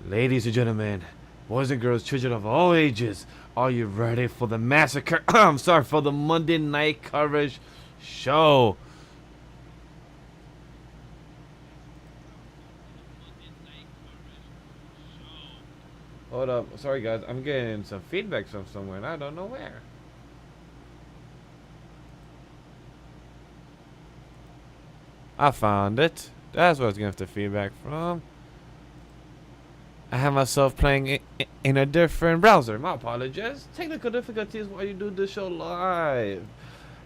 Ladies and gentlemen, boys and girls, children of all ages, are you ready for the massacre? I'm sorry, for the Monday night coverage show. Hold up, sorry guys, I'm getting some feedback from somewhere and I don't know where. I found it. That's where I was getting the feedback from. I have myself playing in a different browser. My apologies. Technical difficulties while you do the show live.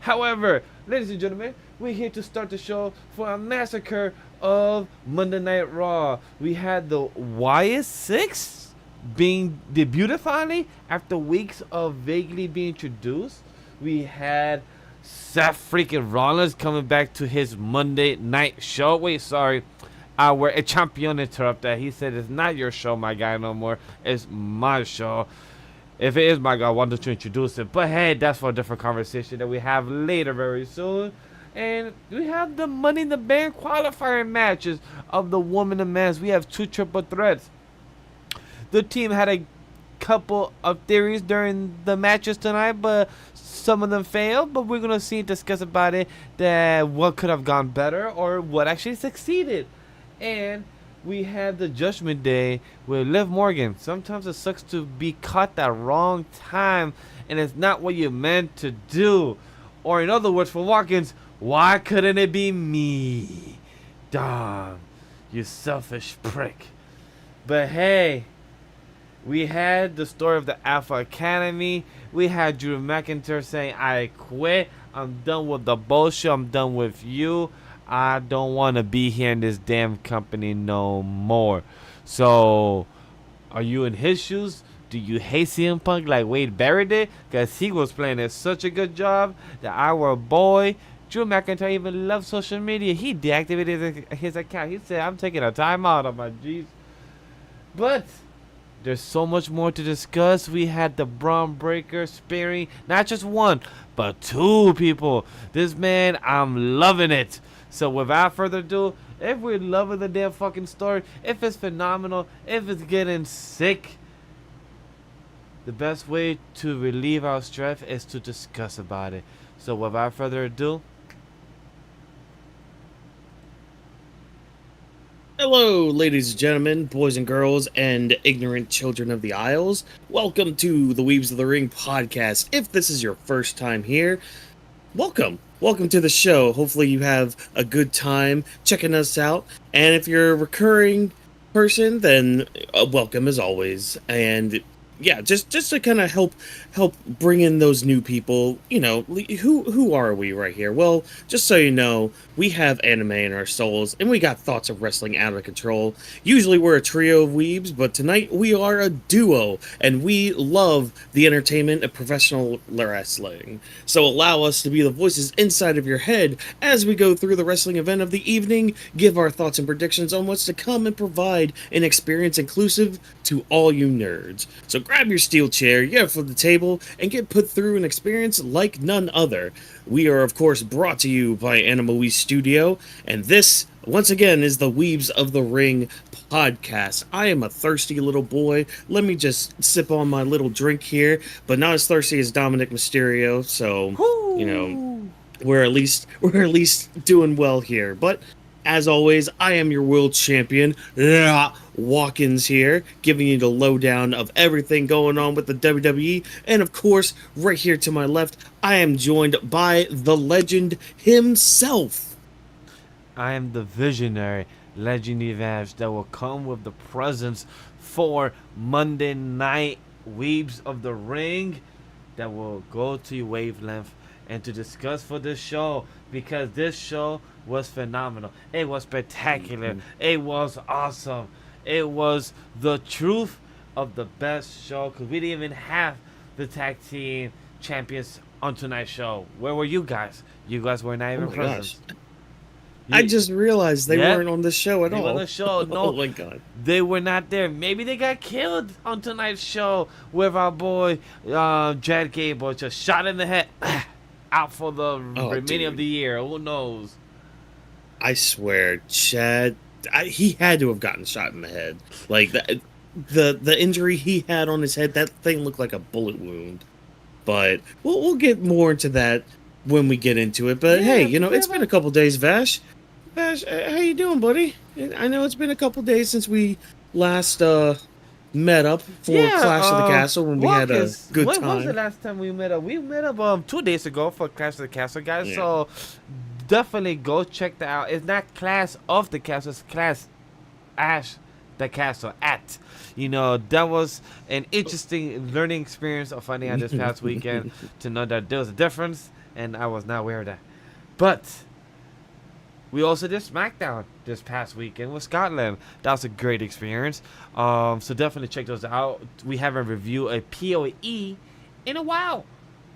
However, ladies and gentlemen, we're here to start the show for a massacre of Monday Night Raw. We had the Wyatt 6 being debuted finally after weeks of vaguely being introduced. We had Seth freaking Rollins coming back to his Monday night show. Wait, sorry. Our champion interrupted. He said, "It's not your show, my guy, no more. It's my show. If it is my guy, why don't you introduce it?" But hey, that's for a different conversation that we have later very soon. And we have the Money in the Bank qualifier matches of the women and men's. We have two triple threats. The team had a couple of theories during the matches tonight, but some of them failed. But we're gonna see and discuss about it, that what could have gone better or what actually succeeded. And we had the Judgment Day with Liv Morgan. Sometimes it sucks to be caught that wrong time and it's not what you meant to do. Or in other words, for Whawkins, why couldn't it be me? Dom, you selfish prick. But hey, we had the story of the Alpha Academy. We had Drew McIntyre saying, "I quit. I'm done with the bullshit. I'm done with you. I don't want to be here in this damn company no more." So, are you in his shoes? Do you hate CM Punk like Wade Barrett did? Because he was playing at such a good job that our boy, Drew McIntyre, even loved social media. He deactivated his account. He said, "I'm taking a timeout on my G's." But there's so much more to discuss. We had the Bron Breaker spearing not just one, but two people. This man, I'm loving it. So without further ado, if we're loving the damn fucking story, if it's phenomenal, if it's getting sick, the best way to relieve our stress is to discuss about it. So without further ado, hello, ladies and gentlemen, boys and girls, and ignorant children of the Isles. Welcome to the Weebs of the Ring podcast. If this is your first time here, welcome. Welcome to the show. Hopefully you have a good time checking us out. And if you're a recurring person, then welcome as always. And yeah, just to kind of help bring in those new people. You know, who are we right here? Well, just so you know, we have anime in our souls, and we got thoughts of wrestling out of control. Usually we're a trio of weebs, but tonight we are a duo, and we love the entertainment of professional wrestling. So allow us to be the voices inside of your head as we go through the wrestling event of the evening, give our thoughts and predictions on what's to come, and provide an experience inclusive to all you nerds. So grab your steel chair, get up from the table, and get put through an experience like none other. We are, of course, brought to you by Animal Studio, and this, once again, is the Weebs of the Ring podcast. I am a thirsty little boy. Let me just sip on my little drink here, but not as thirsty as Dominic Mysterio, so, you know, we're at least doing well here. But as always, I am your world champion, Whawkins here, giving you the lowdown of everything going on with the WWE. And of course, right here to my left, I am joined by the legend himself. I am the visionary, legendary Vash that will come with the presence for Monday Night Weebs of the Ring that will go to your wavelength and to discuss for this show, because this show was phenomenal. It was spectacular. It was awesome. It was the truth of the best show, because we didn't even have the tag team champions on tonight's show. Where were you guys? You guys were not even present. I just realized they weren't on the show at all. On the show, no. Oh my god. They were not there. Maybe they got killed on tonight's show with our boy Chad Gable, just shot in the head. Out for the remaining of the year. Who knows? I swear, Chad, he had to have gotten shot in the head. Like that. the injury he had on his head, that thing looked like a bullet wound. But we'll get more into that when we get into it. But hey, Yeah, it's been a couple days, Vash. Vash, how you doing, buddy? I know it's been a couple days since we last met up for Clash of the Castle when we had a good when time. was the last time we met up? We met up 2 days ago for Clash of the Castle, guys. Yeah. So definitely go check that out. It's not Clash of the Castle, it's Clash Ash the Castle at. That was an interesting learning experience of finding out this past weekend to know that there was a difference, and I was not aware of that. But we also did SmackDown this past weekend with Scotland. That was a great experience. So definitely check those out. We haven't reviewed a PoE in a while.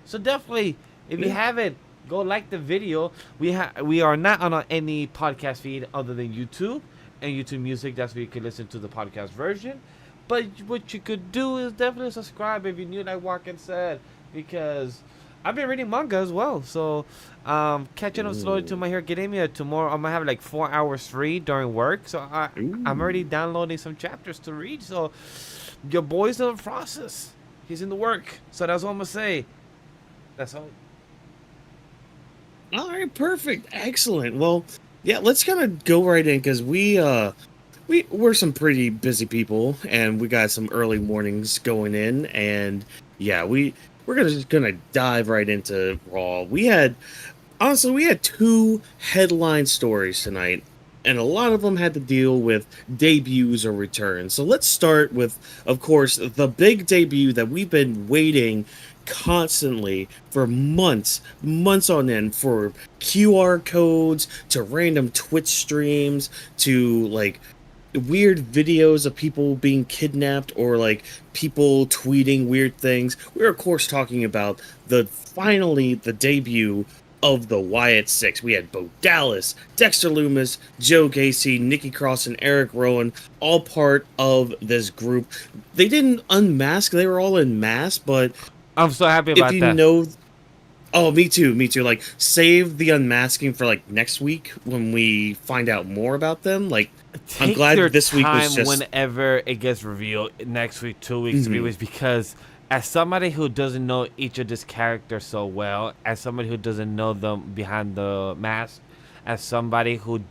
So definitely, if you haven't, go like the video. We are not on any podcast feed other than YouTube and YouTube Music. That's where you can listen to the podcast version. But what you could do is definitely subscribe if you're new, like Whawkins said, because I've been reading manga as well. So catching up slowly to My Hero Academia. Tomorrow I'm gonna have like 4 hours free during work. So I'm already downloading some chapters to read. So your boy's in the process. He's in the work. So that's what I'm gonna say. That's all. All right, perfect, excellent. Well, yeah, let's kind of go right in because we're some pretty busy people, and we got some early mornings going in, and yeah, we're just gonna dive right into Raw. We had 2 headline stories tonight, and a lot of them had to deal with debuts or returns. So let's start with, of course, the big debut that we've been waiting constantly for months on end, for QR codes to random Twitch streams to like weird videos of people being kidnapped or like people tweeting weird things. We're of course talking about finally the debut of the Wyatt Six. We had Bo Dallas, Dexter Lumis, Joe Gacy, Nikki Cross, and Eric Rowan, all part of this group. They didn't unmask; they were all in mask. But I'm so happy about that. Oh, me too. Like, save the unmasking for like next week when we find out more about them. Like, I'm glad this week was just whenever it gets revealed next week, 2 weeks, 3 weeks, because as somebody who doesn't know each of these characters so well, as somebody who doesn't know them behind the mask, as somebody who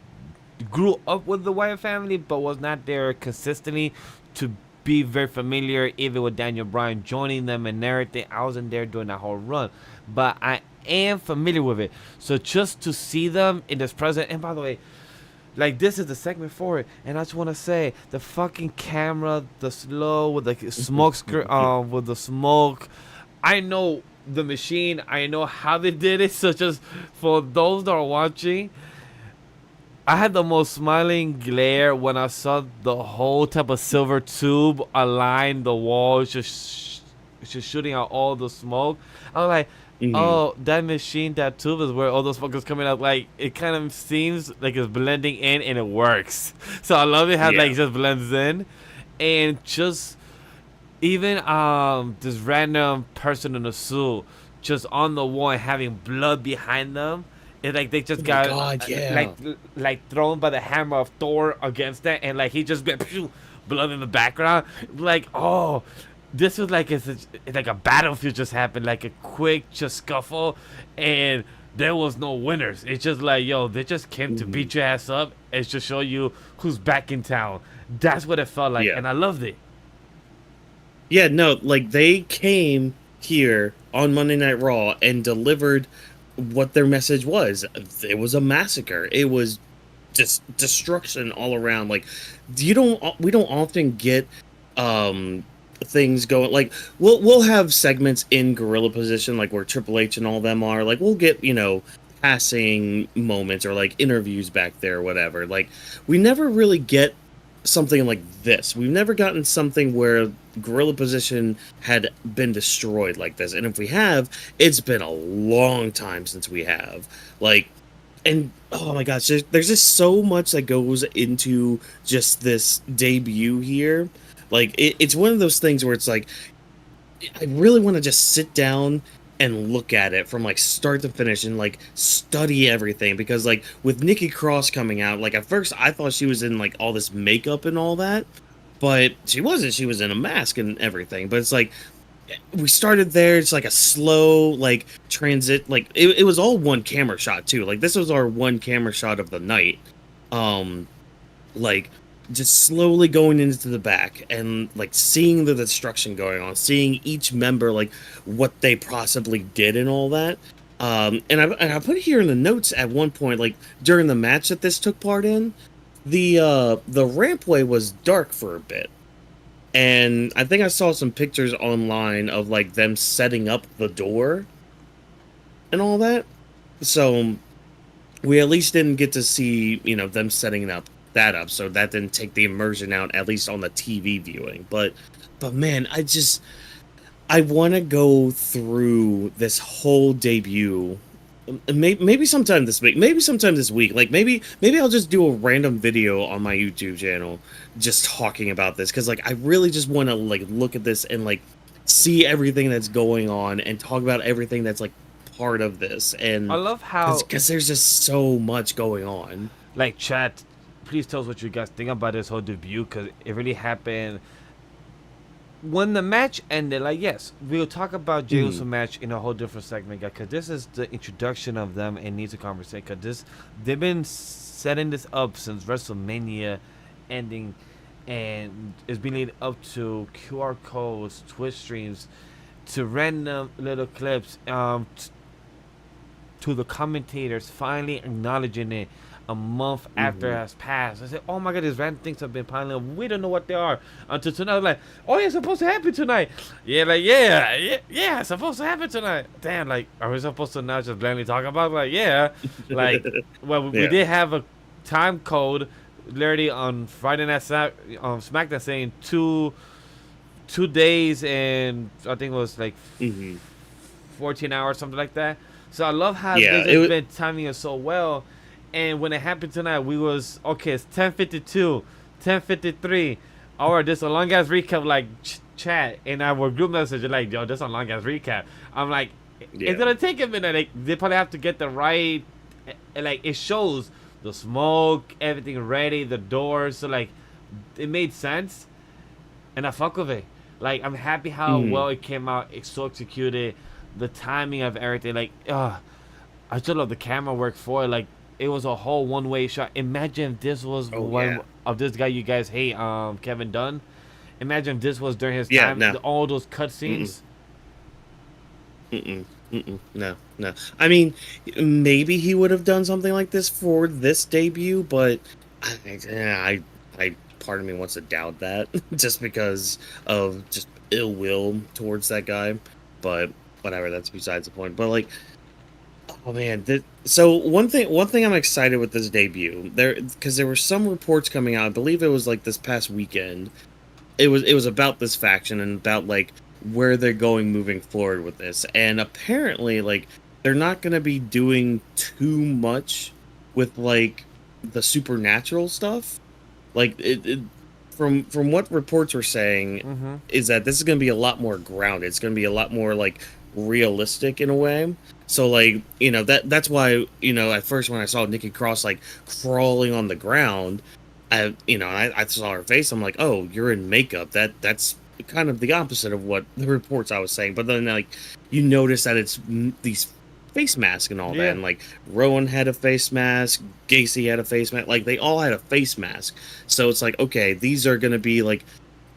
grew up with the Wyatt family but was not there consistently to be very familiar, even with Daniel Bryan joining them and everything, I wasn't there during that whole run, but I am familiar with it. So just to see them in this present, and by the way, like, this is the segment for it, and I just want to say, the fucking camera, the slow with the smoke screen, with the smoke. I know the machine. I know how they did it. So just for those that are watching, I had the most smiling glare when I saw the whole type of silver tube align the wall, just shooting out all the smoke. I was like, oh, that machine, that tube is where all those smoke is coming out. Like, it kind of seems like it's blending in, and it works. So I love it how like it just blends in, and just even this random person in a suit just on the wall and having blood behind them. It's like they just got like thrown by the hammer of Thor against that, and like he just got blood in the background. Like, oh, this was like it's like a battlefield just happened, like a quick just scuffle, and there was no winners. It's just like, yo, they just came to beat your ass up and just show you who's back in town. That's what it felt like, and I loved it. Yeah, no, like they came here on Monday Night Raw and delivered what their message was. It was a massacre. It was just destruction all around. Like, we don't often get things going. Like, we'll have segments in gorilla position, like where Triple H and all them are. Like, we'll get passing moments or like interviews back there or whatever. Like, we never really get something like this. We've never gotten something where gorilla position had been destroyed like this, and if we have, it's been a long time since we have. Like, and oh my gosh, there's just so much that goes into just this debut here. Like, it's one of those things where it's like, I really want to just sit down and look at it from like start to finish and like study everything, because like with Nikki Cross coming out, like at first I thought she was in like all this makeup and all that, but she wasn't. She was in a mask and everything. But it's like we started there. It's like a slow like transit. Like it was all one camera shot too. Like this was our one camera shot of the night. Like just slowly going into the back and like seeing the destruction going on, seeing each member like what they possibly did and all that. And I put here in the notes at one point, like during the match that this took part in, the rampway was dark for a bit. And I think I saw some pictures online of like them setting up the door and all that. So we at least didn't get to see, you know, them setting that up. So that didn't take the immersion out, at least on the TV viewing. But man, I want to go through this whole debut. Maybe sometime this week. Maybe sometime this week. Like maybe I'll just do a random video on my YouTube channel, just talking about this, because like I really just want to like look at this and like see everything that's going on and talk about everything that's like part of this. And I love how, because there's just so much going on. like, chat, please tell us what you guys think about this whole debut, because it really happened. When the match ended, like, yes, we'll talk about Jey Uso match in a whole different segment, guys, because this is the introduction of them and needs a conversation, because they've been setting this up since WrestleMania ending, and it's been leading up to QR codes, Twitch streams, to random little clips, to the commentators finally acknowledging it a month after it has passed. I said, oh my god, these random things have been piling up. We don't know what they are. Until tonight, like, oh yeah, it's supposed to happen tonight. Yeah, like, yeah, it's supposed to happen tonight. Damn, like, are we supposed to now just blindly talk about it? Like, yeah. Like, well, we did have a time code literally on Friday Night SmackDown saying two days and I think it was like 14 hours, something like that. So I love how they've been timing it so well. And when it happened tonight, we was, okay, it's 10:52, 10:53. All right, this a long ass recap, like, chat in our group message, like, yo, this a long ass recap. I'm like, it's gonna take a minute. Like, they probably have to get the right, like, it shows the smoke, everything ready, the doors. So, like, it made sense. And I fuck with it. Like, I'm happy how well it came out. It's so executed. The timing of everything. Like, I just love the camera work for it. Like, it was a whole one-way shot. Imagine if this was one of this guy you guys hate, Kevin Dunn. Imagine if this was during his time. No. All those cutscenes. No. I mean, maybe he would have done something like this for this debut, but I part of me wants to doubt that just because of just ill will towards that guy. But whatever, that's besides the point. But like, oh man, so one thing I'm excited with this debut, because there were some reports coming out. I believe it was like this past weekend. It was about this faction and about like where they're going moving forward with this. And apparently, like, they're not going to be doing too much with like the supernatural stuff. Like from what reports were saying is that this is going to be a lot more grounded. It's going to be a lot more like realistic in a way. So like, you know, that's why, you know, at first when I saw Nikki Cross like crawling on the ground, I saw her face. I'm like, oh, you're in makeup. That's kind of the opposite of what the reports I was saying. But then like you notice that it's these face masks and all that, and like Rowan had a face mask, Gacy had a face mask, like they all had a face mask. So it's like, okay, these are gonna be like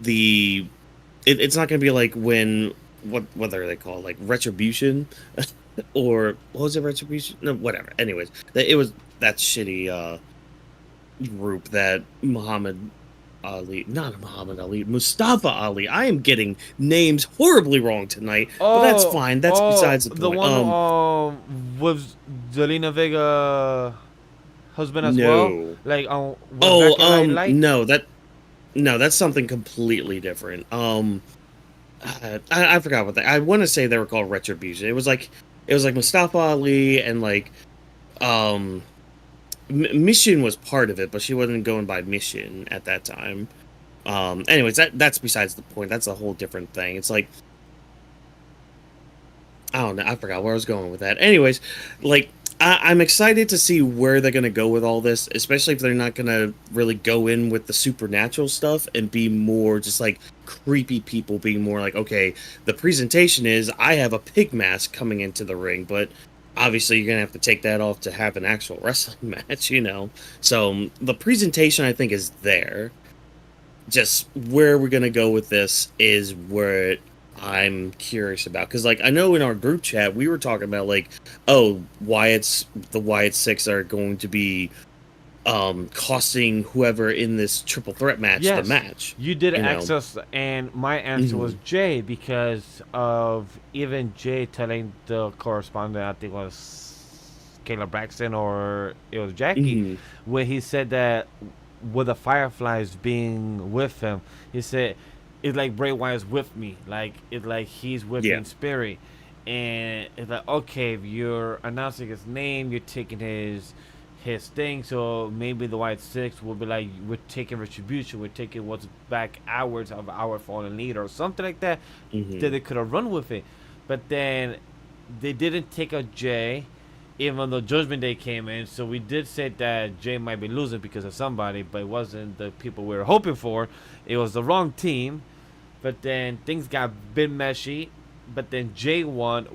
it's not gonna be like when what are they called, like Retribution or what was it, Retribution? No, whatever. Anyways, it was that shitty group that Mustafa Ali. I am getting names horribly wrong tonight, but that's fine. That's besides the point. The one with Zelina Vega husband as well. Like no, that's something completely different. I forgot what I want to say they were called Retribution. It was like Mustafa Ali and like Mission was part of it, but she wasn't going by Mission at that time. Anyways, that's besides the point. That's a whole different thing. It's like, I don't know. I forgot where I was going with that. Anyways, like, I'm excited to see where they're gonna go with all this, especially if they're not gonna really go in with the supernatural stuff and be more just like creepy people, being more like, okay, the presentation is I have a pig mask coming into the ring, but obviously you're gonna have to take that off to have an actual wrestling match, you know. So the presentation I think is there. Just where we're gonna go with this is where I'm curious about, because like I know in our group chat we were talking about like, oh, the Wyatt Six are going to be costing whoever in this triple threat match the match. You did you know? access, and my answer was Jay because of even Jay telling the correspondent, I think it was Kayla Braxton or it was Jackie, when he said that with the Fireflies being with him, he said it's like Bray Wyatt's with me, like it's like he's with me in spirit, and it's like, okay, if you're announcing his name, you're taking his thing, so maybe the White Six will be like, we're taking retribution, we're taking what's back hours of our fallen leader or something like that. Then they could have run with it, but then they didn't take a Jay, even though Judgment Day came in. So we did say that Jay might be losing because of somebody, but it wasn't the people we were hoping for. It was the wrong team. But then things got a bit meshy. But then Jay won.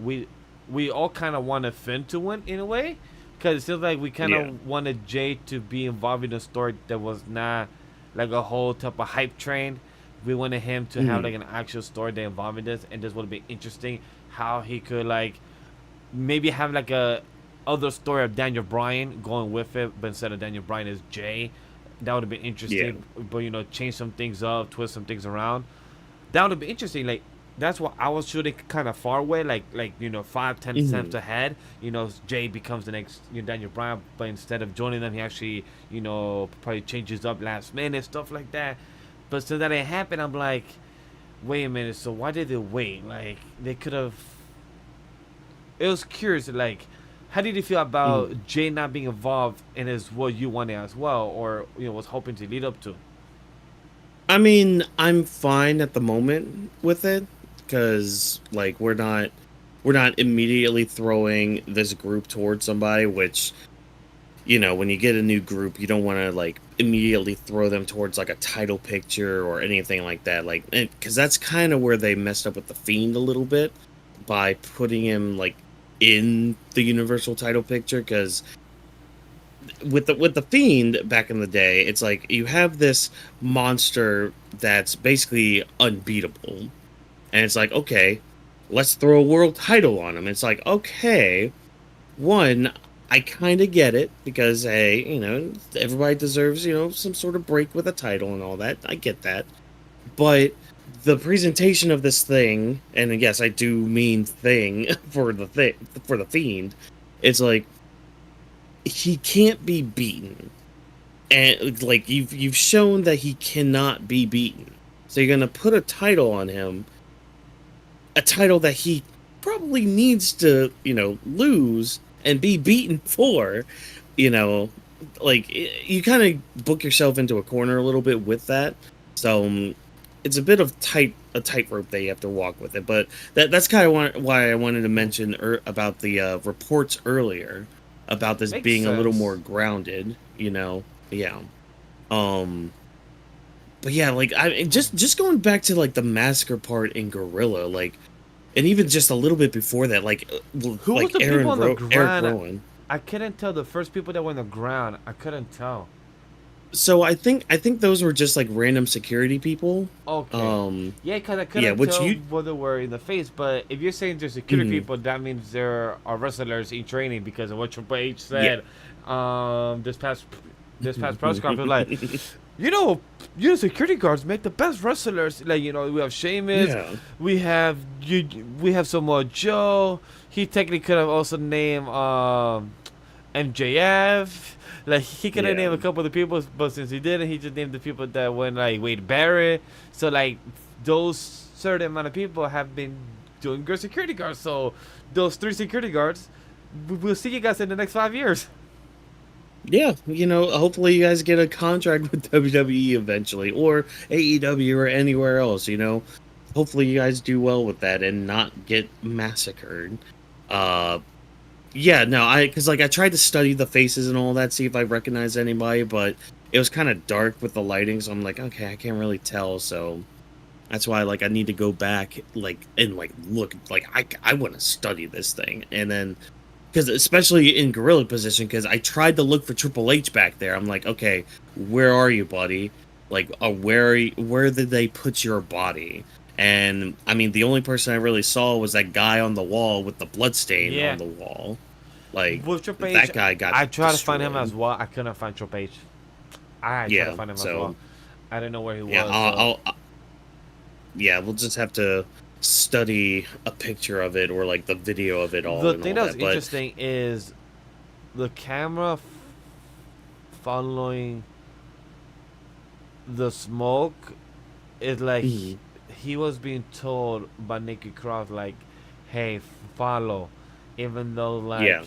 We all kind of wanted Finn to win in a way, because it feels like we kind of wanted Jay to be involved in a story that was not like a whole type of hype train. We wanted him to have like an actual story that involved in this, and this would be interesting how he could like maybe have like a other story of Daniel Bryan going with it, but instead of Daniel Bryan is Jay. That would have been interesting. But you know, change some things up, twist some things around. That would have been interesting. Like, that's what I was shooting kind of far away, like you know, 5-10 steps ahead. You know, Jay becomes the next, you know, Daniel Bryan, but instead of joining them, he actually, you know, probably changes up last minute, stuff like that. But since that ain't happened, I'm like, wait a minute. So why did they wait? Like, they could have. It was curious. Like, how did you feel about Jay not being involved in his what you wanted as well, or you know, was hoping to lead up to? I mean, I'm fine at the moment with it, because like we're not immediately throwing this group towards somebody, which, you know, when you get a new group, you don't want to like immediately throw them towards like a title picture or anything like that, like, because that's kind of where they messed up with the Fiend a little bit by putting him like in the Universal title picture. Because with the Fiend back in the day, it's like you have this monster that's basically unbeatable, and it's like, okay, let's throw a world title on him. It's like, okay, one, I kind of get it, because hey, you know, everybody deserves, you know, some sort of break with a title and all that. I get that, but the presentation of this thing, and yes, I do mean thing for the Fiend, it's like he can't be beaten, and like you've shown that he cannot be beaten. So you're gonna put a title on him, a title that he probably needs to, you know, lose and be beaten for, you know, like you kind of book yourself into a corner a little bit with that. So it's a bit of a tightrope that you have to walk with it. But that's kind of why I wanted to mention about the reports earlier about this Makes being sense. a little more grounded, you know. Yeah. But yeah, like I just going back to like the massacre part in Gorilla, like, and even just a little bit before that, like Who like was the Aaron people on the Eric ground? Rowan. I couldn't tell the first people that were on the ground. I couldn't tell. So I think those were just like random security people. Okay. Yeah, because I couldn't Yeah, which tell you whether were in the face. But if you're saying they're security people, that means there are wrestlers in training because of what Triple H said. This past press conference, like, you know, you security guards make the best wrestlers. Like, you know, we have Sheamus, we have Samoa Joe. He technically could have also named MJF. Like, he could have named a couple of the people, but since he didn't, he just named the people that went like Wade Barrett. So like those certain amount of people have been doing good security guards. So those 3 security guards, we'll see you guys in the next 5 years. Yeah, you know, hopefully you guys get a contract with WWE eventually, or AEW or anywhere else, you know. Hopefully you guys do well with that and not get massacred. Yeah, no, because like I tried to study the faces and all that, see if I recognize anybody, but it was kind of dark with the lighting, so I'm like, okay, I can't really tell. So that's why like I need to go back and look like I want to study this thing, and then because especially in gorilla position, because I tried to look for Triple H back there. I'm like, okay, where are you, buddy? Like, where did they put your body? And I mean, the only person I really saw was that guy on the wall with the blood stain Yeah. on the wall. Like, With Triple H, that guy got I tried to find him destroyed. as well. I couldn't find Triple H. I tried to Yeah, find him as so well. I didn't know where he yeah, was. So. yeah, we'll just have to study a picture of it or like the video of it all. The and thing all that was that. But interesting is the camera following the smoke is like he was being told by Nikki Cross like, "Hey, follow," even though like. yeah,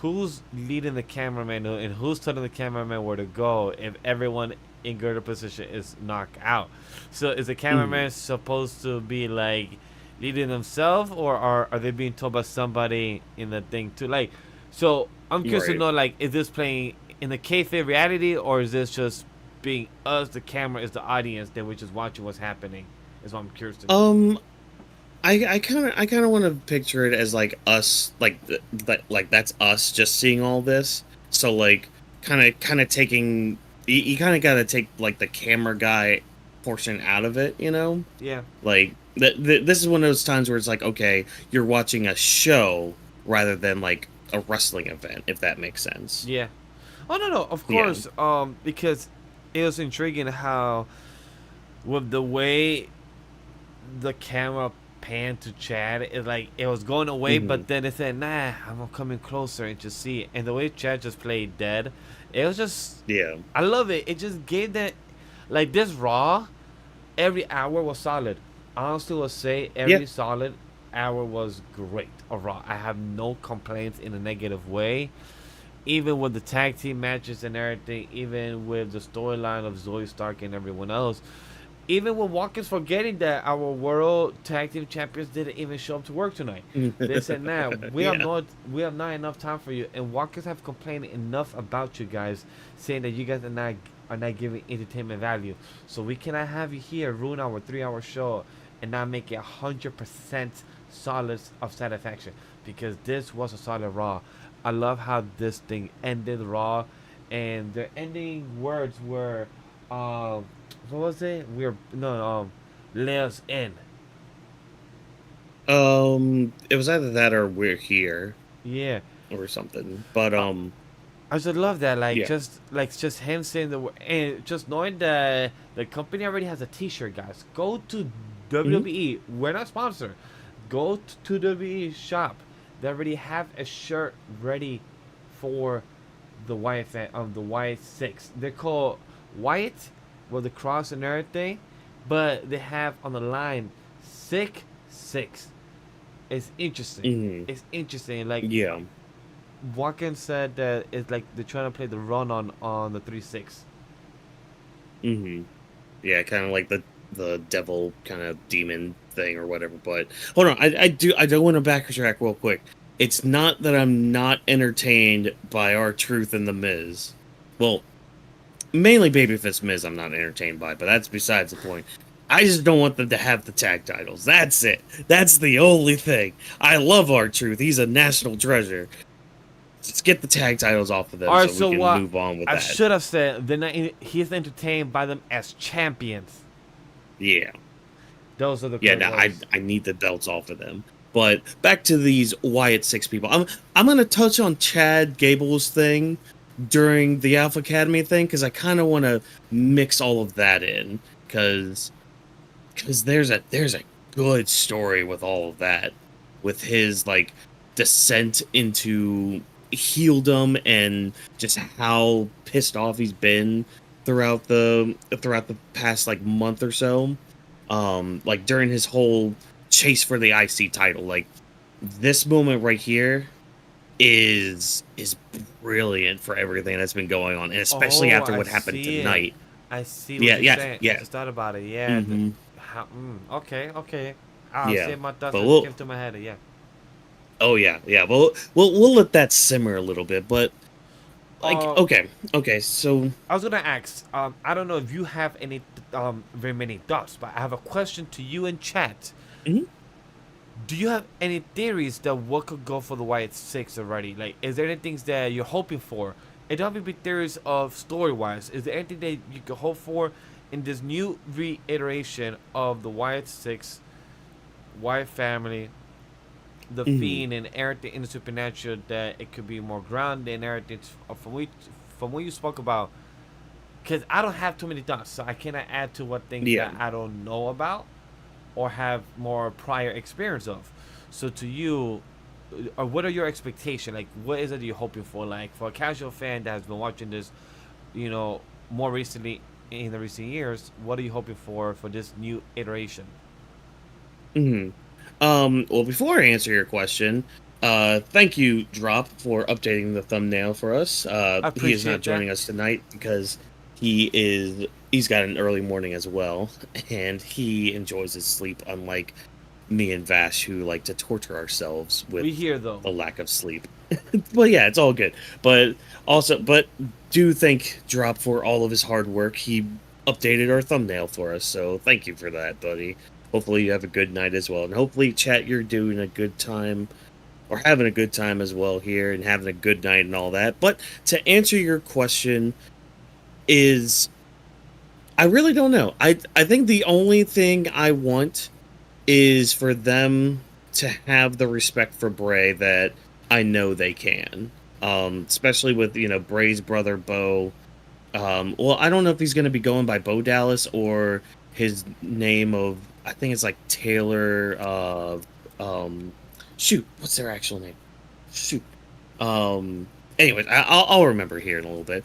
Who's leading the cameraman and who's telling the cameraman where to go if everyone in girdle position is knocked out? So is the cameraman supposed to be like leading themselves, or are they being told by somebody in the thing too? Like, so I'm curious to Right. know, like, is this playing in the kayfabe reality, or is this just being us, the camera is the audience, that we're just watching what's happening? Is what I'm curious to know. I kind of want to picture it as like us, like that's us just seeing all this. So like kind of taking you kind of got to take like the camera guy portion out of it, you know? Yeah. Like this is one of those times where it's like, okay, you're watching a show rather than like a wrestling event, if that makes sense. Yeah. Oh no, of Yeah. course. Because it was intriguing how, with the way the camera panned to Chad, it was going away, but then it said, "Nah, I'm coming closer and just see it." And the way Chad just played dead, it was just, Yeah. I love it. It just gave that, like this Raw, every hour was solid. Honestly, will say every solid hour was great of Raw. I have no complaints in a negative way. Even with the tag team matches and everything, even with the storyline of Zoey Stark and everyone else, even with Whawkins forgetting that our world tag team champions didn't even show up to work tonight. They said, "Nah, we have not enough time for you." And Whawkins have complained enough about you guys, saying that you guys are not giving entertainment value. So we cannot have you here ruin our 3-hour show and not make it 100% solid of satisfaction, because this was a solid Raw. I love how this thing ended Raw, and the ending words were, what was it? Let us in. It was either that or we're here Yeah. or something. But I just love that, yeah. just him saying and just knowing that the company already has a T-shirt, guys. Go to WWE. We're not sponsored. Go to WWE shop. They already have a shirt ready for the Wyatt the Wyatt 6. They're called Wyatt with the cross and everything, but they have on the line 6-6. It's interesting. It's interesting. Like, yeah. Whawkins said that it's like they're trying to play the run on the 3-6. Yeah, kind of like the devil kind of demon thing or whatever. But hold on, I don't want to backtrack real quick. It's not that I'm not entertained by R-Truth and the Miz. Well, mainly Babyface Miz I'm not entertained by, but that's besides the point. I just don't want them to have the tag titles. That's it. That's the only thing. I love R-Truth. He's a national treasure. Just get the tag titles off of them so we can move on with I that. I should have said he's entertained by them as champions. Yeah. Those are the I need the belts off of them. But back to these Wyatt 6 people. I'm gonna touch on Chad Gable's thing during the Alpha Academy thing, because I kind of want to mix all of that in, because there's a good story with all of that, with his like descent into heeldom and just how pissed off he's been throughout the past like month or so. Like during his whole chase for the IC title, like this moment right here is brilliant for everything that's been going on, and especially after what happened tonight. I see what you're saying. I just thought about it. Yeah. Mm-hmm. Okay. I'll say my thoughts that came to my head. Yeah. Oh yeah, yeah. Well, we'll let that simmer a little bit, but like, Uh, okay. So, I was gonna ask. I don't know if you have any very many thoughts, but I have a question to you in chat. mhm, Do you have any theories that what could go for the Wyatt Six already? Like, is there any things that you're hoping for? It don't have to be theories of story wise. Is there anything that you could hope for in this new reiteration of the Wyatt Six, Wyatt family, the mhm, Fiend, and everything in the supernatural, that it could be more grounded and everything from what you spoke about? Because I don't have too many thoughts, so I cannot add to what things yeah. that I don't know about or have more prior experience of. So to you, or what are your expectations? Like, what is it you're hoping for? Like, for a casual fan that has been watching this, more recently in the recent years, what are you hoping for this new iteration? Mhm. Well, before I answer your question, thank you, Drop, for updating the thumbnail for us. I He is not appreciate that. joining us tonight because he's got an early morning as well, and he enjoys his sleep, unlike me and Vash, who like to torture ourselves with We here though. the lack of sleep. But yeah, it's all good. But do thank Drop for all of his hard work. He updated our thumbnail for us, so thank you for that, buddy. Hopefully you have a good night as well, and hopefully, chat, you're doing a good time or having a good time as well here, and having a good night and all that. But to answer your question, is I really don't know. I think the only thing I want is for them to have the respect for Bray that I know they can. Especially with, Bray's brother Bo. Well, I don't know if he's going to be going by Bo Dallas or his name of, I think it's like Taylor. Shoot, what's their actual name? Shoot. Anyways, I'll remember here in a little bit.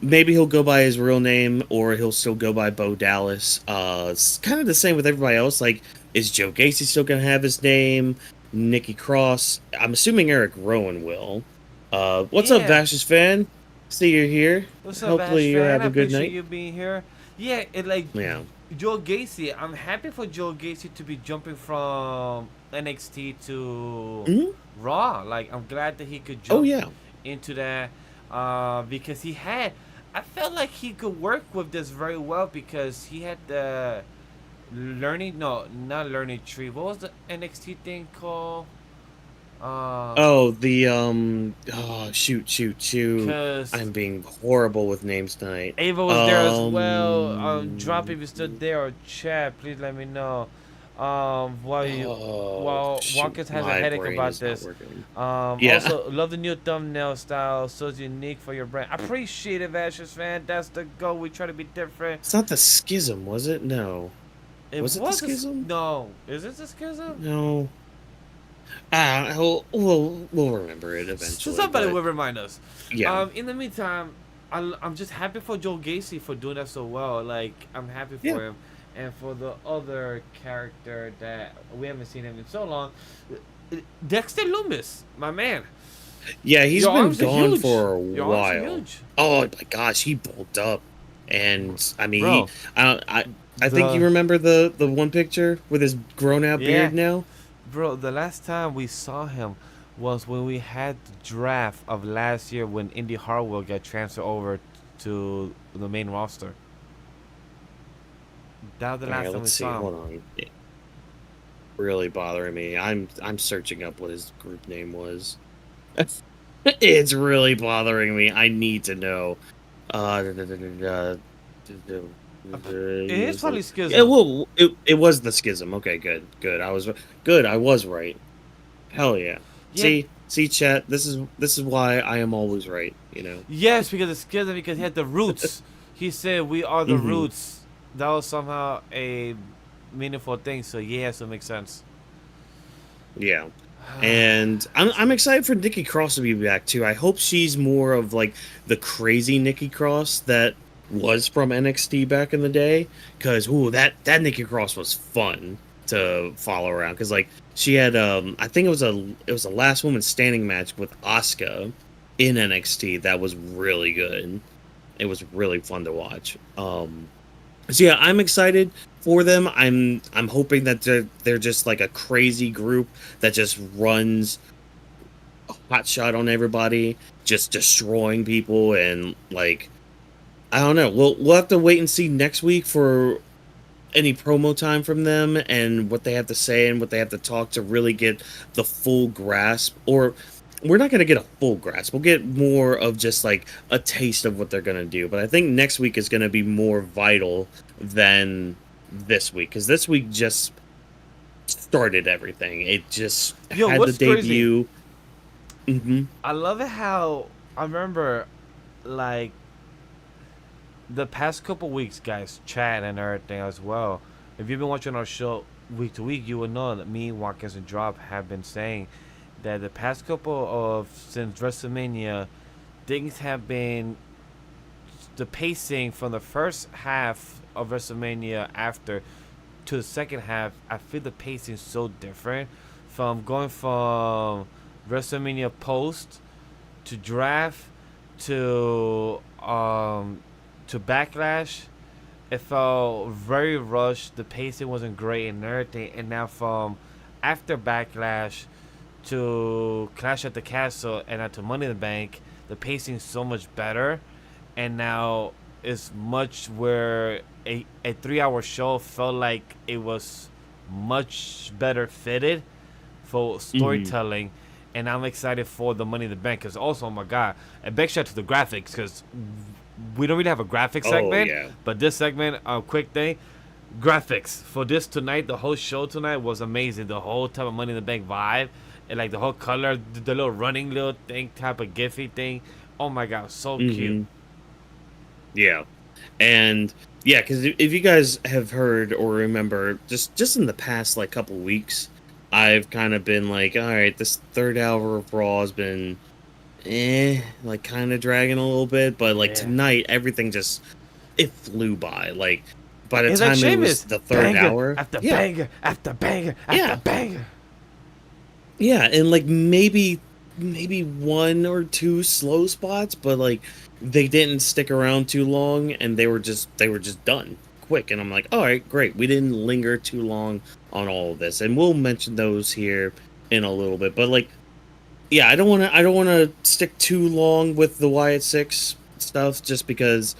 Maybe he'll go by his real name, or he'll still go by Bo Dallas. It's kind of the same with everybody else. Like, is Joe Gacy still gonna have his name? Nikki Cross. I'm assuming Eric Rowan will. What's up, Yeah. Vash's fan? See you're here. What's up, Ash Hopefully you fan? have I a good appreciate night. you being here. Yeah, it like Yeah. Joe Gacy. I'm happy for Joe Gacy to be jumping from NXT to Hmm. Raw. Like, I'm glad that he could Oh jump yeah. into that because he had. I felt like he could work with this very well because he had the learning. No, not learning tree. What was the NXT thing called? Oh, the oh, shoot. Cause I'm being horrible with names tonight. Ava was there as well. Drop if you stood there or chat. Please let me know. Oh, While shoot, Whawkins has a my headache brain about is not this. working. Yeah. Also love the new thumbnail style. So it's unique for your brand. I appreciate it, Ashes fan. That's the goal. We try to be different. It's not the schism, was it? No. It Was it the was schism? no. Is it a schism? No. Ah, we'll remember it So eventually. somebody But will remind us. yeah, In the meantime, I'm just happy for Joe Gacy for doing that so well. Like, I'm happy yeah, for him, and for the other character that we haven't seen him in so long, Dexter Loomis, my man. yeah. He's Your been arms are gone huge. for a Your arms are while. huge, Oh my gosh, he bulked up, and I mean, bro. I think you The remember the one picture with his grown out Yeah, beard now. bro. The last time we saw him was when we had the draft of last year when Indy Hartwell got transferred over to the main roster. That was the All last right, time we let's see. saw him. Hold on. Really bothering me. I'm searching up what his group name was. It's really bothering me. I need to know. Da, da, da, da, da, da, It is da, probably yeah, Schism. well, it was the schism. Okay, good. I was right. Hell yeah. Yeah, See, chat. This is why I am always right. yes, because it's Schism because he had the roots. He said we are the Hmm. roots. That was somehow a meaningful thing. So yeah, so it makes sense. Yeah. And I'm excited for Nikki Cross to be back too. I hope she's more of like the crazy Nikki Cross that was from NXT back in the day. Cause that Nikki Cross was fun to follow around. Cause like she had I think it was a last woman standing match with Asuka in NXT that was really good. It was really fun to watch. So yeah, I'm excited for them. I'm hoping that they're just like a crazy group that just runs hot shot on everybody, just destroying people, and like, I don't know. We'll have to wait and see next week for any promo time from them and what they have to say and what they have to talk to really get the full grasp. Or we're not going to get a full grasp. We'll get more of just like a taste of what they're going to do. But I think next week is going to be more vital than this week, because this week just started everything. It just had the debut. I love it how I remember, like, the past couple weeks, guys, chat and everything as well. If you've been watching our show week to week, you will know that me, Whawkins, and Drop have been saying that the past couple of since WrestleMania, things have been, the pacing from the first half of WrestleMania after to the second half. I feel the pacing is so different from going from WrestleMania post to draft to Backlash. It felt very rushed. The pacing wasn't great and everything. And now from after Backlash to Clash at the Castle and now to Money in the Bank, the pacing is so much better. And now it's much where a 3-hour show felt like it was much better fitted for storytelling. And I'm excited for the Money in the Bank, because also, oh my god, a big shout to the graphics, because we don't really have a graphic segment, but this segment, quick thing, graphics for this tonight, the whole show tonight was amazing. The whole type of Money in the Bank vibe, and like the whole color, the little running little thing, type of Giphy thing. Oh my god, so cute. Yeah, and yeah, because if you guys have heard or remember, just in the past like couple weeks, I've kind of been like, all right, this third hour of Raw has been like kind of dragging a little bit, but like tonight everything just, it flew by. Like by the time it was the third hour after banger after banger after banger. Yeah, and like maybe one or two slow spots, but like they didn't stick around too long, and they were just done quick. And I'm like, all right, great, we didn't linger too long on all of this, and we'll mention those here in a little bit. But like, yeah, I don't want to stick too long with the Wyatt 6 stuff, just because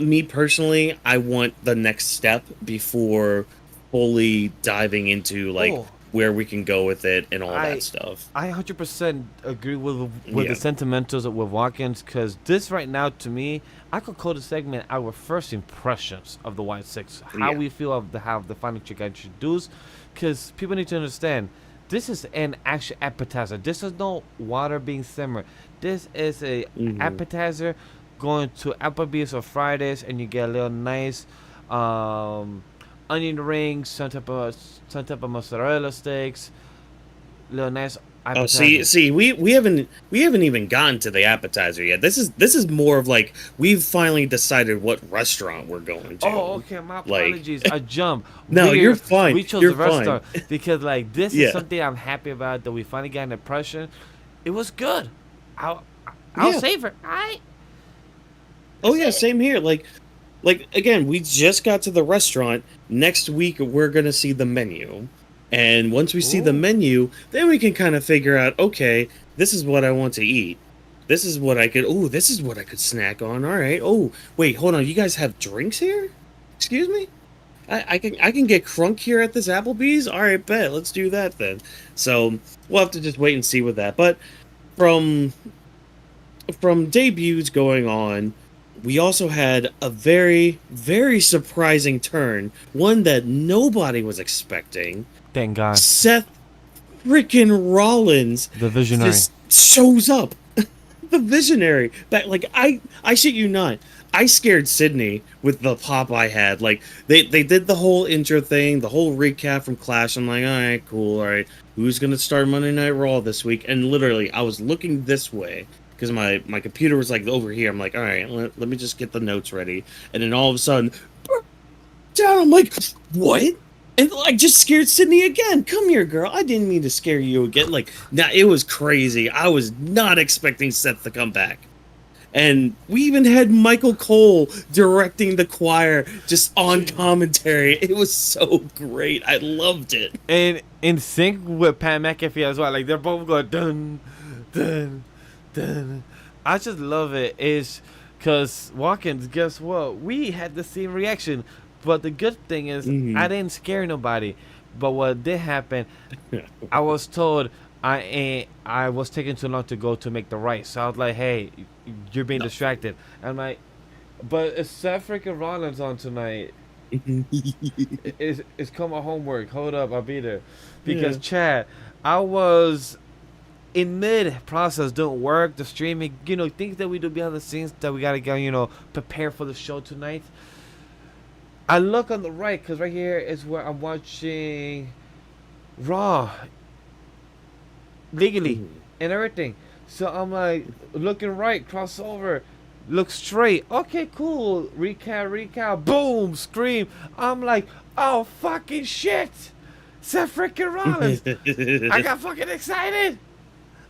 me personally, I want the next step before fully diving into like where we can go with it and all that stuff. I 100% agree with the sentimentals with Whawkins, because this right now, to me, I could call the segment our first impressions of the Wyatt 6, how we feel of how the final chick got introduced, because people need to understand, this is an actual appetizer. This is no water being simmered. This is a appetizer going to Applebee's or Fridays, and you get a little nice onion rings, some type of mozzarella sticks, little nice appetizer. Oh, see, we haven't even gotten to the appetizer yet. This is more of like, we've finally decided what restaurant we're going to. Oh, okay, my apologies. I jumped. No, you're fine. We chose the restaurant because like this is something I'm happy about, that we finally got an impression. It was good. I'll savor. Oh yeah, same here. Like again, we just got to the restaurant. Next week we're gonna see the menu, and once we see the menu, then we can kind of figure out, okay, this is what I want to eat. This is what I could. Oh, this is what I could snack on. All right. Oh, wait, hold on. You guys have drinks here? Excuse me. I can get crunk here at this Applebee's. All right, bet. Let's do that then. So we'll have to just wait and see with that. But from debuts going on, we also had a very, very surprising turn. One that nobody was expecting. Thank God. Seth freaking Rollins, the visionary, just shows up. The visionary. But like, I shit you not, I scared Sydney with the pop I had. Like, they did the whole intro thing, the whole recap from Clash. I'm like, all right, cool, all right. Who's gonna start Monday Night Raw this week? And literally, I was looking this way, because my computer was like over here. I'm like, all right, let me just get the notes ready. And then all of a sudden, down, I'm like, what? And I just scared Sydney again. Come here, girl. I didn't mean to scare you again. Like, nah, it was crazy. I was not expecting Seth to come back. And we even had Michael Cole directing the choir just on commentary. It was so great. I loved it. And in sync with Pat McAfee as well. Like they're both going dun dun dun. I just love it. Is because Whawkins, guess what? We had the same reaction. But the good thing is I didn't scare nobody. But what did happen, I was told I was taking too long to go to make the right. So I was like, hey, you're being distracted. I'm like, but it's Seth freaking Rollins on tonight. It's called my homework. Hold up, I'll be there. Because Chad, I was in mid process doing work, the streaming, things that we do behind the scenes that we gotta go, prepare for the show tonight. I look on the right because right here is where I'm watching Raw legally and everything. So I'm like looking right, crossover, look straight. Okay, cool. Recap, boom, scream. I'm like, oh fucking shit, Seth freaking Rollins. I got fucking excited.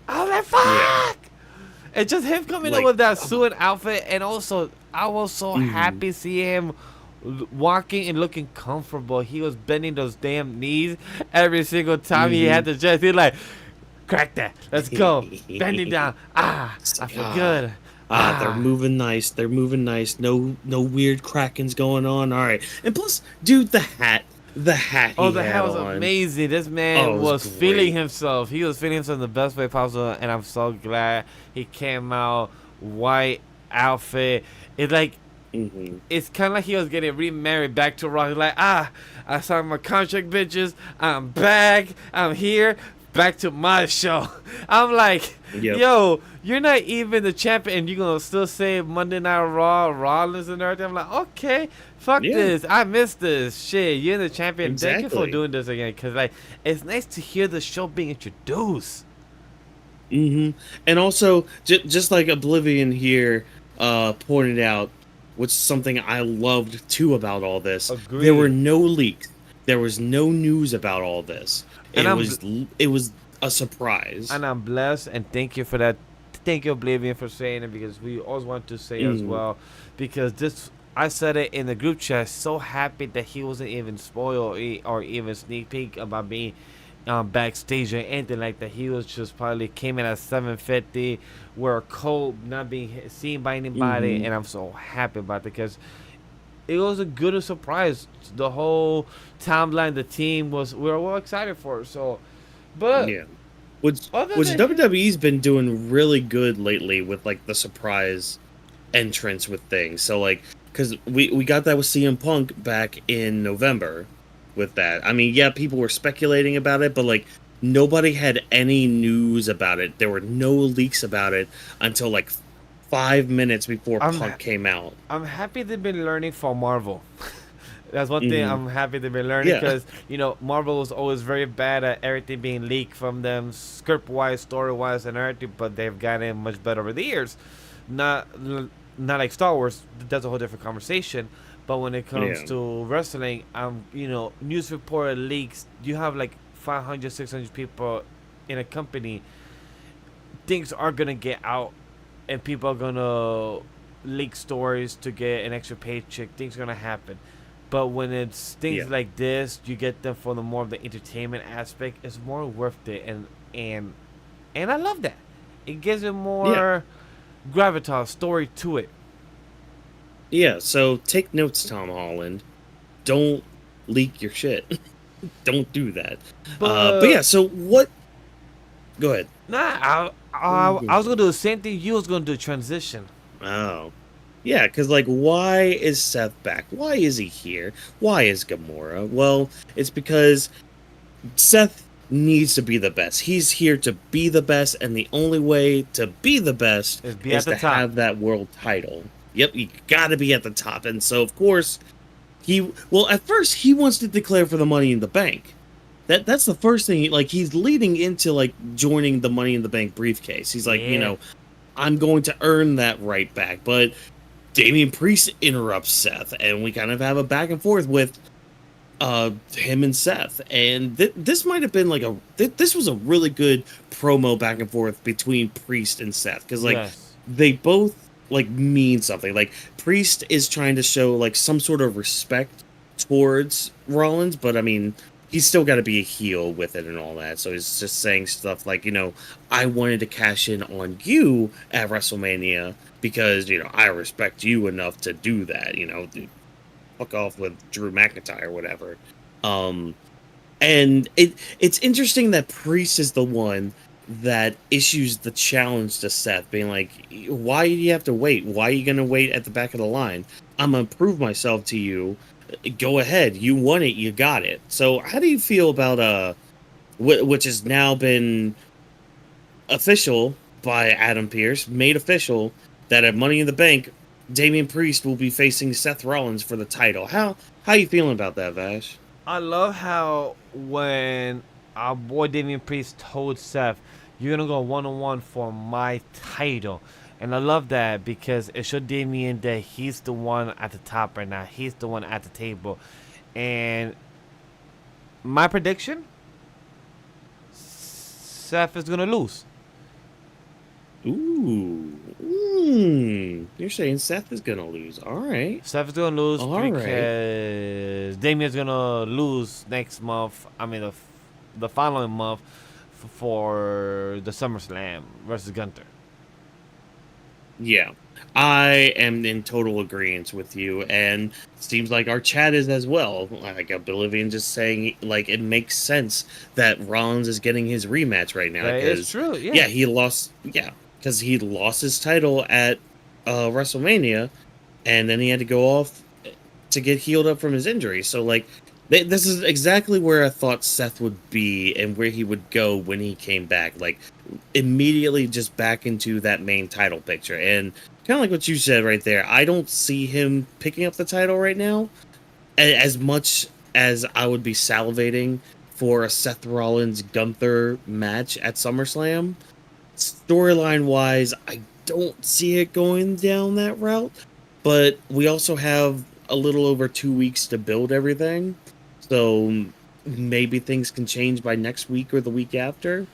I was like, fuck. Yeah. And just him coming up with that suit and outfit, and also I was so happy to see him walking and looking comfortable. He was bending those damn knees every single time he had the chest. He's like, crack that. Let's go. Bending down. I feel good. They're moving nice. They're moving nice. No weird crackings going on. All right. And plus, dude, the hat. The hat. Oh, the hat was amazing. This man was feeling himself. He was feeling himself in the best way possible, and I'm so glad he came out white outfit. It's like, it's kind of like he was getting remarried back to Raw. He's like, I signed my contract, bitches. I'm back. I'm here. Back to my show. I'm like, yo, you're not even the champion, and you're going to still say Monday Night Raw, Rollins and everything. I'm like, okay, fuck this. I missed this. Shit, you're the champion. Exactly. Thank you for doing this again. Because, like, it's nice to hear the show being introduced. And also, just like Oblivion here pointed out, which is something I loved too about all this. Agreed. There were no leaks. There was no news about all this. And it was a surprise. And I'm blessed, and thank you for that. Thank you, Oblivion, for saying it, because we always want to say as well. Because I said it in the group chat. So happy that he wasn't even spoiled or even sneak peek about being backstage or anything like that. He was just probably came in at 7:50, where Cole not being seen by anybody, and I'm so happy about it because it was a good surprise. The whole timeline, the team we were all excited for. So, but which WWE's been doing really good lately with like the surprise entrance with things. So like, because we got that with CM Punk back in November. With that, I mean, people were speculating about it, but like nobody had any news about it. There were no leaks about it until like 5 minutes before Punk came out. I'm happy they've been learning from Marvel. That's one thing I'm happy they've been learning, because Marvel was always very bad at everything being leaked from them, script wise, story wise, and everything. But they've gotten much better over the years. Not like Star Wars. That's a whole different conversation. But when it comes to wrestling, news report leaks. You have like 500, 600 people in a company. Things are gonna get out, and people are gonna leak stories to get an extra paycheck. Things are gonna happen. But when it's things like this, you get them for the more of the entertainment aspect. It's more worth it, and I love that. It gives it more gravitas, story to it. Yeah, so take notes, Tom Holland. Don't leak your shit. Don't do that. But yeah, so what? Go ahead. Nah, I was gonna do the same thing you was gonna do. Transition. Oh, yeah, because like, why is Seth back? Why is he here? Why is Gamora? Well, it's because Seth needs to be the best. He's here to be the best, and the only way to be the best is to have that world title. Yep, you gotta be at the top. And so, of course, at first, he wants to declare for the Money in the Bank. That's the first thing. Like, he's leading into, like, joining the Money in the Bank briefcase. He's like, I'm going to earn that right back. But Damian Priest interrupts Seth, and we kind of have a back and forth with him and Seth. And this might have been, like, this was a really good promo back and forth between Priest and Seth. Because, like, they both like mean something. Like Priest is trying to show like some sort of respect towards Rollins, but I mean, he's still got to be a heel with it and all that. So he's just saying stuff like, I wanted to cash in on you at WrestleMania because, I respect you enough to do that, fuck off with Drew McIntyre or whatever. And it's interesting that Priest is the one that issues the challenge to Seth, being like, why do you have to wait? Why are you going to wait at the back of the line? I'm going to prove myself to you. Go ahead. You won it. You got it. So how do you feel about, which has now been official by Adam Pearce, made official, that at Money in the Bank, Damian Priest will be facing Seth Rollins for the title. How you feeling about that, Vash? I love how when our boy Damian Priest told Seth, you're going to go one-on-one for my title. And I love that because it showed Damian that he's the one at the top right now. He's the one at the table. And my prediction, Seth is going to lose. Ooh. You're saying Seth is going to lose. All right. Seth is going to lose because right. Damian's going to lose next month. I mean, the following month for the SummerSlam versus Gunther. Yeah. I am in total agreement with you, and it seems like our chat is as well. Like Oblivion just saying, like, it makes sense that Rollins is getting his rematch right now. That is true, yeah. Yeah, he lost, because he lost his title at WrestleMania, and then he had to go off to get healed up from his injury. So, like, this is exactly where I thought Seth would be and where he would go when he came back. Like, immediately just back into that main title picture. And kind of like what you said right there, I don't see him picking up the title right now. As much as I would be salivating for a Seth Rollins-Gunther match at SummerSlam, storyline-wise, I don't see it going down that route. But we also have a little over 2 weeks to build everything. So maybe things can change by next week or the week after.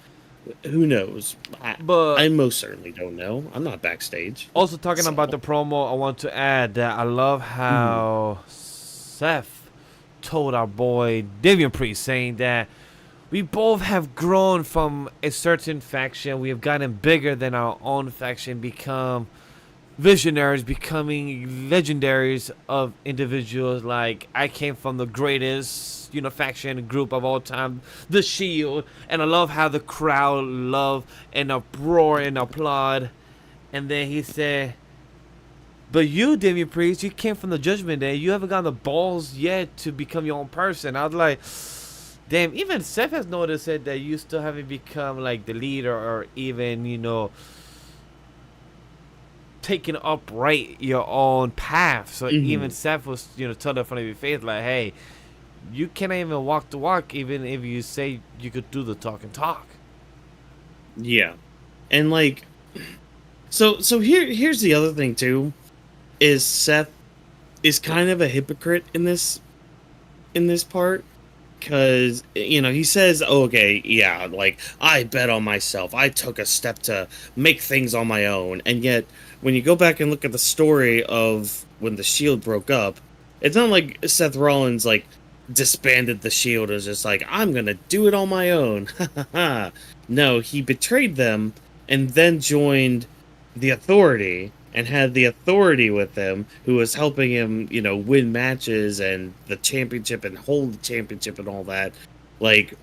Who knows? I most certainly don't know. I'm not backstage. Also, talking about the promo, I want to add that I love how Seth told our boy Damian Priest, saying that we both have grown from a certain faction. We have gotten bigger than our own faction, become visionaries, becoming legendaries of individuals. Like, I came from the greatest faction group of all time, the Shield, and I love how the crowd love and uproar and applaud. And then he said, but you, Damian Priest, you came from the Judgement Day. You haven't gotten the balls yet to become your own person. I was like, damn, even Seth has noticed it, that you still haven't become like the leader, or even taking upright your own path. So even Seth was telling in front of your face, like, hey, you can't even walk the walk, even if you say you could do the talk and talk. Yeah. And like, so here's the other thing too, is Seth is kind of a hypocrite in this part. Because, he says, oh, okay, yeah, like, I bet on myself. I took a step to make things on my own. And yet, when you go back and look at the story of when the Shield broke up, it's not like Seth Rollins, like, disbanded the Shield as just like, I'm going to do it on my own. No, he betrayed them and then joined the Authority and had the Authority with him, who was helping him, win matches and the championship and hold the championship and all that. Like,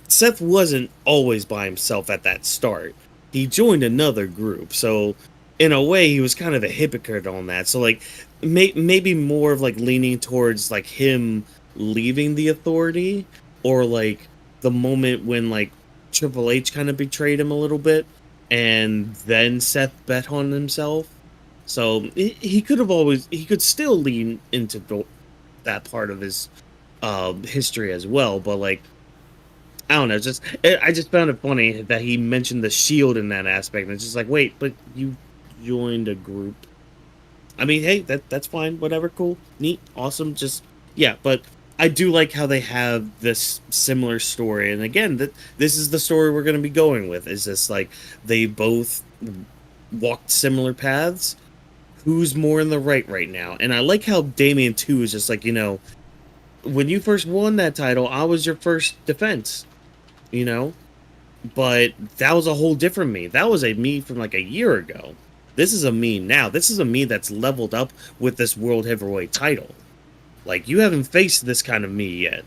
Seth wasn't always by himself at that start. He joined another group. So, in a way, he was kind of a hypocrite on that. So, like, maybe more of, like, leaning towards, like, him leaving the Authority, or, like, the moment when, like, Triple H kind of betrayed him a little bit, and then Seth bet on himself. So he could still lean into that part of his history as well. But like, I don't know, I just found it funny that he mentioned the Shield in that aspect. And it's just like, wait, but you joined a group. I mean, hey, that's fine, whatever, cool, neat, awesome, but I do like how they have this similar story. And again, this is the story we're going to be going with, is this, like, they both walked similar paths, who's more in the right now. And I like how Damien too is just like, when you first won that title, I was your first defense, but that was a whole different me. That was a me from like a year ago. This is a me now. This is a me that's leveled up with this world heavyweight title. Like, you haven't faced this kind of me yet.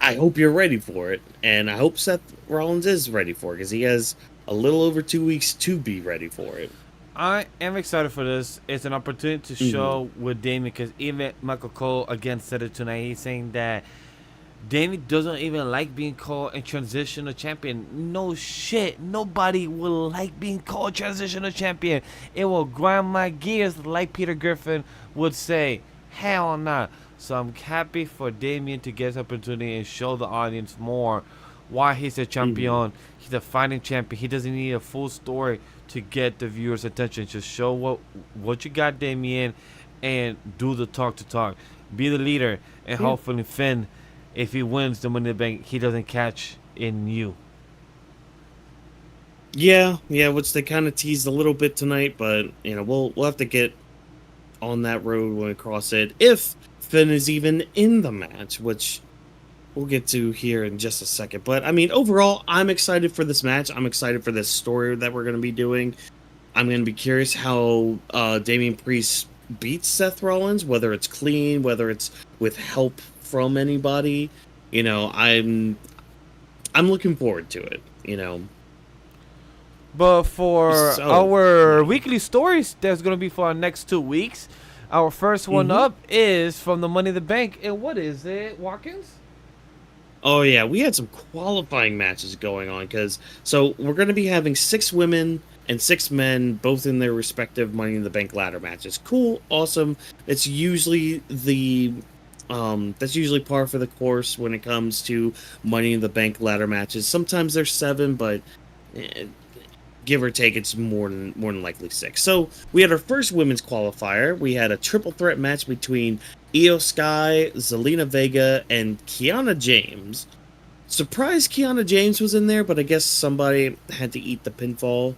I hope you're ready for it, and I hope Seth Rollins is ready for it, because he has a little over 2 weeks to be ready for it. I am excited for this. It's an opportunity to show with Damien, because even Michael Cole again said it tonight. He's saying that Damien doesn't even like being called a transitional champion. No shit. Nobody will like being called transitional champion. It will grind my gears, like Peter Griffin would say. Hell nah. So I'm happy for Damien to get this opportunity and show the audience more why he's a champion. He's a fighting champion. He doesn't need a full story to get the viewers' attention. Just show what you got, Damien, and do the talk to talk. Be the leader, and hopefully Finn, if he wins the Money in the Bank, he doesn't catch in you. Yeah, which they kind of teased a little bit tonight, but we'll have to get on that road when we cross it. If Finn is even in the match, which we'll get to here in just a second. But I mean, overall, I'm excited for this match. I'm excited for this story that we're going to be doing. I'm going to be curious how Damian Priest beats Seth Rollins, whether it's clean, whether it's with help from anybody. I'm looking forward to it. But for our weekly stories, there's going to be for our next 2 weeks. Our first one up is from the Money in the Bank. And what is it, Whawkins? Oh, yeah. We had some qualifying matches going on. So we're going to be having 6 women and 6 men, both in their respective Money in the Bank ladder matches. Cool. Awesome. It's usually that's usually par for the course when it comes to Money in the Bank ladder matches. Sometimes there's 7, but give or take, it's more than likely 6. So we had our first women's qualifier. We had a triple threat match between Io Sky, Zelina Vega, and Kiana James. Surprised Kiana James was in there, but I guess somebody had to eat the pinfall.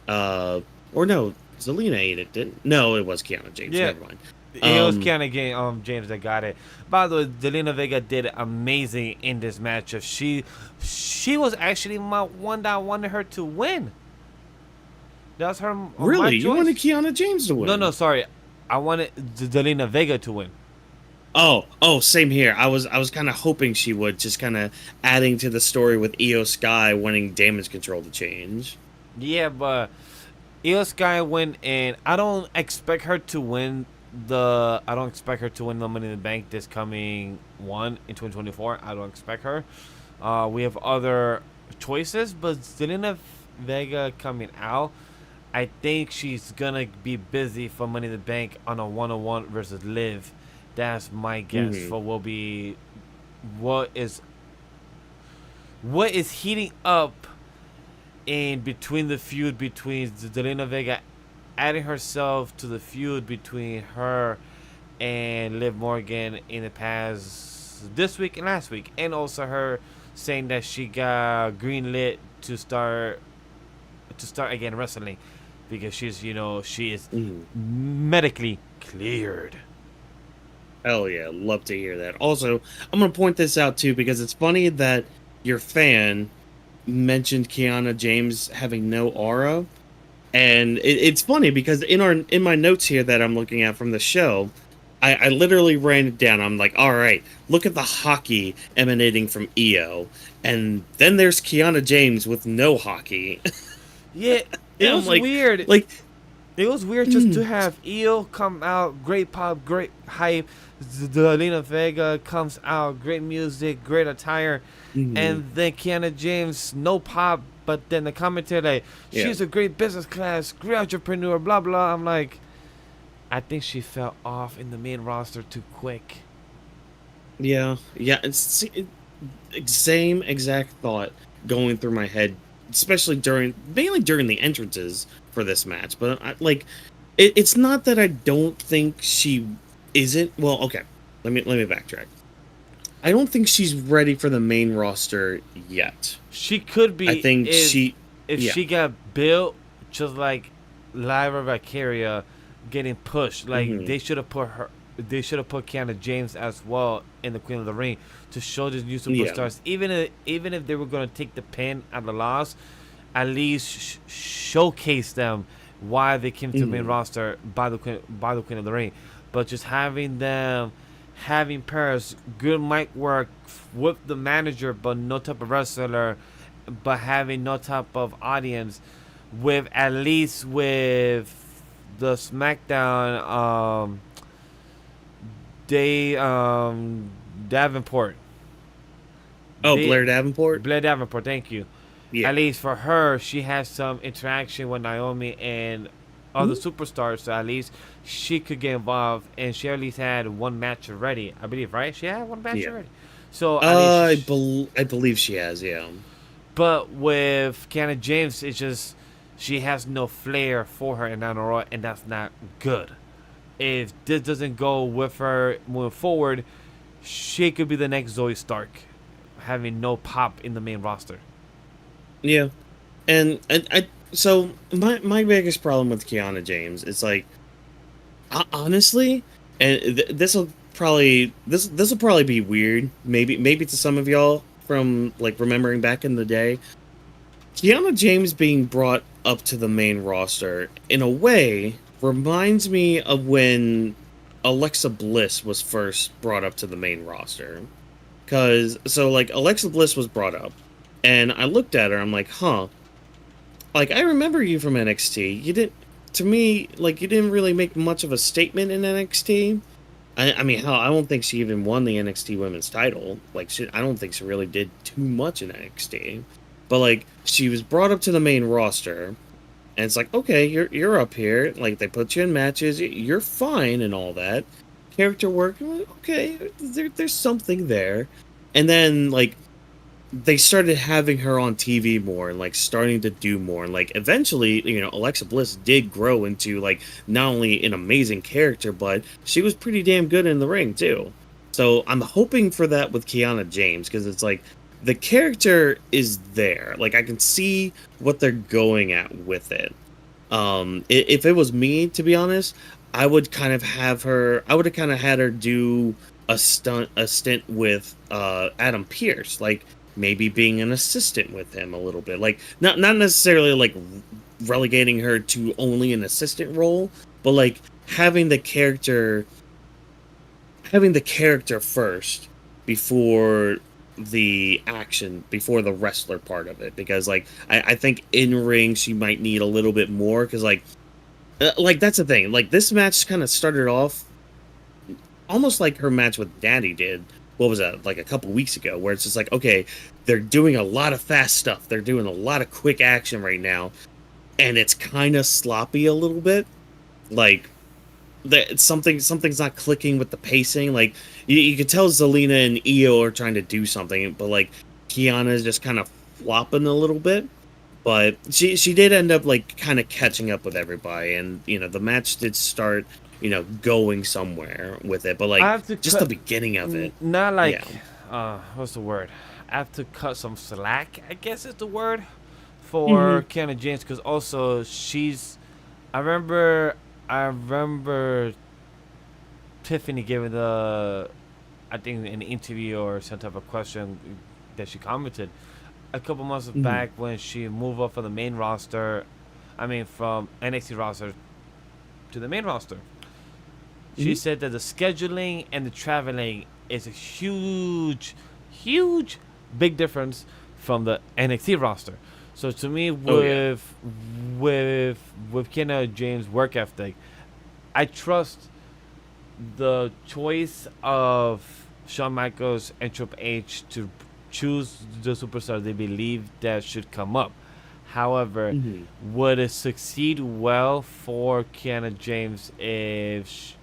Or no, Zelina ate it, didn't? No, it was Kiana James. Yeah. Never mind. It was Kiana James that got it. By the way, Zelina Vega did amazing in this matchup. She was actually my one that I wanted her to win. That's her. Really? You wanted Kiana James to win? No, sorry. I wanted Zelina Vega to win. Oh, same here. I was kind of hoping she would, just kind of adding to the story with Io Sky winning damage control to change. Yeah, but Io Sky win, and I don't expect her to win the Money in the Bank this coming one in 2024. I don't expect her. We have other choices, but Zelina Vega coming out, I think she's gonna be busy for Money in the Bank on a 1-on-1 versus Liv. That's my guess for what is heating up in between the feud between Zelina Vega, adding herself to the feud between her and Liv Morgan in the past this week and last week, and also her saying that she got green lit to start again wrestling because she is medically cleared. Hell yeah, love to hear that. Also, I'm going to point this out too because it's funny that your fan mentioned Kiana James having no aura. And it's funny because in my notes here that I'm looking at from the show, I literally ran it down. I'm like, all right, look at the hockey emanating from Io. And then there's Kiana James with no hockey. Yeah, it was weird. It was weird just to have Io come out, great pop, great hype. Zelina Vega comes out, great music, great attire. And then Kiana James, no pop, but then the commentary, like, she's a great business class, great entrepreneur, blah, blah. I'm like, I think she fell off in the main roster too quick. Yeah. It's same exact thought going through my head, especially mainly during the entrances for this match. But it's not that I don't think she isn't. Well, okay, let me backtrack. I don't think she's ready for the main roster yet. She could be. I think if she got built just like Lyra Valkyria, getting pushed. Like Mhm. they should have put her. They should have put Kiana James as well in the Queen of the Ring to show these new Yeah. superstars. Even if they were gonna take the pin at the loss, at least showcase them why they came to the main Mhm. roster by the Queen of the Ring. But just having them having pairs, good mic work with the manager, but no type of wrestler, but having no type of audience, with at least with the SmackDown they Davenport. Oh, They Blair Davenport. Blair Davenport, thank you. Yeah. At least for her, she has some interaction with Naomi and other Mhm. superstars, so at least she could get involved. And she at least had one match already, I believe, right? She had one match Yeah. already. So at least, I believe she has. Yeah. but with Kiana James, it's just she has no flair for her in Nano Raw, and that's not good. If this doesn't go with her moving forward, she could be the next Zoe Stark, having no pop in the main roster. Yeah. And I so my biggest problem with Kiana James is like, honestly, and this will probably be weird, maybe to some of y'all from like remembering back in the day. Kiana James being brought up to the main roster in a way reminds me of when Alexa Bliss was first brought up to the main roster. Cause so like Alexa Bliss was brought up, and I looked at her. I'm like, huh. Like I remember you from NXT. You didn't. To me, like you didn't really make much of a statement in NXT. I mean, hell, I don't think she even won the NXT Women's title. Like, I don't think she really did too much in NXT. But like, she was brought up to the main roster, and it's like, okay, you're up here. Like, they put you in matches. You're fine and all that. Character work, okay, there's something there. And then like they started having her on TV more and like starting to do more, and like eventually, Alexa Bliss did grow into like not only an amazing character, but she was pretty damn good in the ring too. So I'm hoping for that with Kiana James, because it's like the character is there. Like I can see what they're going at with it. If it was me, to be honest, I would kind of have her. I would have kind of had her do a stint with Adam Pearce, like maybe being an assistant with him a little bit, like not necessarily like relegating her to only an assistant role, but like having the character first before the action, before the wrestler part of it, because like I think in ring she might need a little bit more, because like that's the thing, like this match kind of started off almost like her match with Daddy did. What was that, like a couple weeks ago, where it's just like, okay, they're doing a lot of fast stuff, they're doing a lot of quick action right now, and it's kind of sloppy a little bit. Like something's not clicking with the pacing. Like you could tell Zelina and Io are trying to do something, but like Kiana is just kind of flopping a little bit. But she did end up like kind of catching up with everybody, and the match did start going somewhere with it. But I like have to just the beginning of it, not like yeah. what's the word? I have to cut some slack, I guess is the word, for Kiana James, because also she's. I remember Tiffany giving I think an interview or some type of question that she commented a couple months back when she moved up from the main roster. I mean, from NXT roster to the main roster. She said that the scheduling and the traveling is a huge, big difference from the NXT roster. So to me, with Kiana James' work ethic, I trust the choice of Shawn Michaels and Triple H to choose the superstar they believe that should come up. However, would it succeed well for Kiana James if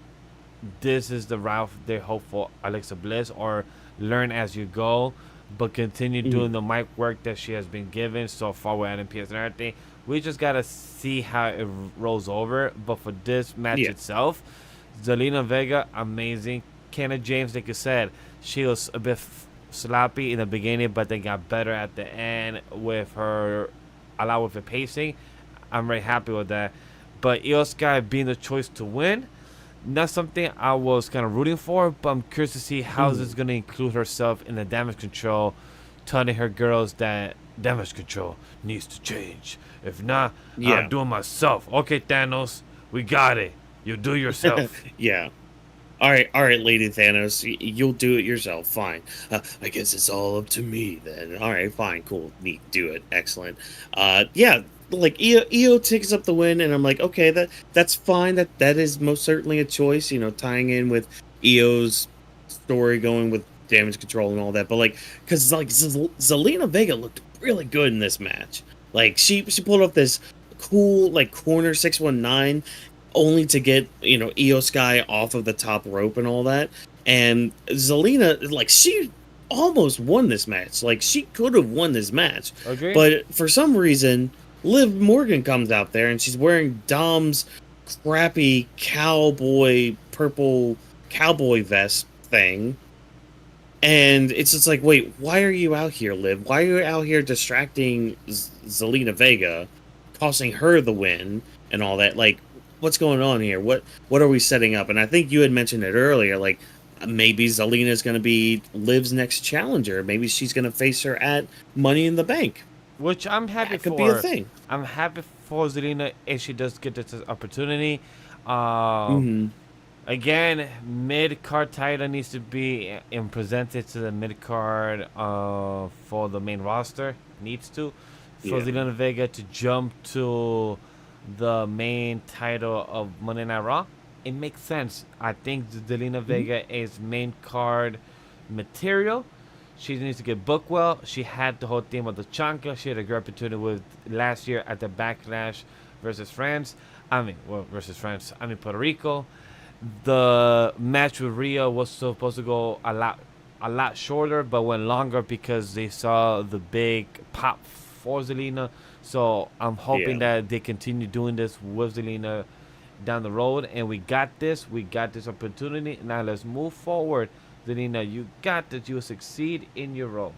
this is the route they hope for Alexa Bliss, or learn as you go, but continue doing the mic work that she has been given so far with Adam Pearce and everything? We just gotta see how it rolls over. But for this match itself, Zelina Vega, amazing. Kiana James, like you said, she was a bit sloppy in the beginning, but then got better at the end with her, allow with the pacing. I'm very happy with that. But Io Sky being the choice to win, not something I was kind of rooting for, but I'm curious to see how this is going to include herself in the damage control, telling her girls that damage control needs to change. If not, I'll do it myself. Okay, Thanos, we got it. You do yourself. Yeah. All right, Lady Thanos, you'll do it yourself. Fine. I guess it's all up to me then. All right, fine, cool, neat, do it, excellent. Yeah, like Io takes up the win, and I'm like, okay, that's fine. That is most certainly a choice. You know, tying in with Io's story, going with damage control and all that. But like, because like Zelina Vega looked really good in this match. Like she pulled off this cool like corner 619, only to get, you know, Io Sky off of the top rope and all that. And Zelina, like, she almost won this match. Like, she could have won this match. Okay. But for some reason, Liv Morgan comes out there and she's wearing Dom's crappy purple cowboy vest thing. And it's just like, wait, why are you out here, Liv? Why are you out here distracting Zelina Vega, costing her the win and all that? Like, what's going on here? What are we setting up? And I think you had mentioned it earlier, like maybe Zelina is going to be Liv's next challenger. Maybe she's going to face her at Money in the Bank, which I'm happy for. Could be a thing. I'm happy for Zelina if she does get this opportunity. Again, mid-card title needs to be presented to the mid-card for the main roster. Needs to. For Zelina Vega to jump to the main title of Monday Night Raw, it makes sense. I think Zelina Vega is main card material. She needs to get booked well. She had the whole theme of the Chanka. She had a great opportunity with last year at the Backlash versus France. Puerto Rico. The match with Rio was supposed to go a lot shorter, but went longer because they saw the big pop for Zelina. So I'm hoping that they continue doing this with Zelina down the road, and we got this opportunity. Now let's move forward. Zelina, you got this. You will succeed in your role.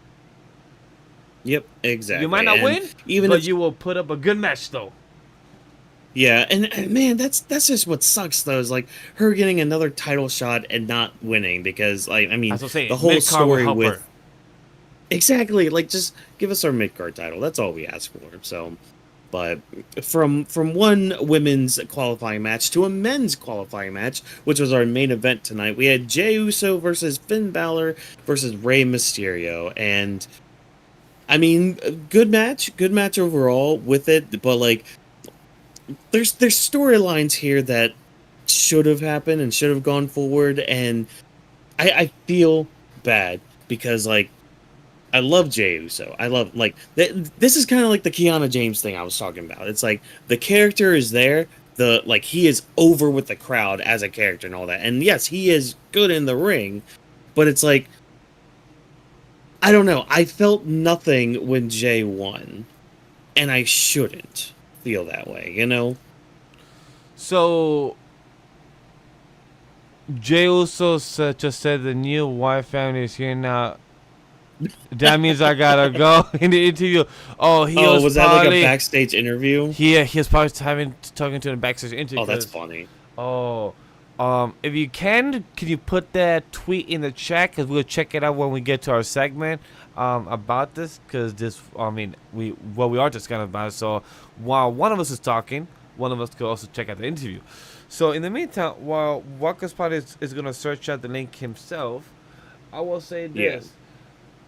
Yep, exactly. You might not win, but you will put up a good match though. Yeah, and man, that's just what sucks though, is like her getting another title shot and not winning, because like, I mean, the whole story with exactly, like, just give us our mid-card title. That's all we ask for. So, but from one women's qualifying match to a men's qualifying match, which was our main event tonight, we had Jey Uso versus Finn Balor versus Rey Mysterio, and I mean, good match overall with it, but like, there's storylines here that should have happened and should have gone forward, and I feel bad because like, I love Jey Uso. I love, like, this is kind of like the Kiana James thing I was talking about. It's like the character is there, like he is over with the crowd as a character and all that. And yes, he is good in the ring, but it's like, I don't know. I felt nothing when Jey won, and I shouldn't feel that way, you know? So Jey Uso just said the new Wyatt family is here now. That means I gotta go in the interview. Was that like a backstage interview? He was probably talking to the backstage interview. Oh, that's funny. If you can you put that tweet in the chat, because we'll check it out when we get to our segment about this, because we are just kind of about it. So while one of us is talking, one of us could also check out the interview. So in the meantime, while Walker's probably is gonna search out the link himself, I will say this. Yeah.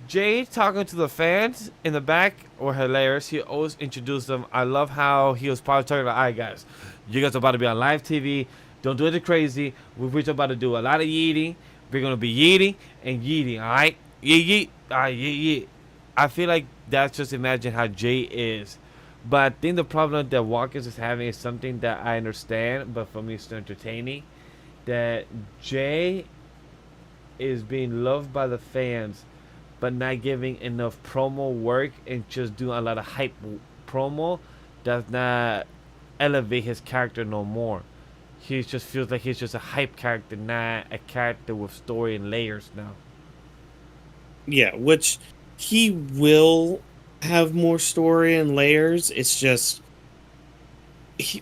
Jey talking to the fans in the back were hilarious. He always introduced them. I love how he was probably talking about, all right, guys, you guys are about to be on live TV. Don't do it crazy. We're about to do a lot of yeeting. We're going to be yeeting and yeeting, all right? Yeet. All right, yeet. I feel like that's just imagine how Jey is. But I think the problem that Whawkins is having is something that I understand, but for me it's still entertaining. That Jey is being loved by the fans, but not giving enough promo work and just doing a lot of hype promo does not elevate his character no more. He just feels like he's just a hype character, not a character with story and layers now. Yeah, which he will have more story and layers. It's just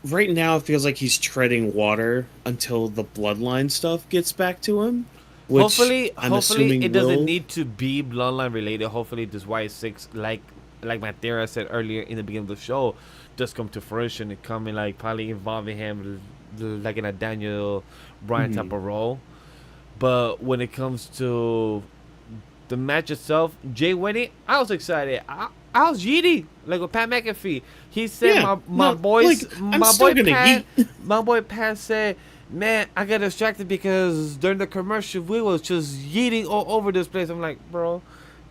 right now it feels like he's treading water until the bloodline stuff gets back to him, which I'm Hopefully assuming it doesn't will. need to be bloodline related. Hopefully this Y6, like my theory said earlier in the beginning of the show, does come to fruition and coming like probably involving him like in a Daniel Bryan type Mhm. of role. But when it comes to the match itself, Jay winning, I was excited. I was giddy, like with Pat McAfee. He said Yeah, no, like I'm still gonna Pat, eat. my boy Pat said, man, I got distracted because during the commercial we was just yeeting all over this place. I'm like, bro,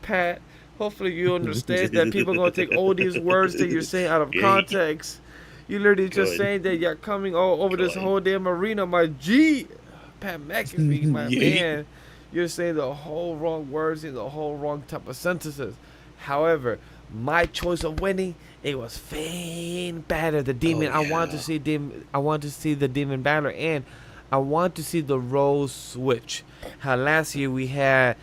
Pat, hopefully you understand that people gonna take all these words that you're saying out of Yeah, context. You literally just good, saying that you're coming all over this good. whole damn arena, my G. Pat McAfee, my Yeah. man. You're saying the whole wrong words in the whole wrong type of sentences. However, my choice of winning, it was Finn Balor, the demon. Oh I want to yeah. see I want to see the demon Balor, and I want to see the role switch. How last year we had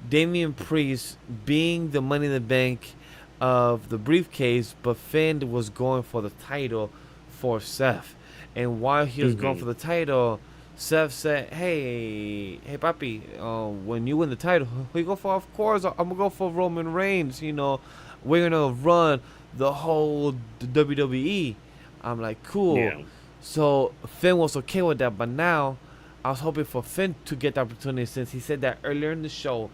Damian Priest being the Money in the Bank of the briefcase, but Finn was going for the title for Seth. And while he was going Hmm. for the title, Seth said, hey, papi, when you win the title, we go for, of course, I'm gonna go for Roman Reigns. You know, we're gonna run the whole WWE. I'm like, cool. Yeah. So Finn was okay with that, but now I was hoping for Finn to get the opportunity since he said that earlier in the show.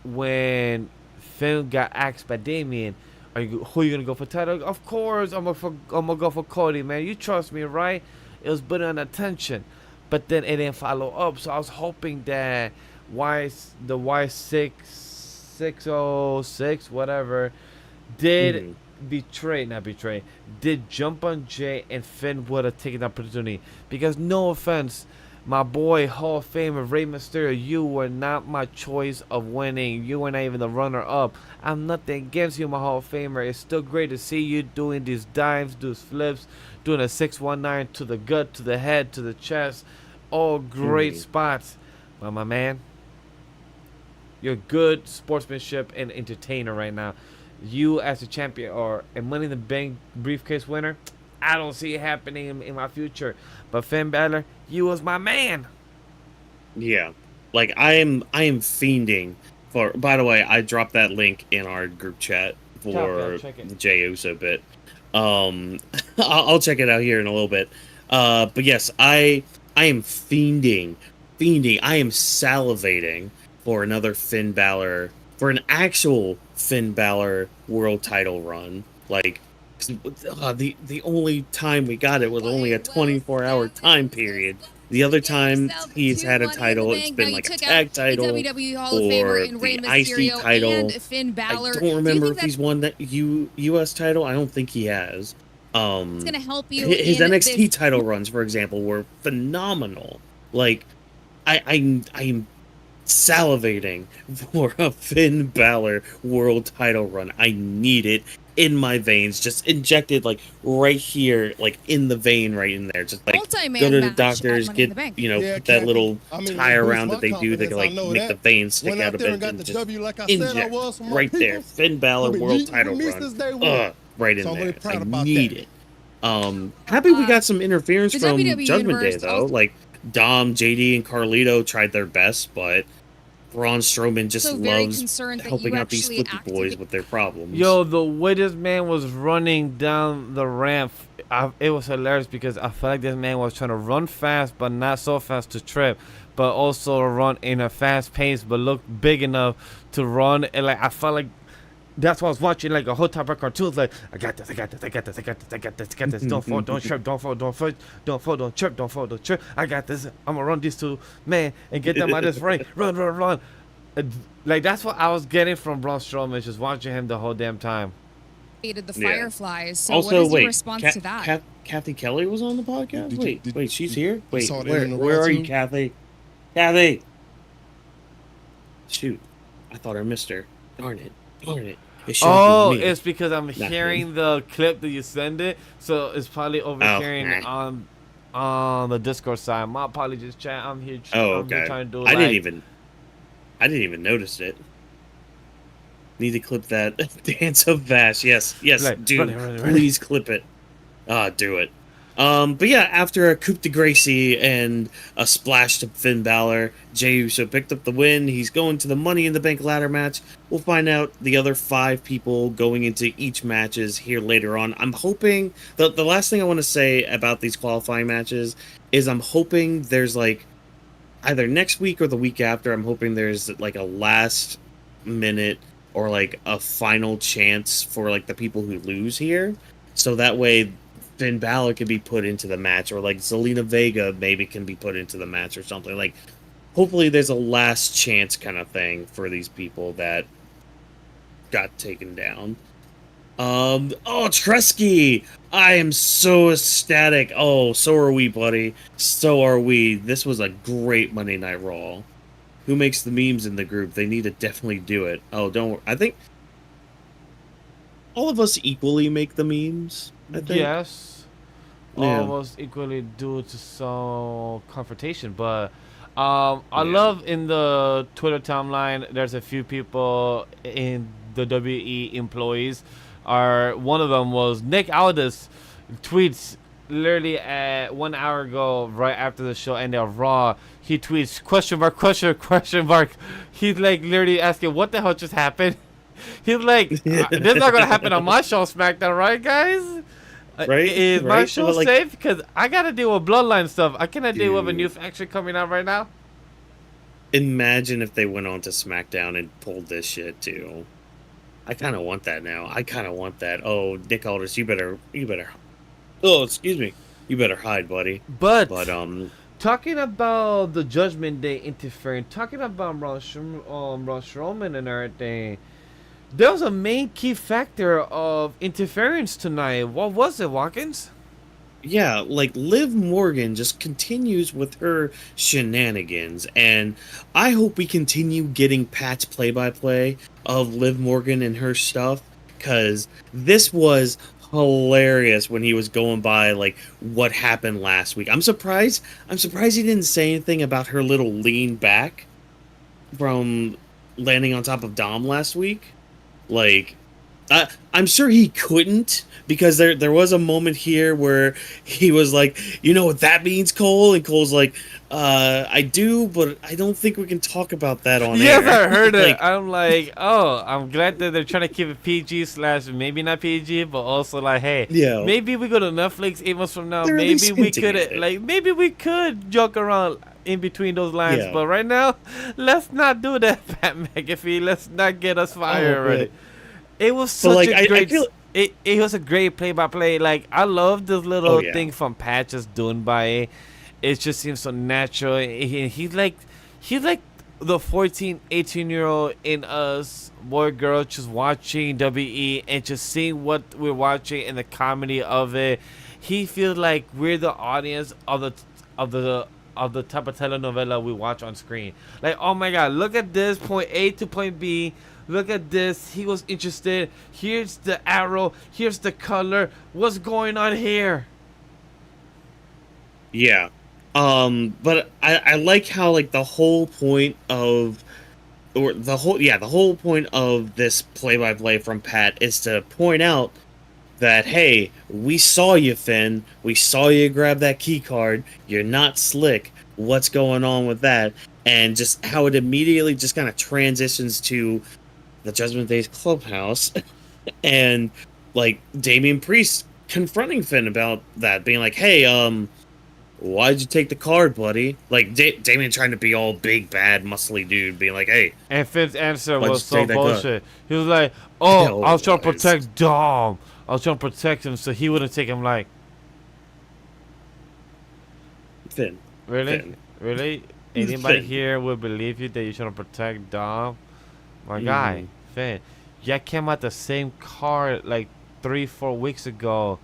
When Finn got asked by Damien, who are you gonna go for title? Of course, I'm gonna go for Cody, man. You trust me, right? It was put on attention, but then it didn't follow up. So I was hoping that the Y606 whatever did Hmm. not betray, did jump on Jay and Finn would have taken the opportunity. Because no offense, my boy Hall of Famer Rey Mysterio, you were not my choice of winning. You were not even the runner up. I'm nothing against you, my Hall of Famer. It's still great to see you doing these dives, these flips, doing a 619 to the gut, to the head, to the chest. All great Hmm. spots. But my man, you're good sportsmanship and entertainer right now. You as a champion or a Money in the Bank briefcase winner, I don't see it happening in my future. But Finn Balor, you was my man. Yeah. Like I am fiending for. By the way, I dropped that link in our group chat Copy, I'll for check it. the Jey Uso bit. Um, I'll check it out here in a little bit. But yes, I am fiending. I am salivating for another Finn Balor, for an actual Finn Balor world title run. Like, 'cause, the only time we got it was only a 24-hour time period. The other time he's had a title, it's been like a tag title WWE Hall of Famer or in Rey the IC Mysterio title. and Finn Balor. I don't remember if that's he's won that US title. I don't think he has. going to help you? His in NXT this title runs, for example, were phenomenal. Like, I'm salivating for a Finn Balor world title run. I need it in my veins, just injected like right here, like in the vein, right in there. Just like multi-man go to the match doctors, at Money in get the Bank. Yeah, put that Kathy. little I mean, tie it around boosts that they my do that can confidence, like I know make the that. veins stick Went out out a there and bit got and the just W like I said I inject was for my right there. people. Finn Balor I've been world yeeting title for me run. since day one. Right in So I'm there. really proud I about need that. it. Happy we got some interference the from WWE Judgment Day Universe though. also- Like Dom, JD, and Carlito tried their best, but Braun Strowman just So very loves concerned that helping you out these actually flippy boys activate- with their problems. Yo, the way this man was running down the ramp, it was hilarious because I felt like this man was trying to run fast, but not so fast to trip, but also run in a fast pace, but look big enough to run. And like I felt like that's why I was watching like a whole type of cartoons. Like I got this, I got this, I got this, I got this, I got this, I got this. Don't fall, don't trip, don't fall, don't fall, don't fall, don't trip, don't fall, don't trip. I got this. I'm gonna run these two man and get them out of this ring. Run, run, run. Like that's what I was getting from Braun Strowman, just watching him the whole damn time. the Yeah. Fireflies. So Also, what is wait, your response to that? Kathy Kelly was on the podcast. Did you- Wait, she's here. Wait, saw that where, in the where Raw are you, too? Kathy? Kathy. Shoot, I thought I missed her. Darn it. It should Oh, be me. it's because I'm Not hearing the clip that you send it, so it's probably overhearing right. on the Discord side. My apologies, chat. I'm here. Oh, I'm here okay. trying to do. I like, didn't even notice it. Need to clip that dance of Vash. Yes, Like, dude. run it. Please clip it. Do it. But yeah, after a coup de grace and a splash to Finn Balor, Jey Uso picked up the win. He's going to the Money in the Bank ladder match. We'll find out the other 5 people going into each matches here later on. I'm hoping the last thing I want to say about these qualifying matches is I'm hoping there's like either next week or the week after. I'm hoping there's like a last minute or like a final chance for like the people who lose here, so that way Finn Balor can be put into the match, or like Zelina Vega maybe can be put into the match or something. Like, hopefully there's a last chance kind of thing for these people that got taken down. Oh, Tresky! I am so ecstatic. Oh, so are we, buddy. So are we. This was a great Monday Night Raw. Who makes the memes in the group? They need to definitely do it. Oh, don't worry. I think all of us equally make the memes, I think. Yes. Yeah. Almost equally due to some confrontation, but I love in the Twitter timeline there's a few people in the WE employees. One of them was Nick Aldis tweets literally at 1 hour ago, right after the show ended of Raw. He tweets question mark question mark. He's like literally asking what the hell just happened. He's like, this is not gonna happen on my show SmackDown, right, guys? Right? Is my Right? show So, like, safe? Because I gotta deal with bloodline stuff. I cannot deal with a new faction coming out right now. imagine if they went on to SmackDown and pulled this shit too. I kind of want that now. I kind of want that. Oh, Nick Aldis, you better. Oh, excuse me. You better hide, buddy. But talking about the Judgment Day interfering, talking about Braun Strowman and everything, there was a main key factor of interference tonight. What was it, Whawkins? Yeah, like Liv Morgan just continues with her shenanigans, and I hope we continue getting Pat's play-by-play of Liv Morgan and her stuff, because this was hilarious when he was going by like what happened last week. I'm surprised he didn't say anything about her little lean back from landing on top of Dom last week. Like, I'm sure he couldn't, because there was a moment here where he was like, you know what that means, Cole? And Cole's like, I do, but I don't think we can talk about that on air. Yes, I heard Like, it. I'm like, oh, I'm glad that they're trying to keep it PG / maybe not PG, but also like, hey, Yeah. maybe we go to Netflix 8 months from now. They're at Maybe least we hinting could at it. maybe we could joke around in between those lines. Yeah. But right now, let's not do that, Pat McAfee. Let's not get us fired already. but- It was But, such like, a I great. feel- It was a great play-by-play. Like, I love this little Oh, yeah. thing from Pat just doing by it. It just seems so natural. He's like the 14, 18-year-old in us, boy, girl, just watching WE and just seeing what we're watching and the comedy of it. He feels like we're the audience of the type of telenovela we watch on screen. Like, oh my God, look at this, point A to point B. Look at this. He was interested. Here's the arrow. Here's the color. What's going on here? Yeah. But I like how, like, the whole point of this play-by-play from Pat is to point out that, hey, we saw you, Finn. We saw you grab that key card. You're not slick. What's going on with that? And just how it immediately just kind of transitions to the Judgment Day's clubhouse and, like, Damian Priest confronting Finn about that, being like, hey, why'd you take the card, buddy? Like, Damian trying to be all big, bad, muscly dude, being like, hey. And Finn's answer Why'd was you so take that card? bullshit. He was like, oh, Yeah, I was trying to it was. protect Dom. I was trying to protect him so he wouldn't take him. Like, Finn. really? Finn. Really? Anybody Finn. here would believe you that you're trying to protect Dom? My guy, Finn. Yeah, came out the same car like 3-4 weeks ago.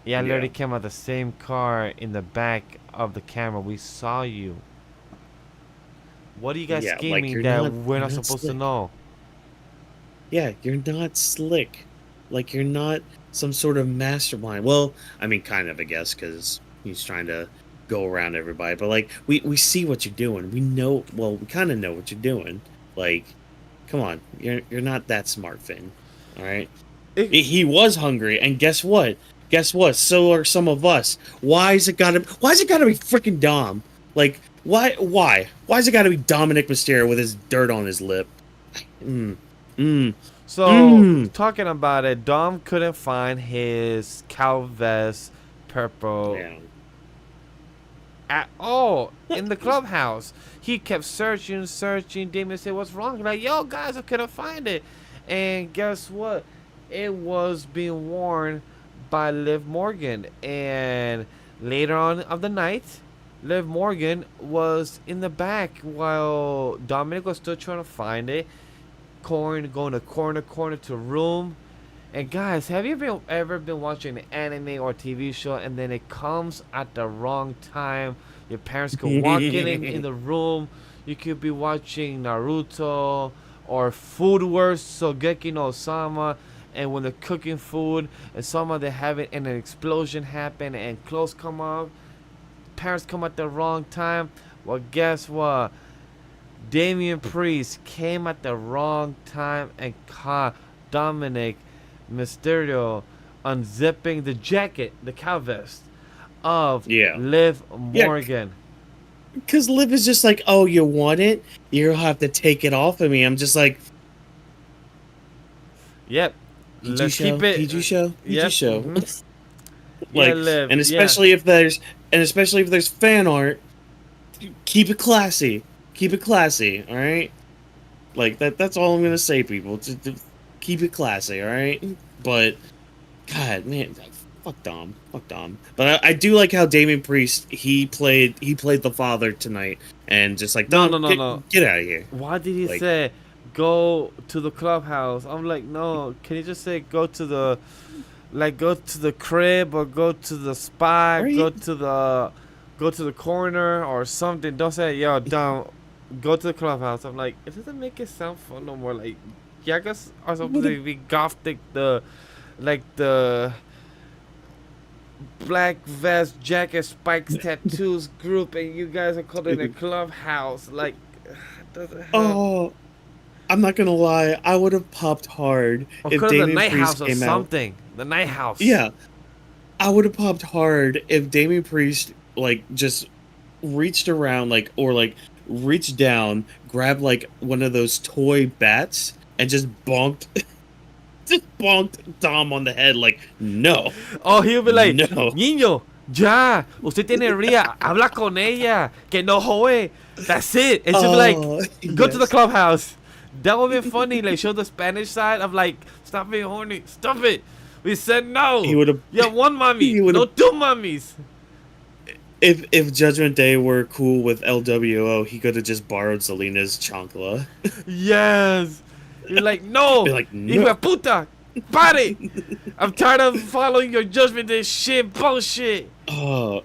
Yeah, literally came out the same car in the back of the camera. We saw you. What are you guys Yeah, like, scheming you're that not- we're you're not not supposed to slick. know? Yeah, you're not slick. Like, you're not some sort of mastermind. Well, I mean, kind of, I guess, because he's trying to go around everybody. But, like, we see what you're doing. We know, well, we kind of know what you're doing. Like, come on. You're not that smart, Finn. All right? He was hungry, and guess what? Guess what? So are some of us. Why is it gotta be freaking Dom? Like, why's it gotta be Dominic Mysterio with his dirt on his lip? So, talking about it, Dom couldn't find his cow vest purple Yeah. at all in the clubhouse. He kept searching. Damien said, "What's wrong?" Like, yo, guys, I couldn't find it. And guess what? It was being worn by Liv Morgan. And later on of the night, Liv Morgan was in the back while Dominic was still trying to find it. Going to corner to room. And guys, have you ever been watching an anime or TV show and then it comes at the wrong time? Your parents could walk in the room. You could be watching Naruto or Food Wars, Sogeki no Sama, and when they're cooking food and someone they're having and an explosion happen and clothes come up, parents come at the wrong time. Well, guess what? Damian Priest came at the wrong time and caught Dominic Mysterio unzipping the jacket, the cow vest of Liv Morgan. Because Liv is just like, oh, you want it? You'll have to take it off of me. I'm just like, yep. Let's keep it. PG show. PG show. Mm-hmm. Like, yeah, Liv, and especially if there's fan art, keep it classy. Keep it classy, all right? Like that's all I'm gonna say, people. To keep it classy, all right? But God, man, fuck Dom. But I do like how Damian Priest he played the father tonight, and just like Dom, no, get out of here. Why did he say go to the clubhouse? I'm like, no. Can you just say go to the crib or go to the spot, go to the corner or something? Don't say, yo, Dom, go to the clubhouse. I'm like, it doesn't make it sound fun no more. Like, yeah, I guess are supposed to be gothic, the black vest, jacket, spikes, tattoos group, and you guys are called in a clubhouse. Like, doesn't have... Oh, I'm not gonna lie, I would have popped hard if Damian Priest came out. The night house. Yeah, I would have popped hard if Damian Priest just reached around reached down, grabbed one of those toy bats and just bonked Dom on the head. No. Oh, he'll be like, no. Niño, ya, usted tiene ría, habla con ella, que no joe. That's it. And she'll be like, go to the clubhouse. That would be funny. Like, show the Spanish side of stop being horny. Stop it. We said no. He would have. You have one mommy, no two mummies. If Judgment Day were cool with LWO, he could have just borrowed Zelina's chancla. Yes. You're like, no. Be like, no. Hijo de puta. Pare. I'm tired of following your Judgment Day shit bullshit. Oh.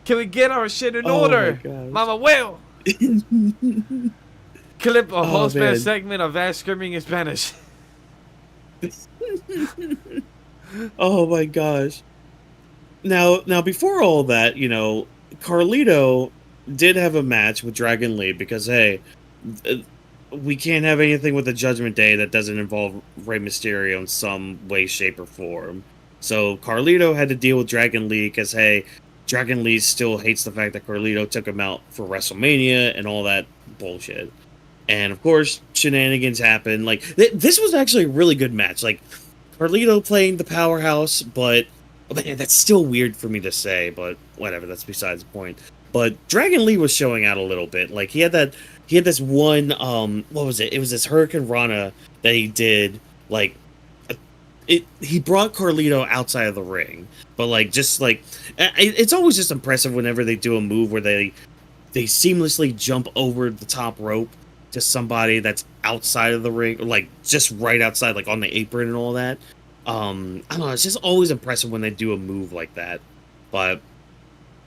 Can we get our shit in order? Mama, well. Clip a whole Spanish segment of Vash screaming in Spanish. Oh my gosh. Now before all that, Carlito did have a match with Dragon Lee because, hey, we can't have anything with the Judgment Day that doesn't involve Rey Mysterio in some way, shape, or form. So Carlito had to deal with Dragon Lee because, hey, Dragon Lee still hates the fact that Carlito took him out for WrestleMania and all that bullshit. And, of course, shenanigans happened. This was actually a really good match. Carlito playing the powerhouse, but... Man, that's still weird for me to say, but whatever, that's besides the point. But Dragon Lee was showing out a little bit. He had this one, what was it? It was this Hurricane Rana that he did, he brought Carlito outside of the ring. But, it's always just impressive whenever they do a move where they seamlessly jump over the top rope to somebody that's outside of the ring, or just right outside, on the apron and all that. I don't know, it's just always impressive when they do a move like that. But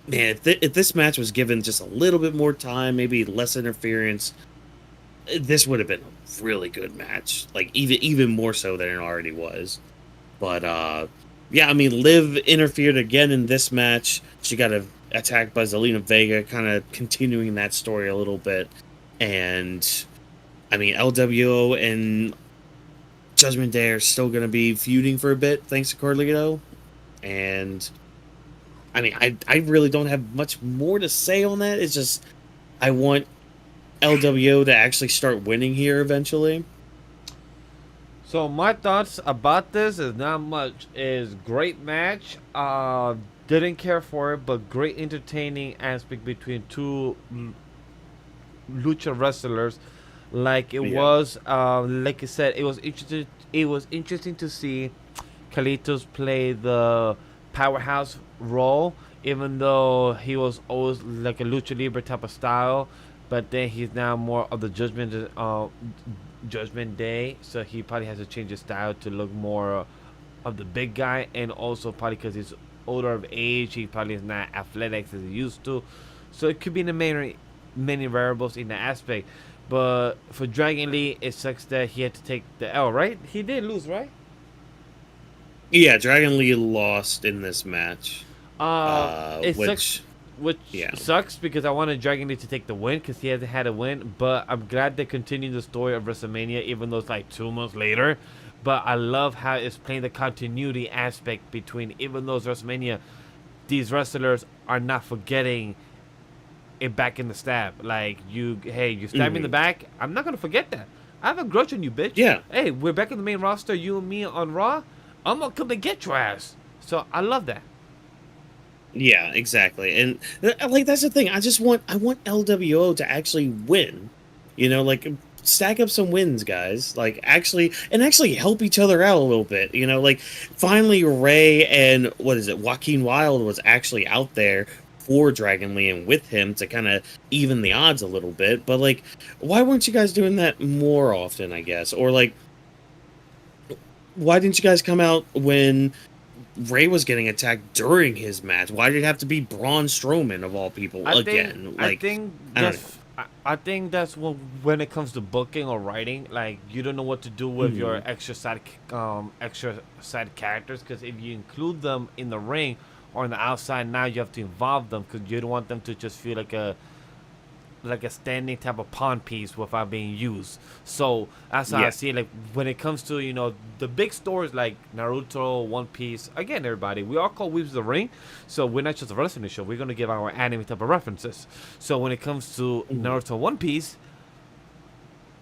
man, if this match was given just a little bit more time, maybe less interference, this would have been a really good match. Even more so than it already was. But yeah, I mean, Liv interfered again in this match. She got attacked by Zelina Vega, kind of continuing that story a little bit. And I mean, LWO and Judgment Day are still going to be feuding for a bit, thanks to Carlito. And I mean, I really don't have much more to say on that. It's just I want LWO to actually start winning here eventually. So my thoughts about this is not much. Is great match. Didn't care for it, but great entertaining aspect between two lucha wrestlers. Like it was, like I said, it was interesting. It was interesting to see Carlitos play the powerhouse role, even though he was always like a lucha libre type of style. But then he's now more of the Judgment Day, so he probably has to change his style to look more of the big guy, and also probably because he's older of age, he probably is not athletic as he used to. So it could be the many variables in that aspect. But for Dragon Lee, it sucks that he had to take the L, right? He did lose, right? Yeah, Dragon Lee lost in this match. It which sucks. Which sucks because I wanted Dragon Lee to take the win because he hasn't had a win. But I'm glad they continue the story of WrestleMania, even though it's like 2 months later. But I love how it's playing the continuity aspect between, even though it's WrestleMania, these wrestlers are not forgetting it back in the stab. Like, you stab me in the back. I'm not going to forget that. I have a grudge on you, bitch. Yeah. Hey, we're back in the main roster, you and me on Raw. I'm going to come and get your ass. So I love that. Yeah, exactly. And like that's the thing. I want LWO to actually win. You know, like stack up some wins, guys. Like actually help each other out a little bit. You know, like finally Ray and Joaquin Wilde was actually out there for Dragon Lee and with him to kind of even the odds a little bit. But like, why weren't you guys doing that more often, I guess? Or like, why didn't you guys come out when Ray was getting attacked during his match? Why did it have to be Braun Strowman of all people again? I think that's when it comes to booking or writing, like you don't know what to do with your extra side characters, because if you include them in the ring or on the outside, now you have to involve them because you don't want them to just feel like a standing type of pawn piece without being used. So that's how I see it. Like when it comes to, the big stories like Naruto, One Piece, again, everybody, we all call Weebs of the Ring. So we're not just a wrestling show. We're going to give our anime type of references. So when it comes to Naruto, One Piece,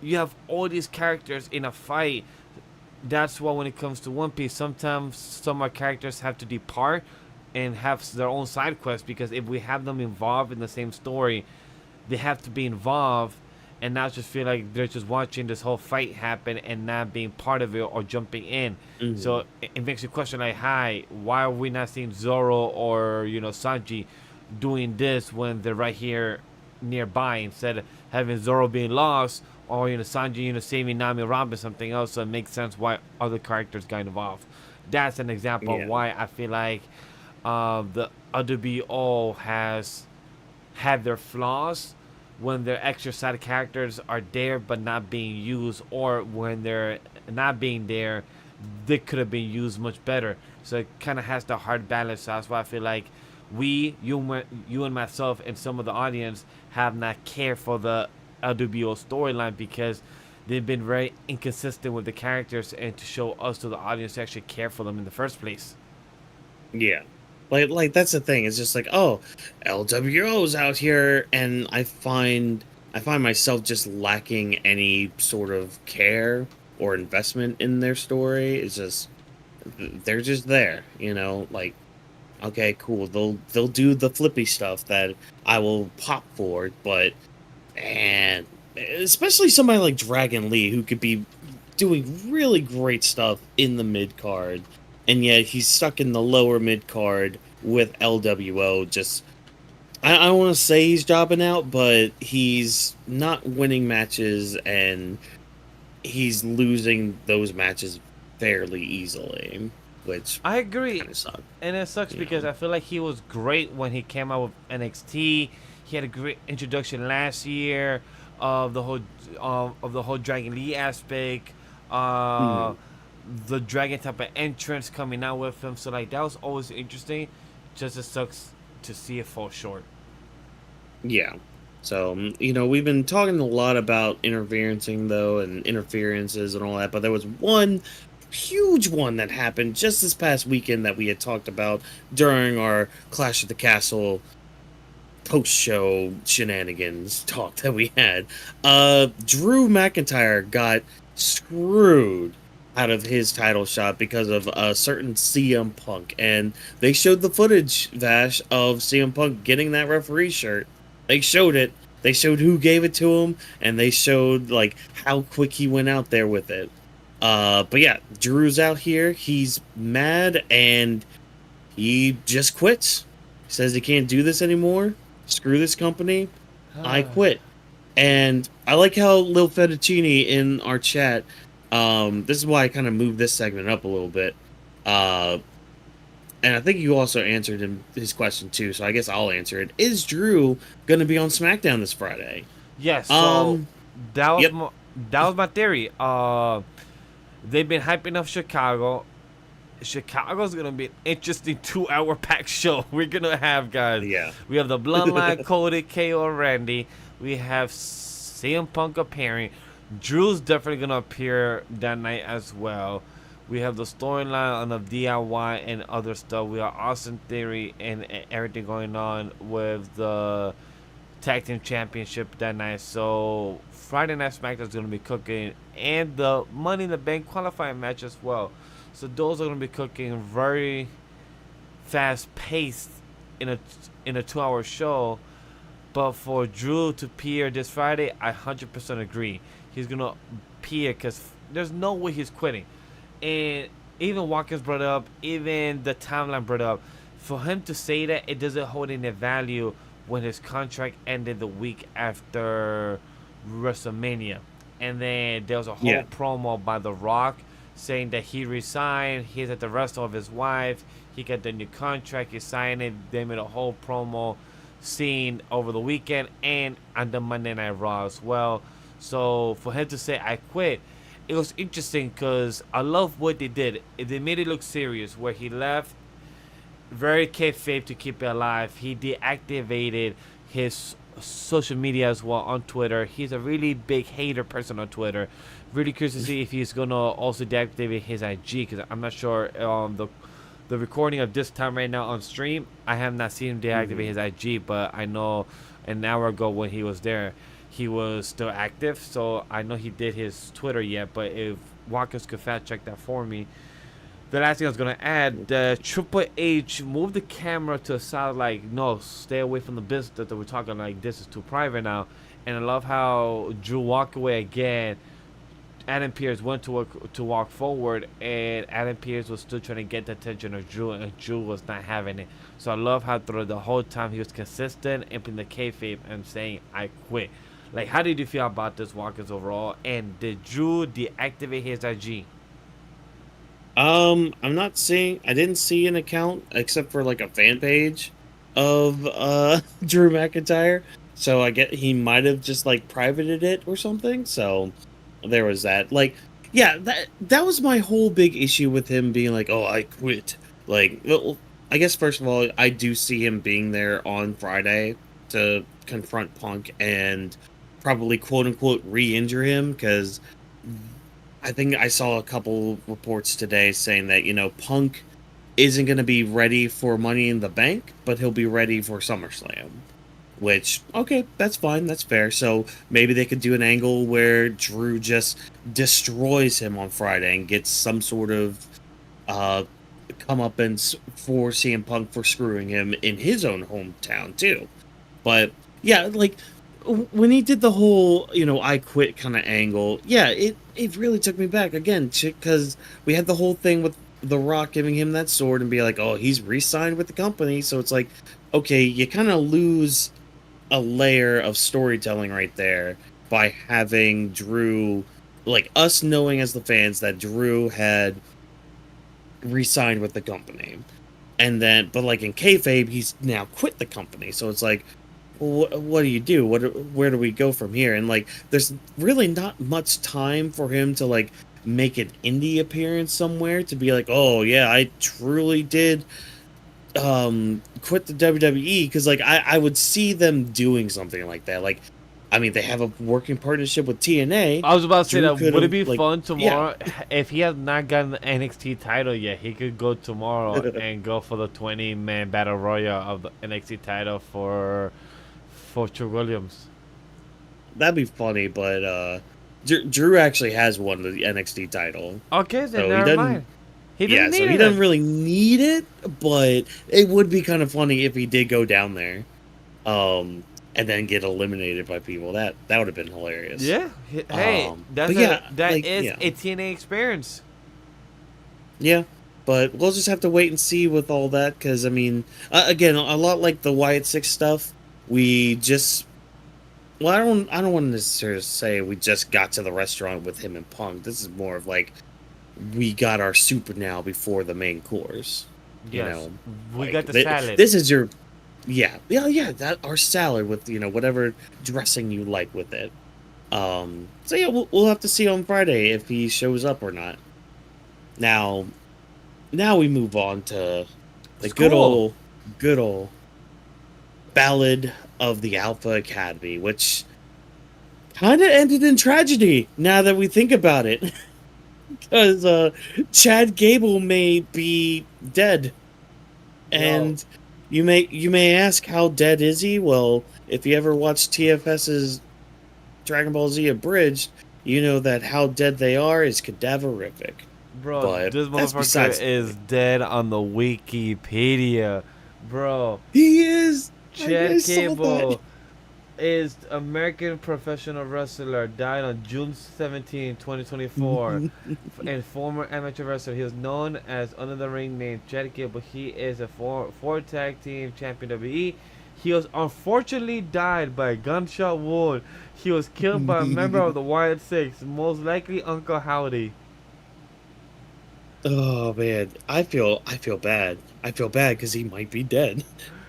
you have all these characters in a fight. That's why when it comes to One Piece, sometimes some of our characters have to depart and have their own side quests, because if we have them involved in the same story, they have to be involved and not just feel like they're just watching this whole fight happen and not being part of it or jumping in. So it makes you question, like, why are we not seeing Zoro or, Sanji doing this when they're right here nearby, instead of having Zoro being lost or, Sanji, saving Nami Robin, something else. So it makes sense why other characters got involved. That's an example of why I feel like the WBO has have their flaws when their extra side characters are there but not being used, or when they're not being there, they could have been used much better. So it kind of has the hard balance. So that's why I feel like you and myself and some of the audience have not cared for the LWO storyline, because they've been very inconsistent with the characters, and to show us, to the audience, to actually care for them in the first place. Yeah. Like that's the thing. It's just like, oh, LWO's out here, and I find myself just lacking any sort of care or investment in their story. It's just they're just there, like, okay, cool. They'll do the flippy stuff that I will pop for, but and especially somebody like Dragon Lee, who could be doing really great stuff in the mid card, and yet he's stuck in the lower mid card with LWO. Just, I don't want to say he's jobbing out, but he's not winning matches, and he's losing those matches fairly easily, which I agree. Sucks. And it sucks because I feel like he was great when he came out with NXT. He had a great introduction last year of the whole Dragon Lee aspect. The dragon type of entrance coming out with him. So like that was always interesting. Just it sucks to see it fall short. Yeah. So, we've been talking a lot about interferences and all that, but there was one huge one that happened just this past weekend that we had talked about during our Clash of the Castle post-show shenanigans talk that we had. Drew McIntyre got screwed out of his title shot because of a certain CM Punk, and they showed the footage, Vash, of CM Punk getting that referee shirt. They showed it. They showed who gave it to him, and they showed like how quick he went out there with it. But yeah, Drew's out here. He's mad, and he just quits. He says he can't do this anymore. Screw this company. I quit. And I like how Lil Fettuccine in our chat, this is why I kind of moved this segment up a little bit. And I think you also answered his question too, so I guess I'll answer it. Is Drew going to be on SmackDown this Friday? Yes. So that was my theory. They've been hyping up Chicago. Chicago's gonna be an interesting 2-hour packed show. We're gonna have guys. Yeah. We have the Bloodline, Cody, KO, Randy. We have CM Punk appearing. Drew's definitely gonna appear that night as well. We have the storyline of DIY and other stuff. We have Austin Theory and everything going on with the Tag Team Championship that night. So Friday Night SmackDown is gonna be cooking, and the Money in the Bank qualifying match as well. So those are going to be cooking very fast-paced in a 2-hour show. But for Drew to appear this Friday, I 100% agree. He's going to appear because there's no way he's quitting. And even Whawkins brought up, even the timeline brought up, for him to say that, it doesn't hold any value when his contract ended the week after WrestleMania. And then there was a whole promo by The Rock saying that he resigned, he's at the wrestle of his wife, he got the new contract, he signed it. They made a whole promo scene over the weekend and on the Monday Night Raw as well. So for him to say I quit, it was interesting because I love what they did. They made it look serious, where he left very kayfabe to keep it alive. He deactivated his social media as well on Twitter. He's a really big hater person on Twitter. Really curious to see if he's gonna also deactivate his IG, because I'm not sure. The recording of this time right now on stream, I have not seen him deactivate his IG, but I know an hour ago when he was there, he was still active. So I know he did his Twitter yet, but if Whawkins could fact check that for me. The last thing I was gonna add, Triple H moved the camera to a side, like, no, stay away from the business that we're talking, like, this is too private now. And I love how Drew walked away again. Adam Pearce went to walk forward, and Adam Pearce was still trying to get the attention of Drew, and Drew was not having it. So I love how through the whole time he was consistent, implementing the kayfabe and saying, I quit. Like, how did you feel about this Whawkins overall? And did Drew deactivate his IG? I'm not seeing. I didn't see an account except for like a fan page of Drew McIntyre. So I get he might have just like privated it or something. So there was that. Like, yeah, that was my whole big issue with him being like, "Oh, I quit." Like, well, I guess first of all, I do see him being there on Friday to confront Punk and probably quote unquote re-injure him, because I think I saw a couple reports today saying that, you know, Punk isn't going to be ready for Money in the Bank, but he'll be ready for SummerSlam. Which, okay, that's fine, that's fair. So maybe they could do an angle where Drew just destroys him on Friday and gets some sort of comeuppance for CM Punk for screwing him in his own hometown, too. But, yeah, like, when he did the whole, you know, I quit kind of angle, yeah, it really took me back again, because we had the whole thing with The Rock giving him that sword and be like, oh, he's re-signed with the company. So it's like, okay, you kind of lose a layer of storytelling right there by having Drew, like, us knowing as the fans that Drew had re-signed with the company. And then, but like in kayfabe, he's now quit the company. So it's like, what do you do? Where do we go from here? And like, there's really not much time for him to like make an indie appearance somewhere to be like, oh yeah, I truly did quit the WWE, because like I would see them doing something like that. Like, I mean, they have a working partnership with TNA. I was about to say Drew that. Would could've, it be like, fun tomorrow if he has not gotten the NXT title yet? He could go tomorrow and go for the 20-man battle royal of the NXT title for Drew Williams. That'd be funny, but Drew actually has won the NXT title. Okay, then So never mind. He doesn't need so he it. doesn't really need it, but it would be kind of funny if he did go down there, and then get eliminated by people. That would have been hilarious. Yeah. Hey, that is a TNA experience. Yeah, but we'll just have to wait and see with all that, because I mean, again, a lot like the Wyatt 6 stuff, we just. Well, I don't want to necessarily say we just got to the restaurant with him and Punk. This is more of like we got our soup now before the main course. You know, we like, got the salad. This is your, that our salad with whatever dressing you like with it. So yeah, we'll have to see on Friday if he shows up or not. Now we move on to the good old Ballad of the Alpha Academy, which kind of ended in tragedy now that we think about it. Because Chad Gable may be dead. And you may ask, how dead is he? Well, if you ever watched TFS's Dragon Ball Z Abridged, you know that how dead they are is cadaverific. Bro, but this motherfucker is dead on the Wikipedia. Bro. He is. Chad Gable is American professional wrestler, died on June 17, 2024, and former amateur wrestler. He was known as under the ring name Chad Gable. He is a four tag team champion WWE. He was unfortunately died by a gunshot wound. He was killed by a member of the Wyatt Six, most likely Uncle Howdy. Oh man, I feel bad. I feel bad because he might be dead.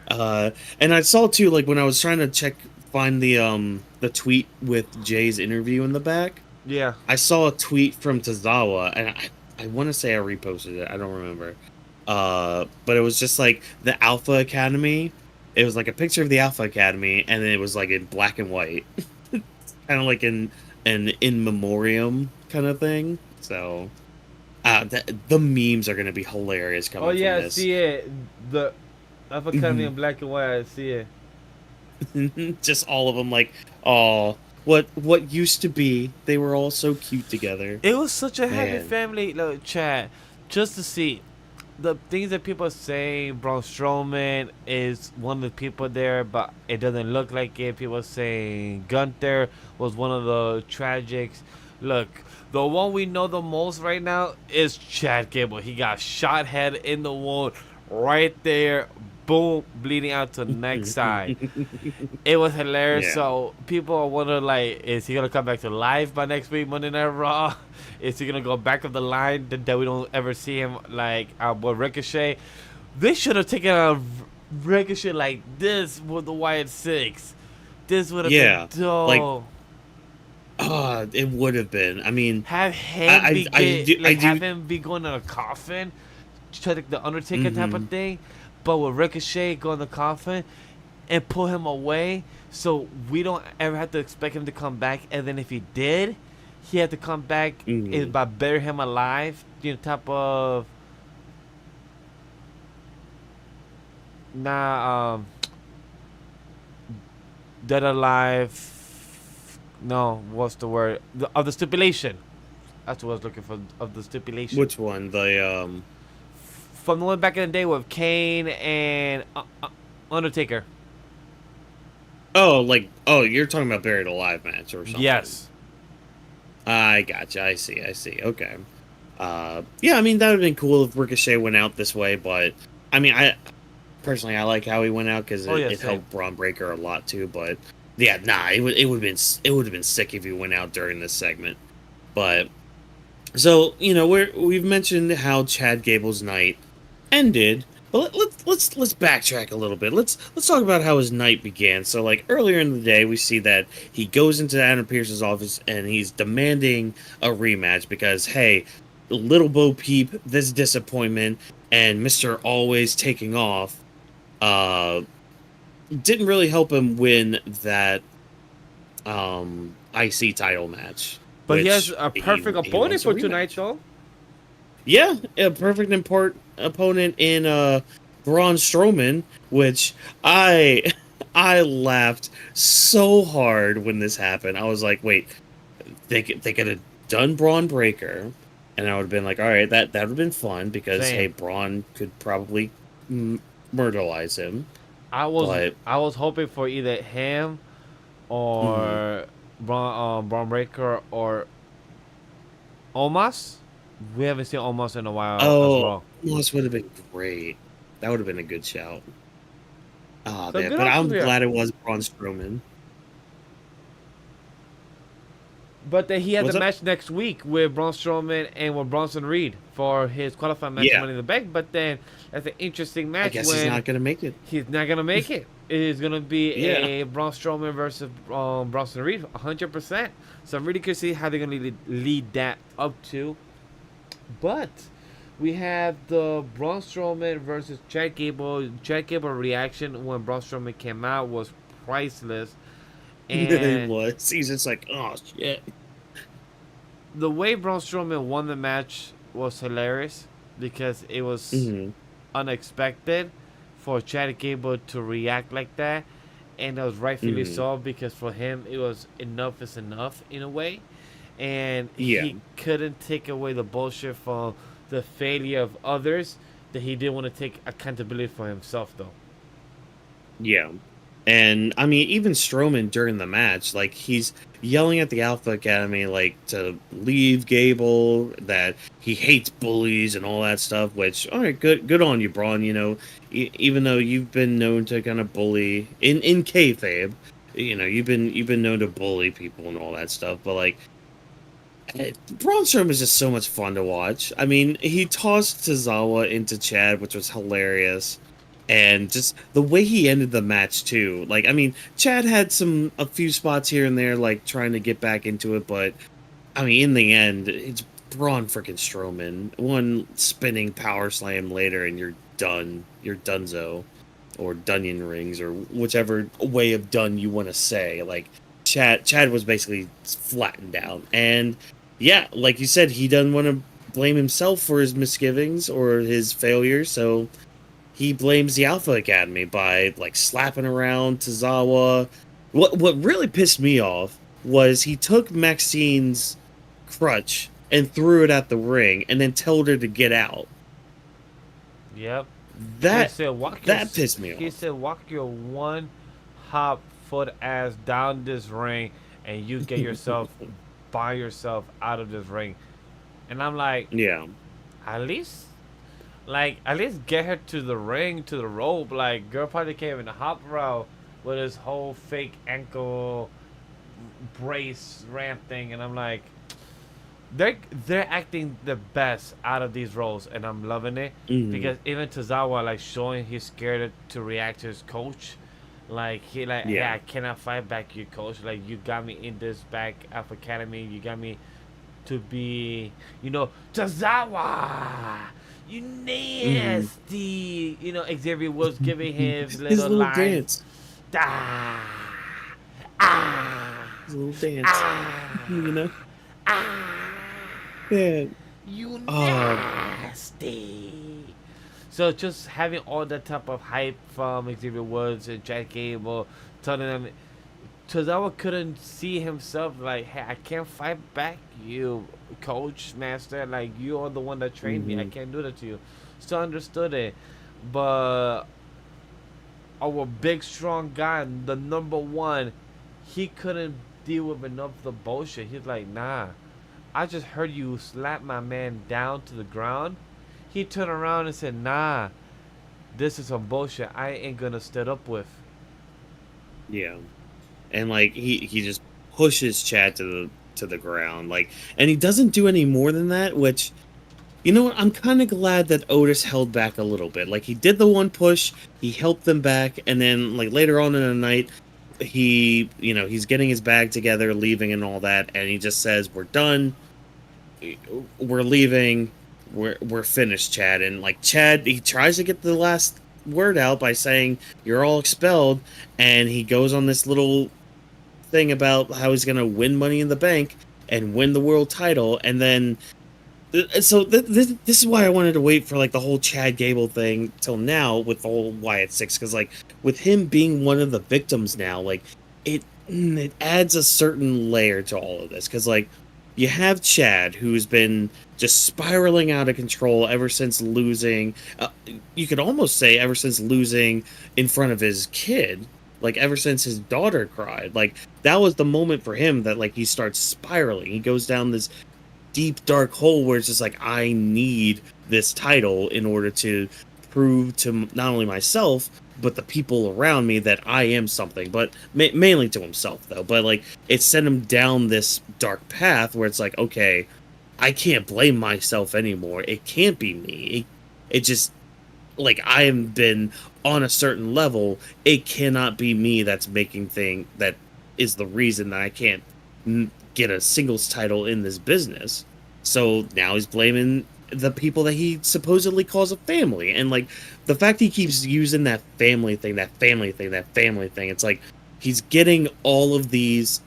And I saw too, like when I was trying to find the tweet with Jay's interview in the back. Yeah. I saw a tweet from Tozawa, and I want to say I reposted it. I don't remember. But it was just like the Alpha Academy. It was like a picture of the Alpha Academy, and it was like in black and white, kind of like an in memoriam kind of thing. So, the memes are gonna be hilarious coming from this. I see it. The Alpha Academy in black and white. I see it. Just all of them, like, oh, what used to be. They were all so cute together. It was such a happy family chat. Just to see the things that people are saying. Braun Strowman is one of the people there, but it doesn't look like it. People saying Gunther was one of the tragics. Look, the one we know the most right now is Chad Gable. He got shot head in the wound right there. Boom, bleeding out to the next side. It was hilarious. Yeah. So people are wondering, like, is he gonna come back to life by next week, Monday Night Raw? Is he gonna go back of the line that we don't ever see him like with Ricochet? They should have taken a Ricochet like this with the Wyatt Six. This would have been dope. Like, it would have been. I mean, have him have him be going in a coffin, try like the Undertaker type of thing. But with Ricochet go in the coffin and pull him away, so we don't ever have to expect him to come back. And then if he did, he had to come back by bury him alive. Type of dead alive. No, what's the word? Of the stipulation. That's what I was looking for. Of the stipulation. Which one? The From the one back in the day with Kane and Undertaker. You're talking about Buried Alive match or something. Yes. I gotcha. I see. Okay. Yeah, I mean, that would have been cool if Ricochet went out this way, but I mean, I personally like how he went out because it helped Braun Breaker a lot too. But yeah, it would have been sick if he went out during this segment. But so we've mentioned how Chad Gable's night ended, but let's backtrack a little bit. Let's talk about how his night began. So, like, earlier in the day, we see that he goes into Adam Pearce's office and he's demanding a rematch because, hey, Little Bo Peep, this disappointment, and Mr. Always taking off didn't really help him win that IC title match. But he has which a perfect he opponent wants a for tonight, rematch. though. Yeah, a perfect opponent in Braun Strowman, which I I laughed so hard when this happened. I was like, wait, they could have done Braun Breaker, and I would have been like, all right, that would have been fun because hey, Same. Braun could probably murderize him, I was but I was hoping for either him mm, or Braun Breaker or Omos. We haven't seen Omos in a while as oh, well. this would have been great. That would have been a good shout. Ah, So man, good but I'm options here. glad it was Braun Strowman. But then he has What's a up? match next week with Braun Strowman and with Bronson Reed for his qualifying match Yeah. of Money in the Bank. But then that's an interesting I match guess he's when not gonna make it. he's not gonna make it. It is gonna be Yeah. a Braun Strowman versus Bronson Reed, 100%. So I'm really curious to see how they're gonna lead that up to. But we have the Braun Strowman versus Chad Gable. Chad Gable reaction when Braun Strowman came out was priceless, He and was. He's just like, oh shit. the way Braun Strowman won the match was hilarious because it was Hmm. unexpected for Chad Gable to react like that, and it was rightfully Hmm. so because for him it was enough is enough in a way, and Yeah. he couldn't take away the bullshit from the failure of others that he didn't want to take accountability for himself though. Yeah. And I mean, even Strowman during the match, like he's yelling at the Alpha Academy, like to leave Gable, that he hates bullies and all that stuff. Which, all right, good on you, Braun. You know, even though you've been known to kind of bully in kayfabe, you know, you've been known to bully people and all that stuff. But like, Braun Strowman is just so much fun to watch. I mean, he tossed Tozawa into Chad, which was hilarious. And just the way he ended the match too. Like, I mean, Chad had a few spots here and there, like trying to get back into it, but I mean, in the end, it's Braun freaking Strowman. One spinning power slam later, and you're done. You're donezo, or Dunyan rings, or whichever way of done you want to say. Like, Chad was basically flattened out, and yeah, like you said, he doesn't want to blame himself for his misgivings or his failures, so he blames the Alpha Academy by like slapping around Tozawa. What really pissed me off was he took Maxine's crutch and threw it at the ring and then told her to get out. Yep. That He said, walk that pissed me He off. said, walk your one hop foot ass down this ring, and you get yourself by yourself out of this ring. And I'm like, Yeah. at least, at least get her to the ring, to the rope. Like, girl probably came in the hop route with his whole fake ankle brace ramp thing, and I'm like, they're acting the best out of these roles, and I'm loving it because even Tozawa like showing he's scared to react to his coach, like he like, Yeah. hey, I cannot fight back you, coach. Like, you got me in this back Alpha Academy, you got me to be, Tozawa, you nasty. Xavier was giving him His little little lines. dance. Ah, ah, His little dance. ah, You know? ah. Yeah. You Oh. nasty. So just having all that type of hype from Xavier Woods and Jack Gable, telling them Tozawa couldn't see himself like, hey, I can't fight back you, coach, master. Like, you are the one that trained me. I can't do that to you. Still understood it. But our big, strong guy, the number one, he couldn't deal with enough of the bullshit. He's like, nah. I just heard you slap my man down to the ground. He turned around and said, nah, this is some bullshit I ain't gonna stand up with. Yeah. And like he just pushes Chad to the ground, like, and he doesn't do any more than that, which, you know what, I'm kind of glad that Otis held back a little bit. Like, he did the one push, he helped them back, and then like later on in the night, he's getting his bag together, leaving and all that, and he just says, we're done, we're leaving, we're finished, Chad. And like, Chad, he tries to get the last word out by saying, you're all expelled, and he goes on this little thing about how he's gonna win Money in the Bank and win the world title, and then so this is why I wanted to wait for like the whole Chad Gable thing till now with the whole Wyatt 6, because like with him being one of the victims now, like it adds a certain layer to all of this, because like you have Chad, who's been just spiraling out of control ever since losing, you could almost say ever since losing in front of his kid, like ever since his daughter cried. Like that was the moment for him that like he starts spiraling. He goes down this deep dark hole where it's just like, I need this title in order to prove to not only myself but the people around me that I am something, but mainly to himself though. But like it sent him down this dark path where it's like, okay, I can't blame myself anymore. It can't be me. It just, like, I have been on a certain level. It cannot be me that's making that is the reason that I can't get a singles title in this business. So now he's blaming the people that he supposedly calls a family, and like the fact he keeps using that family thing, it's like he's getting all this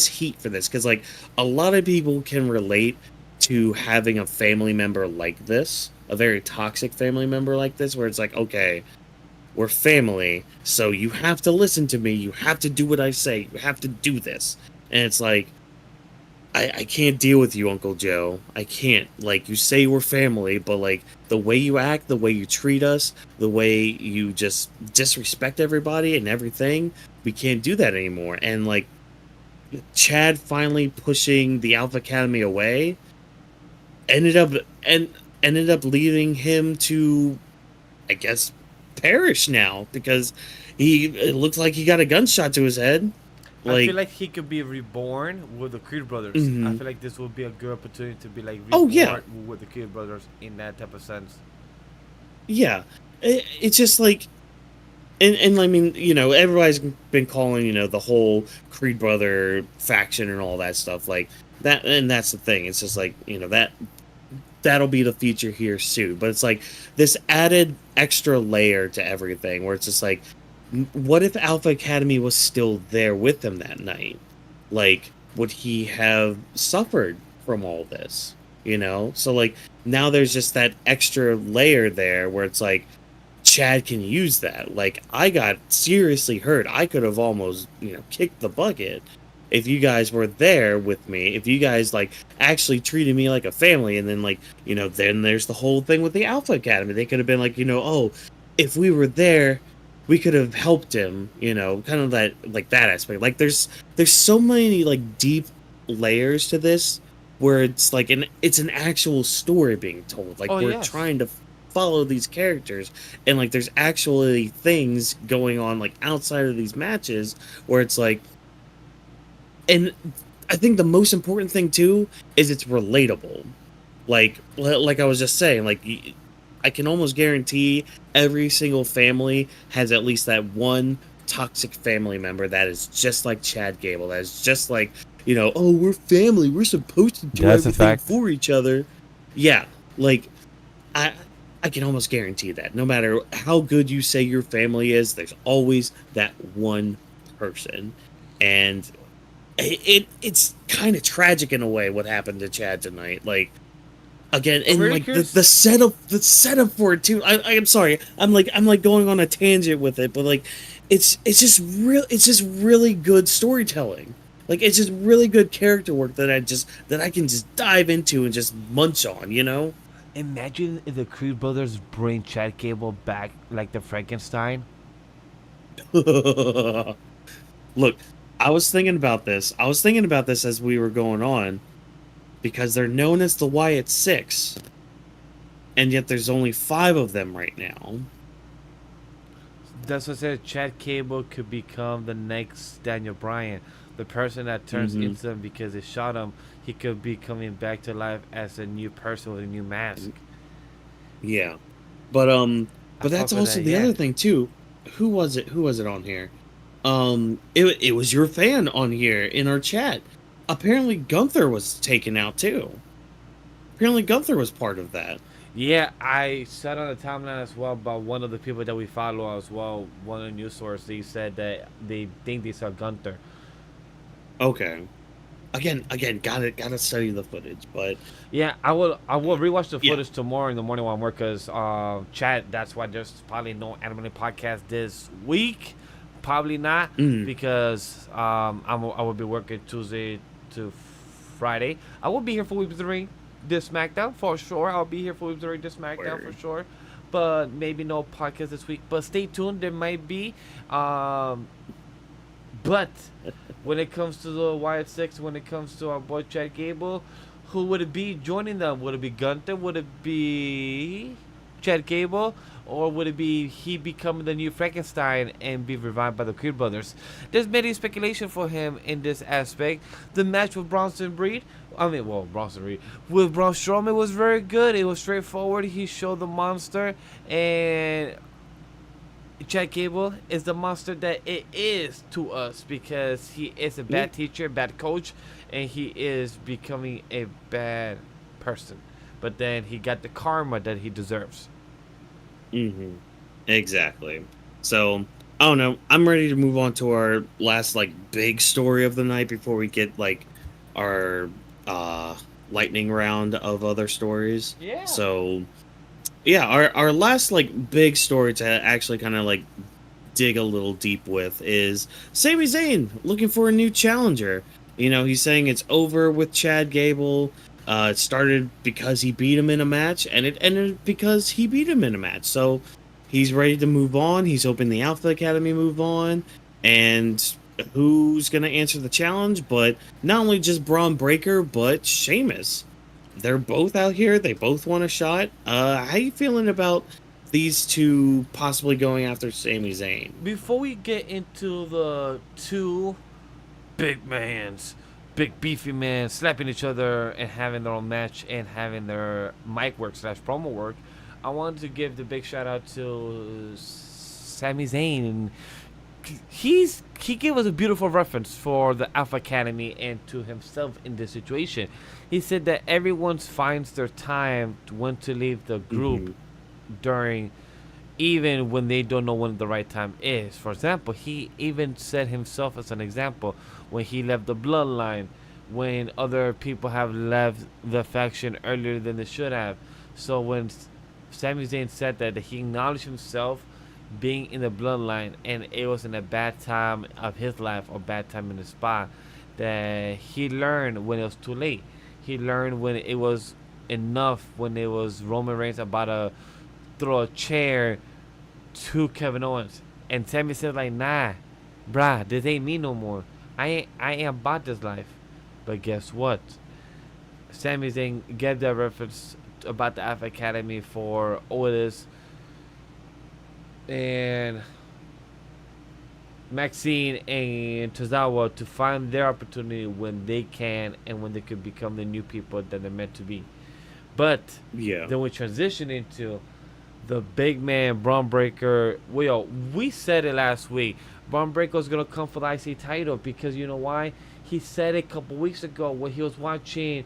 heat for this, because like a lot of people can relate to having a family member like this, a very toxic family member like this, where it's like, okay, we're family, so you have to listen to me, you have to do what I say, you have to do this. And it's like, I can't deal with you, Uncle Joe. I can't. Like, you say we're family, but like the way you act, the way you treat us, the way you just disrespect everybody and everything, we can't do that anymore. And like Chad finally pushing the Alpha Academy away ended up leading him to, I guess, perish now, because it looks like he got a gunshot to his head. Like, I feel like he could be reborn with the Creed brothers. Mm-hmm. I feel like this would be a good opportunity to be like reborn with the Creed brothers in that type of sense. Yeah, it's just like, and I mean, you know, everybody's been calling, you know, the whole Creed brother faction and all that stuff like that, and that's the thing. It's just like, you know, that'll be the future here soon. But it's like this added extra layer to everything, where it's just like, what if Alpha Academy was still there with him that night? Like, would he have suffered from all this? You know? So, like, now there's just that extra layer there where it's like, Chad can use that. Like, I got seriously hurt. I could have almost, you know, kicked the bucket if you guys were there with me. If you guys, like, actually treated me like a family. And then, like, you know, then there's the whole thing with the Alpha Academy. They could have been like, you know, oh, if we were there, we could have helped him, you know, kind of that, like, that aspect. Like, there's so many, like, deep layers to this, where it's like it's an actual story being told. Like, we're trying to follow these characters, and like there's actually things going on like outside of these matches where it's like, and I think the most important thing too is it's relatable. Like I was just saying, like, I can almost guarantee every single family has at least that one toxic family member that is just like Chad Gable, that is just like, you know, oh, we're family, we're supposed to do everything for each other. Yeah, like, I can almost guarantee that no matter how good you say your family is, there's always that one person. And it's kind of tragic in a way what happened to Chad tonight. Like, again, and like the setup for it too. I'm sorry, I'm like going on a tangent with it, but like it's just really good storytelling. Like, it's just really good character work that I can just dive into and just munch on, you know? Imagine if the Creed brothers bring Chad Gable back like the Frankenstein. Look, I was thinking about this as we were going on, because they're known as the Wyatt Six, and yet there's only 5 of them right now. That's what I said. Chad Gable could become the next Daniel Bryan, the person that turns into him because they shot him. He could be coming back to life as a new person with a new mask. Yeah, but that's also the other thing too. Who was it on here? It was your fan on here in our chat. Apparently Gunther was taken out too. Apparently Gunther was part of that. Yeah, I said on the timeline as well about one of the people that we follow as well. One of the news sources, they said that they think they saw Gunther. Okay. Again, gotta study the footage, but Yeah, I will rewatch the yeah. footage tomorrow in the morning while I'm work because chat. That's why there's probably no anime podcast this week. Probably not Mm, because I will be working Tuesday to Friday. I will be here for Weebs of the Ring this SmackDown for sure. I'll be here for Weebs of the Ring this SmackDown for word. sure. But maybe no podcast this week. But stay tuned. There might be. But when it comes to the Wyatt Six, when it comes to our boy Chad Gable, who would it be joining them? Would it be Gunther? Would it be Chad Gable? Or would it be he becoming the new Frankenstein and be revived by the Creed brothers? There's many speculation for him in this aspect. The match with Bronson Reed with Braun Strowman was very good. It was straightforward. He showed the monster, and Chad Gable is the monster that it is to us because he is a bad teacher, bad coach, and he is becoming a bad person. But then he got the karma that he deserves. Mm-hmm. Exactly. So I don't know. I'm ready to move on to our last like big story of the night before we get like our lightning round of other stories. Yeah. So yeah, our last like big story to actually kind of like dig a little deep with is Sami Zayn looking for a new challenger. You know, he's saying it's over with Chad Gable. It started because he beat him in a match, and it ended because he beat him in a match. So he's ready to move on. He's hoping the Alpha Academy move on, and who's gonna answer the challenge? But not only just Braun Breaker, but Sheamus. They're both out here. They both want a shot. How you feeling about these two possibly going after Sami Zayn? Before we get into the two big mans, big beefy men slapping each other and having their own match and having their mic work slash promo work, I wanted to give the big shout out to Sami Zayn. And he gave us a beautiful reference for the Alpha Academy and to himself in this situation. He said that everyone finds their time to when to leave the group during, even when they don't know when the right time is. For example, he even said himself as an example when he left the bloodline, when other people have left the faction earlier than they should have. So when Sami Zayn said that he acknowledged himself being in the bloodline and it was in a bad time of his life or bad time in the spot, that he learned when it was too late. He learned when it was enough, when it was Roman Reigns about to throw a chair to Kevin Owens. And Sami said like, nah, bruh, this ain't me no more. I ain't about this life. But guess what? Sami Zayn gave that reference about the Alpha Academy for Otis and Maxine and Tozawa to find their opportunity when they can and when they could become the new people that they're meant to be. But Yeah. then we transition into the big man Braun Breaker. We said it last week. Braun Breaker was gonna come for the IC title because you know why? He said it a couple weeks ago when he was watching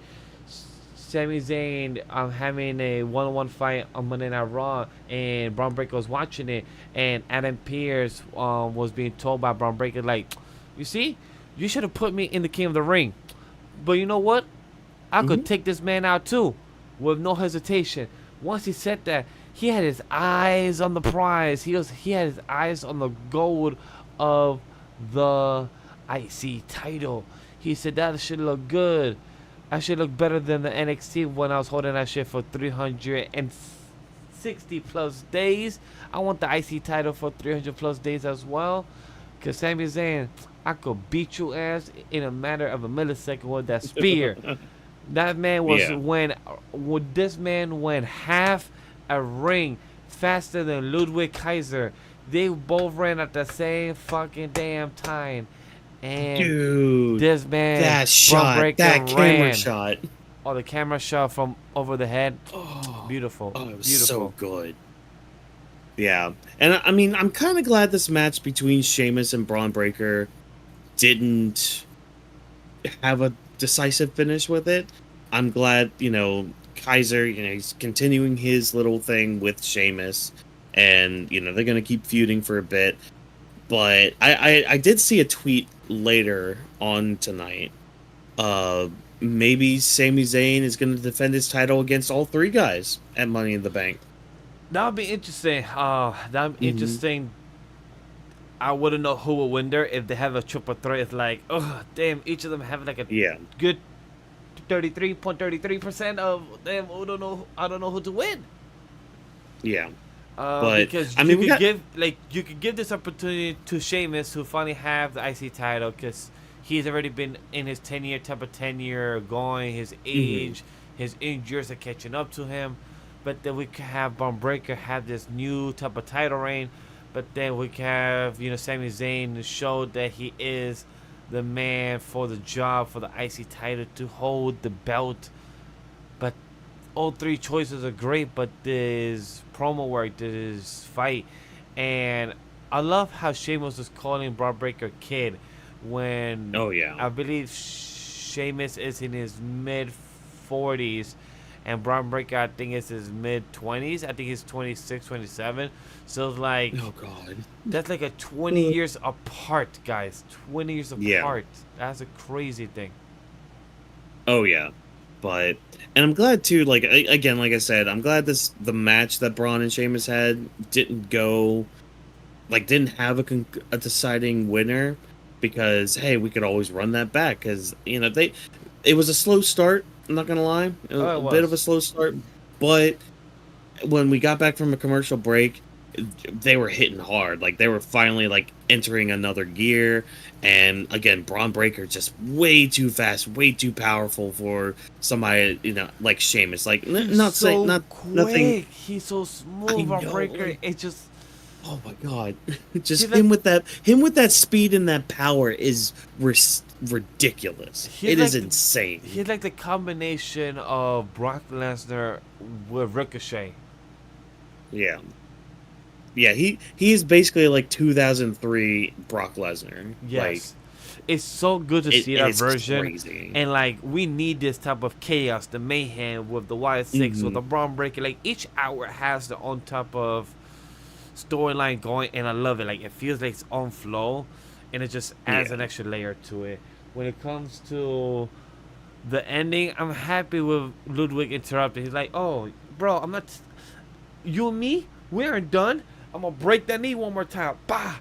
Sami Zayn having a one-on-one fight on Monday Night Raw, and Braun Breaker was watching it, and Adam Pearce was being told by Braun Breaker like, you see, you should have put me in the King of the Ring, but you know what? I could take this man out too, with no hesitation. Once he said that, he had his eyes on the prize. He had his eyes on the gold of the IC title. He said that should look good. I should look better than the NXT when I was holding that shit for 360 plus days. I want the IC title for 300 plus days as well. Cause Sami Zayn, I could beat your ass in a matter of a millisecond with that spear. That man was this man went half a ring faster than Ludwig Kaiser. They both ran at the same fucking damn time. And Dude, this man, that shot, that camera shot. Oh, the camera shot from over the head. Oh, Beautiful. Oh, it was Beautiful. so good. Yeah. And I mean, I'm kind of glad this match between Sheamus and Braun Breaker didn't have a decisive finish with it. I'm glad, Kaiser, he's continuing his little thing with Sheamus. And, they're going to keep feuding for a bit. But I did see a tweet later on tonight. Maybe Sami Zayn is going to defend his title against all three guys at Money in the Bank. That would be interesting. That'd be interesting. I wouldn't know who will win there if they have a triple threat. It's like, oh, damn, each of them have like a good 33.33% of them. I don't know who to win. Yeah. But because I mean, you could give this opportunity to Sheamus, who finally have the IC title, because he's already been in his type of tenure going. His age, his injuries are catching up to him. But then we could have Bron Breakker have this new type of title reign. But then we can have, Sami Zayn show that he is the man for the job, for the IC title, to hold the belt. But all three choices are great, but this promo work, this fight, and I love how Sheamus was calling Bron Breakker kid when I believe Sheamus is in his mid-40s and Bron Breakker I think is his mid-20s. I think he's 26, 27. So it's like, oh god, that's like a 20 years apart, guys. 20 years apart. That's a crazy thing. Oh yeah. But, and I'm glad too, like, again, like I said, I'm glad the match that Bron and Sheamus had didn't have a deciding winner, because, hey, we could always run that back, because, it was a slow start, I'm not gonna lie, it was a bit of a slow start, but when we got back from a commercial break, they were hitting hard, like, they were finally, like, entering another gear. And again, Bron Breakker just way too fast, way too powerful for somebody, like Sheamus. Like, nothing. He's so smooth, Bron Breakker. It just, oh my god, just him with that speed and that power is ridiculous. It is insane. He's like the combination of Brock Lesnar with Ricochet. Yeah. Yeah, he is basically like 2003 Brock Lesnar. Yes. Like, it's so good to see that version. Crazy. And like, we need this type of chaos, the mayhem with the Wyatt 6, with the Bron Breakker. Like, each hour has their own type of storyline going, and I love it. Like, it feels like it's on flow, and it just adds an extra layer to it. When it comes to the ending, I'm happy with Ludwig interrupting. He's like, oh, bro, I'm not... You and me, we aren't done. I'm gonna break that knee one more time. Bah.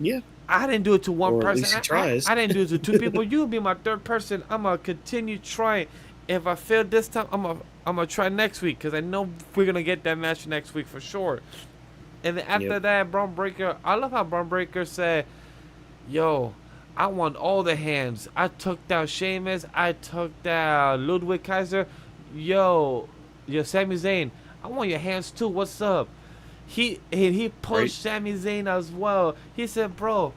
Yeah. I didn't do it to one person. At least he tries. I didn't do it to two people. You'll be my third person. I'm gonna continue trying. If I fail this time, I'm gonna try next week, because I know we're gonna get that match next week for sure. And then after that, Bron Breakker. I love how Bron Breakker said, "Yo, I want all the hands. I took down Sheamus. I took down Ludwig Kaiser. Yo, Sami Zayn. I want your hands too. What's up?" He pushed Sami Zayn as well. He said, "Bro,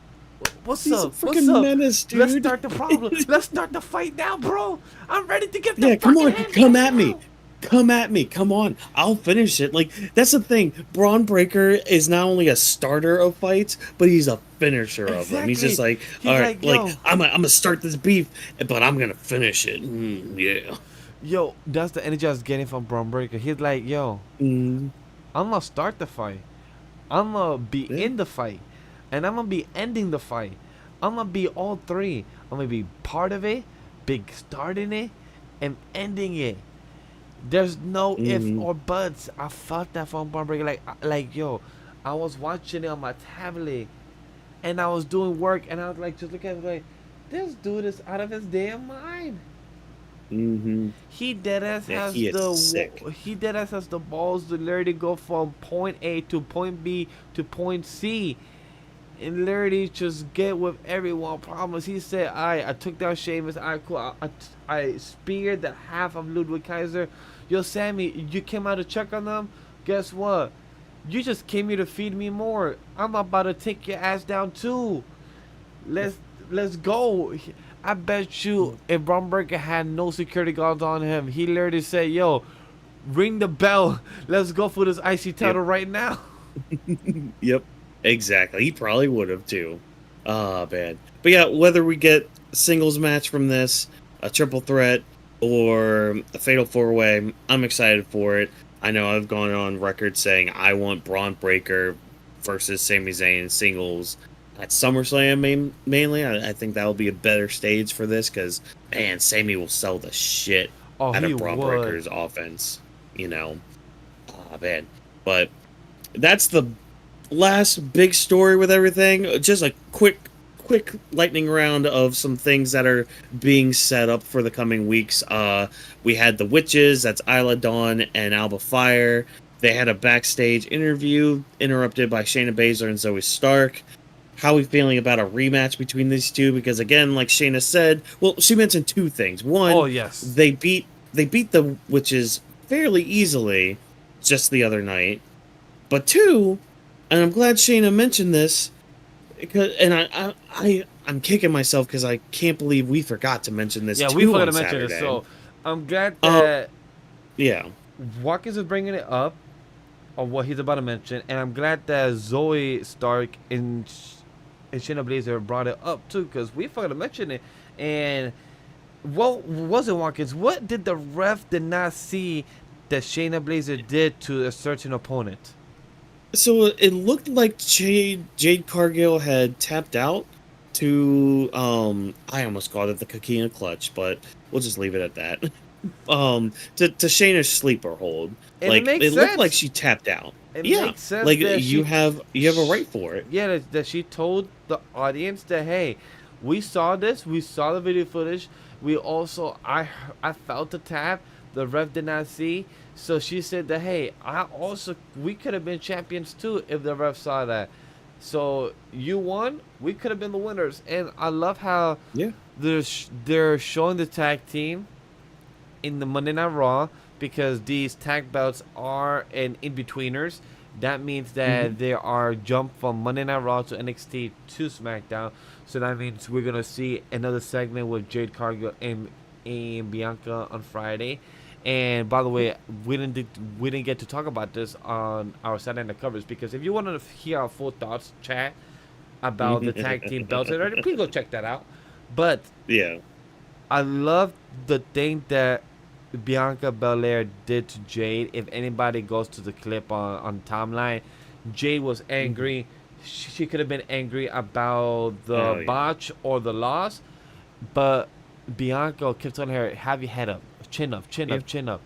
what's up? What's up? Menace, dude. Let's start the problem. Let's start the fight now, bro. I'm ready to get the yeah. Come on, come at me. Now. Come at me. Come on. I'll finish it." Like, that's the thing. Bron Breakker is not only a starter of fights, but he's a finisher of them. He's just like, all right, like I'm gonna start this beef, but I'm gonna finish it. Yeah. Yo, that's the energy I was getting from Bron Breakker. He's like, yo, I'm gonna start the fight. I'm gonna be in the fight, and I'm gonna be ending the fight. I'm gonna be all three. I'm gonna be part of it, big starting it, and ending it. There's no ifs or buts. I felt that from Bron Breakker. Like, yo, I was watching it on my tablet, and I was doing work, and I was like, just looking at it like, this dude is out of his damn mind. He deadass has the balls to literally go from point A to point B to point C, and literally just get with everyone. Problems. He said, I took down Sheamus. I speared the half of Ludwig Kaiser. Yo, Sami, you came out to check on them. Guess what? You just came here to feed me more. I'm about to take your ass down too. Let's go. I bet you if Bron Breakker had no security guards on him, he literally said, yo, ring the bell. Let's go for this IC title right now. Yep, exactly. He probably would have too. Oh, man. But yeah, whether we get a singles match from this, a triple threat, or a fatal four-way, I'm excited for it. I know I've gone on record saying I want Bron Breakker versus Sami Zayn singles at SummerSlam mainly. I think that will be a better stage for this because, man, Sami will sell the shit out he of Braun would. Breaker's offense. You know, oh, man. But that's the last big story with everything. Just a quick lightning round of some things that are being set up for the coming weeks. We had the Witches, that's Isla Dawn and Alba Fire. They had a backstage interview interrupted by Shayna Baszler and Zoey Stark. How are we feeling about a rematch between these two? Because again, like Shayna said, well, she mentioned two things. One, Oh, yes. they beat the Witches fairly easily just the other night. But two, and I'm glad Shayna mentioned this, because I'm kicking myself because I can't believe we forgot to mention this. Yeah, too we forgot on to mention it. Saturday. So I'm glad that Yeah. Whawkins is bringing it up, or what he's about to mention, and I'm glad that Zoey Stark and Shayna Baszler brought it up too, because we forgot to mention it. And what was it, Whawkins? What did the ref did not see that Shayna Baszler did to a certain opponent? So it looked like Jade Cargill had tapped out to I almost called it the Kiana clutch, but we'll just leave it at that. To Shayna's sleeper hold. And like it looked sense. like she tapped out. It Yeah. makes sense Like that you have a right for it. Yeah, that she told the audience that, hey, we saw this, we saw the video footage, we also I felt the tap, the ref did not see, so she said that, hey, we could have been champions too if the ref saw that. So you won, we could have been the winners. And I love how they're showing the tag team in the Monday Night Raw, because these tag belts are an in-betweeners. That means that they are jumped from Monday Night Raw to NXT to SmackDown. So that means we're going to see another segment with Jade Cargill and Bianca on Friday. And by the way, we didn't get to talk about this on our Saturday Night covers, because if you want to hear our full thoughts chat about the tag team belts already, please go check that out. But Yeah. I love the thing that Bianca Belair did to Jade. If anybody goes to the clip on timeline, Jade was angry. She could have been angry about the botch or the loss, but Bianca kept telling her, have your head up, chin up, chin up, chin up.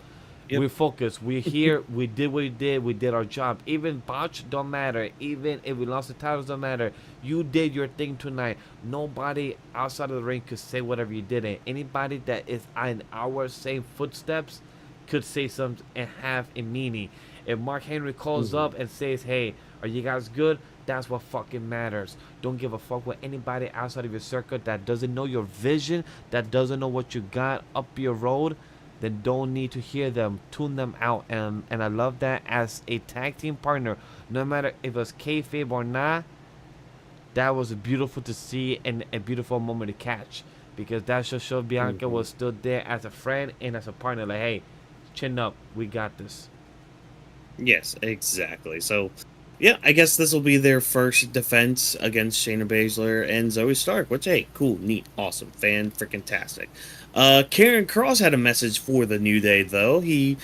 We're focused. We're here. We did what we did. We did our job. Even botch don't matter. Even if we lost the titles don't matter. You did your thing tonight. Nobody outside of the ring could say whatever you did. And anybody that is in our same footsteps could say something and have a meaning. If Mark Henry calls up and says, hey, are you guys good? That's what fucking matters. Don't give a fuck with anybody outside of your circle that doesn't know your vision, that doesn't know what you got up your road. Then don't need to hear them. Tune them out. And I love that as a tag team partner. No matter if it's kayfabe or not, that was beautiful to see and a beautiful moment to catch. Because that just showed Bianca was still there as a friend and as a partner. Like, hey, chin up. We got this. Yes, exactly. So, yeah, I guess this will be their first defense against Shayna Baszler and Zoey Stark, which, hey, cool, neat, awesome, fan-freaking-tastic. Karrion Kross had a message for the New Day, though. He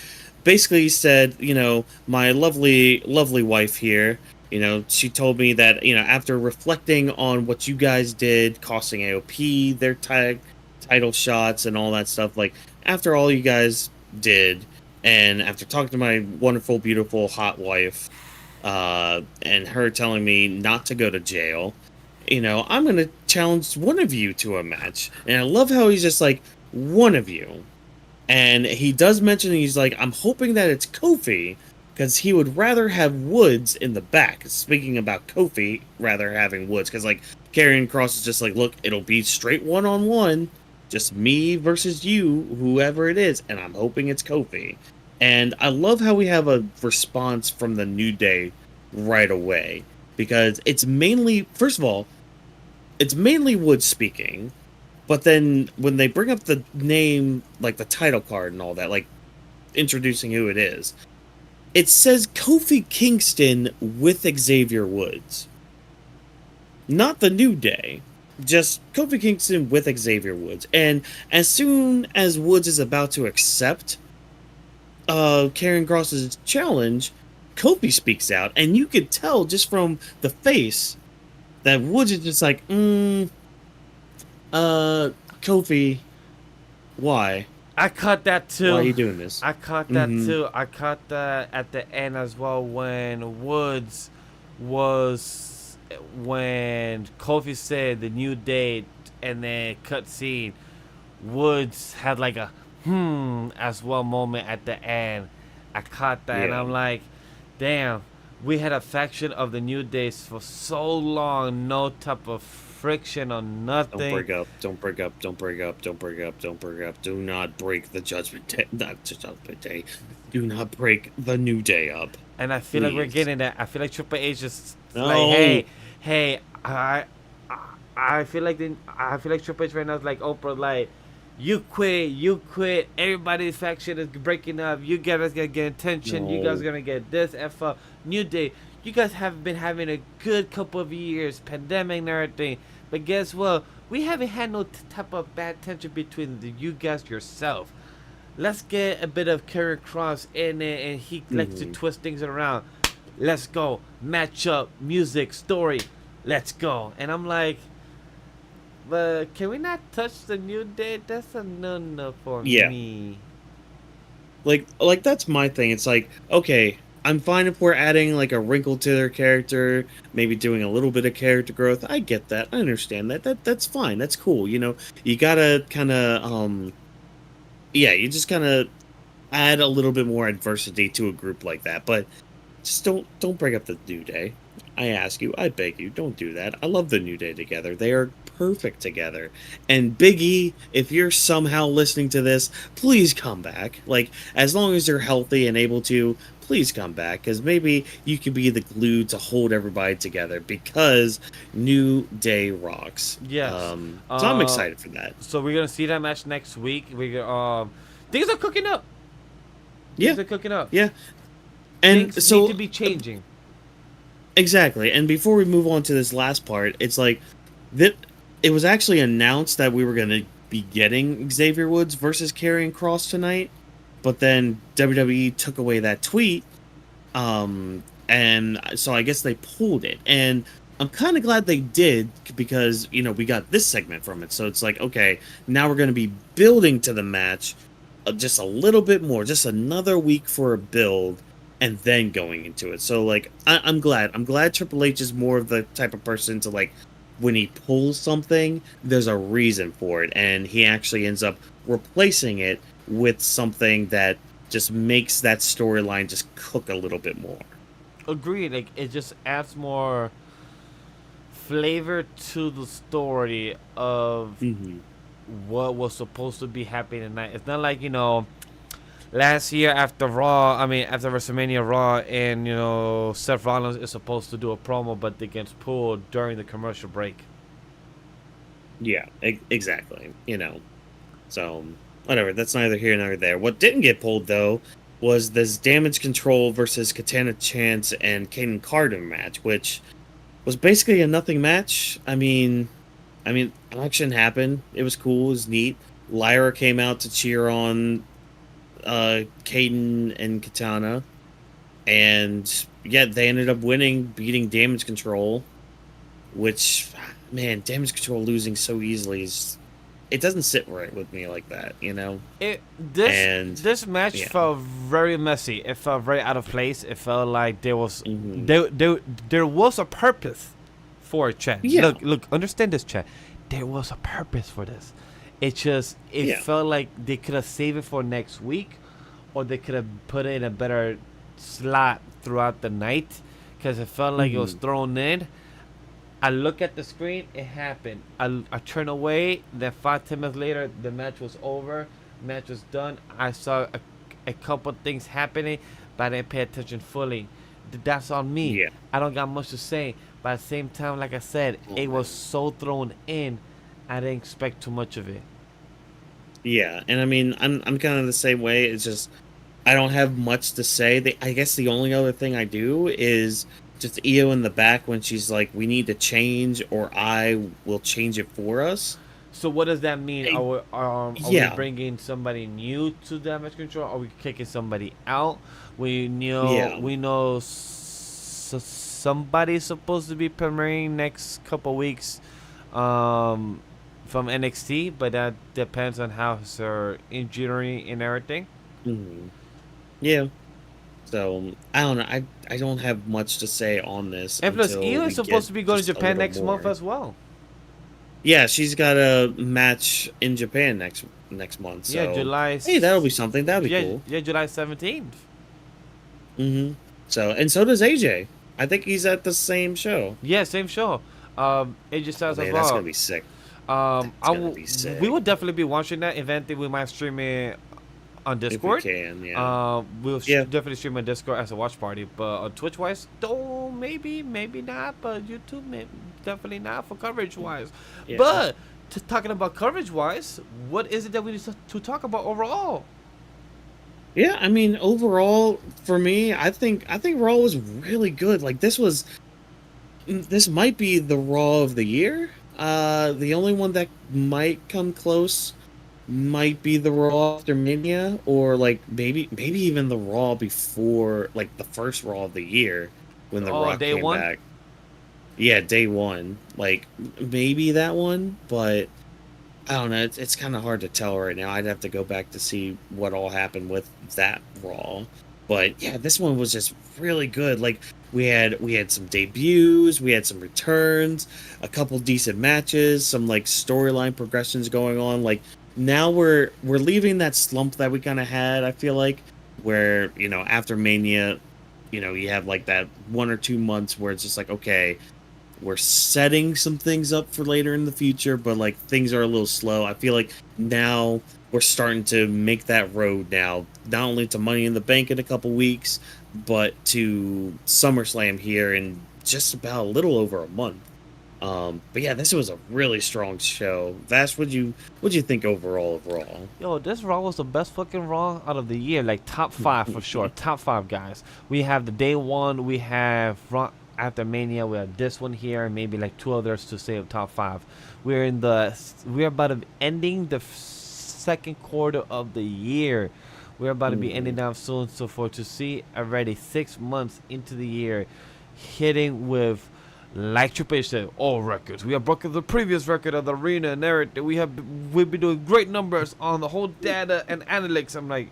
basically said, my lovely, lovely wife here, she told me that, after reflecting on what you guys did, costing AOP, their title shots and all that stuff, like, after all you guys did, and after talking to my wonderful, beautiful, hot wife, and her telling me not to go to jail, I'm going to challenge one of you to a match. And I love how he's just like, one of you. And he does mention, he's like, I'm hoping that it's Kofi, because he would rather have Woods in the back. Speaking about Kofi, rather having Woods, because, like, Karrion Kross is just like, look, it'll be straight one-on-one, just me versus you, whoever it is, and I'm hoping it's Kofi. And I love how we have a response from the New Day right away, because it's mainly, first of all, it's mainly Woods speaking, but then when they bring up the name, like the title card and all that, like introducing who it is, it says Kofi Kingston with Xavier Woods. Not the New Day, just Kofi Kingston with Xavier Woods. And as soon as Woods is about to accept Karrion Kross's challenge, Kofi speaks out, and you could tell just from the face that Woods is just like, Kofi, why? I caught that too. Why are you doing this? I caught that too. I caught that at the end as well when Woods was when Kofi said the new date and then cut scene. Woods had like a as well moment at the end. I caught that and I'm like, damn, we had a faction of the New Days for so long, no type of friction or nothing. Don't break up. Don't break up. Don't break up. Don't break up. Don't break up. Do not break the Judgment Day. Not the Judgment Day. Do not break the New Day up. And I feel like we're getting that. I feel like Triple H just No. like, hey, I feel like Triple H right now is like Oprah, like, you quit. Everybody's faction is breaking up. You guys gonna get attention. You guys gonna get this F up. New Day. You guys have been having a good couple of years, pandemic and everything. But guess what? We haven't had no type of bad tension between you guys yourself. Let's get a bit of Karrion Kross in it, and he likes to twist things around. Let's go. Match up, music, story. Let's go. And I'm like, but can we not touch the New Day? That's a no for me. Like that's my thing. It's like, okay, I'm fine if we're adding like a wrinkle to their character, maybe doing a little bit of character growth. I get that. I understand that. That's fine. That's cool. You know, you gotta kind of, you just kind of add a little bit more adversity to a group like that. But just don't break up the New Day. I ask you, I beg you, don't do that. I love the New Day together. They are perfect together. And Big E, if you're somehow listening to this, please come back. Like, as long as you're healthy and able to, please come back, because maybe you could be the glue to hold everybody together, because New Day rocks. Yes. So I'm excited for that. So we're gonna see that match next week. Things are cooking up. Things are cooking up. Yeah. And things so need to be changing. Exactly. And before we move on to this last part, it's like that it was actually announced that we were going to be getting Xavier Woods versus Karrion Kross tonight, but then WWE took away that tweet, and so I guess they pulled it. And I'm kind of glad they did, because, you know, we got this segment from it. So it's like, okay, now we're going to be building to the match just a little bit more, just another week for a build, and then going into it. So, like, I'm glad. I'm glad Triple H is more of the type of person to, like, when he pulls something, there's a reason for it, and he actually ends up replacing it with something that just makes that storyline just cook a little bit more. Agreed. Like, it just adds more flavor to the story of what was supposed to be happening tonight. It's not like, you know, last year after WrestleMania Raw, and, you know, Seth Rollins is supposed to do a promo, but they gets pulled during the commercial break. Yeah, exactly. You know, so whatever. That's neither here nor there. What didn't get pulled, though, was this Damage Control versus Katana Chance and Caden Carter match, which was basically a nothing match. I mean, action happened. It was cool. It was neat. Lyra came out to cheer on Caden and Katana, and yeah, they ended up winning, beating Damage Control, which, man, Damage Control losing so easily it doesn't sit right with me like that, you know. This match felt very messy. It felt very out of place. It felt like there was there was a purpose for it, Chat. Yeah. Look, understand this, Chat. There was a purpose for this. It felt like they could have saved it for next week, or they could have put it in a better slot throughout the night, because it felt like it was thrown in. I look at the screen, it happened. I turn away, then 5-10 minutes later, the match was over. Match was done. I saw a couple things happening, but I didn't pay attention fully. That's on me. Yeah. I don't got much to say, but at the same time, like I said, it was so thrown in, I didn't expect too much of it. Yeah, and I mean, I'm kind of the same way. It's just I don't have much to say. I guess the only other thing I do is just Io in the back when she's like, "We need to change, or I will change it for us." So what does that mean? Are we bringing somebody new to Damage Control? Are we kicking somebody out? We know Seth somebody's supposed to be premiering next couple weeks from NXT, but that depends on how her injury and everything. Mhm. Yeah. So I don't know. I don't have much to say on this And plus, until Io we is supposed get to be going to just a Japan little next month more. as well. Yeah, she's got a match in Japan next month. Yeah, So hey, that'll be something. That'll be cool. Yeah, July 17th. So and so does AJ. I think he's at the same show. Yeah, same show. AJ Oh, Styles as man, that's well. gonna be sick. I gonna be sick. we will definitely be watching that event. We might stream it on Discord. If we can, yeah. We'll Yeah. definitely stream on Discord as a watch party. But on Twitch wise, though, maybe not. But YouTube, definitely not for coverage wise. Yeah. But talking about coverage wise, what is it that we need to talk about overall? Yeah, I mean, overall, for me, I think Raw was really good. Like this might be the Raw of the year. The only one that might come close might be the Raw after Mania, or like maybe even the Raw before, like the first Raw of the year when the Rock day came one? back. Yeah, day one. Like maybe that one, but I don't know. It's kind of hard to tell right now. I'd have to go back to see what all happened with that Raw. But yeah, this one was just really good. Like we had some debuts, we had some returns, a couple decent matches, some like storyline progressions going on. Like now we're leaving that slump that we kind of had. I feel like where after Mania, you have like that 1 or 2 months where it's just like, okay, we're setting some things up for later in the future, but like things are a little slow. I feel like now we're starting to make that road now, not only to Money in the Bank in a couple weeks, but to SummerSlam here in just about a little over a month. But yeah, this was a really strong show. Vash, what'd you think overall of Raw? Yo, this Raw was the best fucking Raw out of the year. Like top 5 for sure. Top 5 guys. We have the day one. We have Raw after Mania. We have this one here, and maybe like 2 others to say top 5. We're about to be ending the second quarter of the year. We're about to be ending down soon. So to see already 6 months into the year, hitting with, like Triple H said, all records. We have broken the previous record of the arena and everything. We've been doing great numbers on the whole data and analytics. I'm like,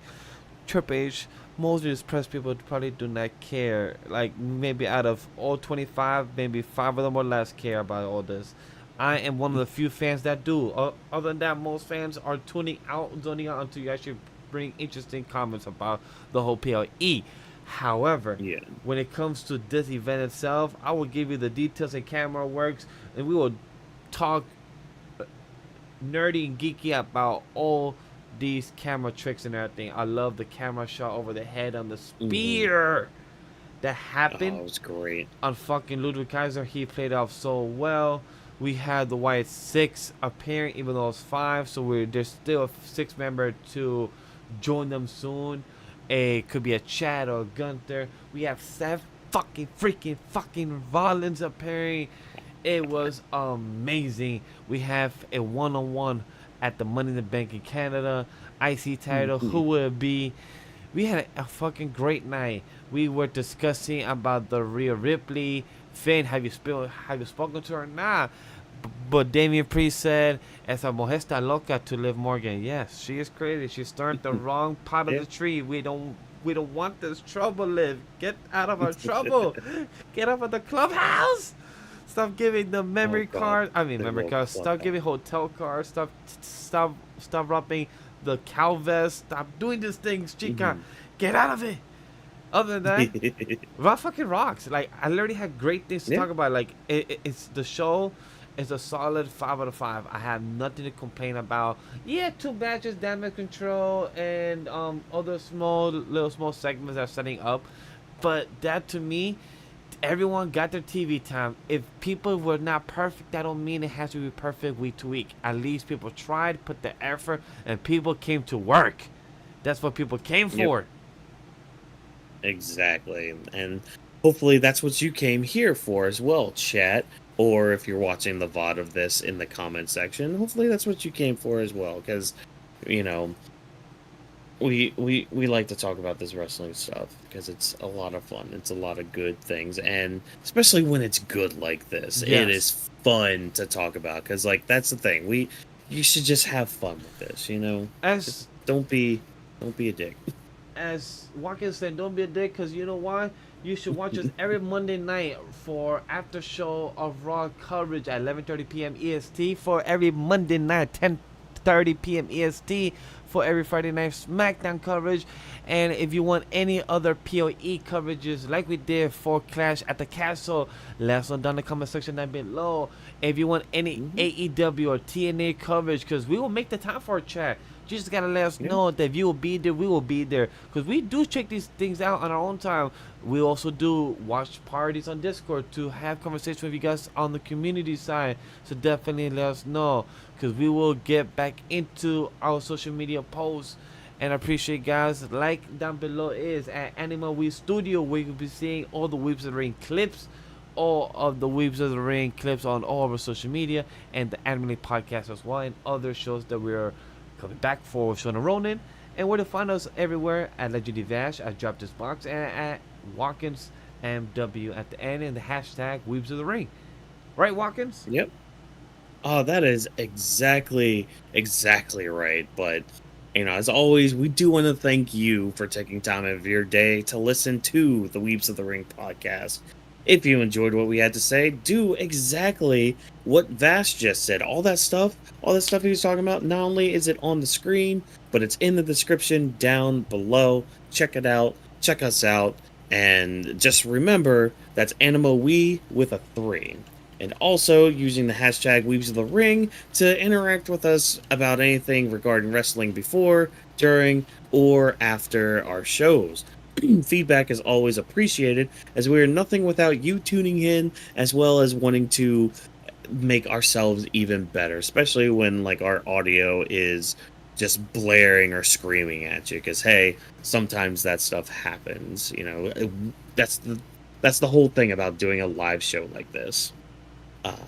Triple H, most of these press people probably do not care. Like maybe out of all 25, maybe 5 of them or less care about all this. I am one of the few fans that do. Other than that, most fans are zoning out until you actually bring interesting comments about the whole PLE. However, when it comes to this event itself, I will give you the details and camera works, and we will talk nerdy and geeky about all these camera tricks and everything. I love the camera shot over the head on the spear that happened. Oh, it was great. On fucking Ludwig Kaiser. He played off so well. We had the Wyatt 6 appearing, even though it's 5, so there's still a 6 member to join them soon. It could be a Chad or a Gunther. We have 7 freaking Rollins appearing. It was amazing. We have a one-on-one at the Money in the Bank in Canada. IC title. Who will it be? We had a fucking great night. We were discussing about the Rhea Ripley. Finn, have you spoken to her? Nah. But Damian Priest said, "Esa mujer está loca to Liv Morgan." Yes, she is crazy. She's starting the wrong part of the tree. We don't want this trouble, Liv. Get out of our trouble. Get out of the clubhouse. Stop giving the memory card. Memory cards. Stop giving hotel cards. Stop robbing the cow vest. Stop doing these things, chica. Get out of it. Other than that, Raw fucking rocks. Like, I literally had great things to talk about. Like, it's the show is a solid 5 out of 5. I have nothing to complain about. Yeah, 2 matches, damage control, and other small segments are setting up. But that, to me, everyone got their TV time. If people were not perfect, that don't mean it has to be perfect week to week. At least people tried, put the effort, and people came to work. That's what people came for. Exactly. And hopefully that's what you came here for as well, chat. Or if you're watching the VOD of this in the comment section, hopefully that's what you came for as well. Because, we like to talk about this wrestling stuff because it's a lot of fun. It's a lot of good things, and especially when it's good like this, it Yes. is fun to talk about. Because like that's the thing, you should just have fun with this. You know, As just don't be a dick. as Whawkins said, don't be a dick, because you know why? You should watch us every Monday night for after show of Raw coverage at 11:30 p.m. EST, for every Monday night 10:30 p.m. EST, for every Friday night SmackDown coverage. And if you want any other PoE coverages like we did for Clash at the Castle, let us know down in the comment section down below. If you want any AEW or TNA coverage, because we will make the time for a chat. You just gotta let us know that if you will be there, we will be there. Because we do check these things out on our own time. We also do watch parties on Discord to have conversations with you guys on the community side. So definitely let us know, because we will get back into our social media posts. And I appreciate guys. Like down below is at Anima Weebs Studio, where you'll be seeing all the Weebs of the Ring clips, all of the Weebs of the Ring clips on all of our social media, and the Anime Podcast as well, and other shows that we're coming back for Shona Ronin. And where to find us everywhere at Legendary Vash, at DropThisBox, and at Whawkins MW at the end, and the hashtag Weebs of the Ring. Right, Whawkins? Yep. Oh, that is exactly right. But you know, as always, we do want to thank you for taking time out of your day to listen to the Weebs of the Ring podcast. If you enjoyed what we had to say, do exactly what Vash just said. All that stuff he was talking about, not only is it on the screen, but it's in the description down below. Check it out. Check us out. And just remember, that's Anima We with a 3. And also using the hashtag Weebs of the Ring to interact with us about anything regarding wrestling before, during, or after our shows. Feedback is always appreciated, as we are nothing without you tuning in, as well as wanting to make ourselves even better, especially when like our audio is just blaring or screaming at you, because hey, sometimes that stuff happens. You know, that's the whole thing about doing a live show like this.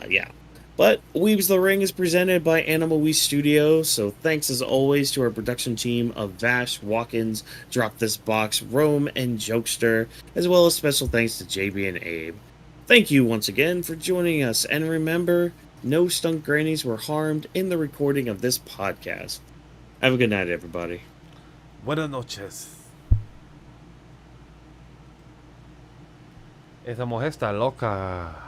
Yeah. But Weebs of the Ring is presented by Animal We Studio, so thanks as always to our production team of Vash, Whawkins, DropThisBox, Rome, and Jokester, as well as special thanks to JB and Abe. Thank you once again for joining us, and remember, no stunt grannies were harmed in the recording of this podcast. Have a good night, everybody. Buenas noches. Esa mujer está loca.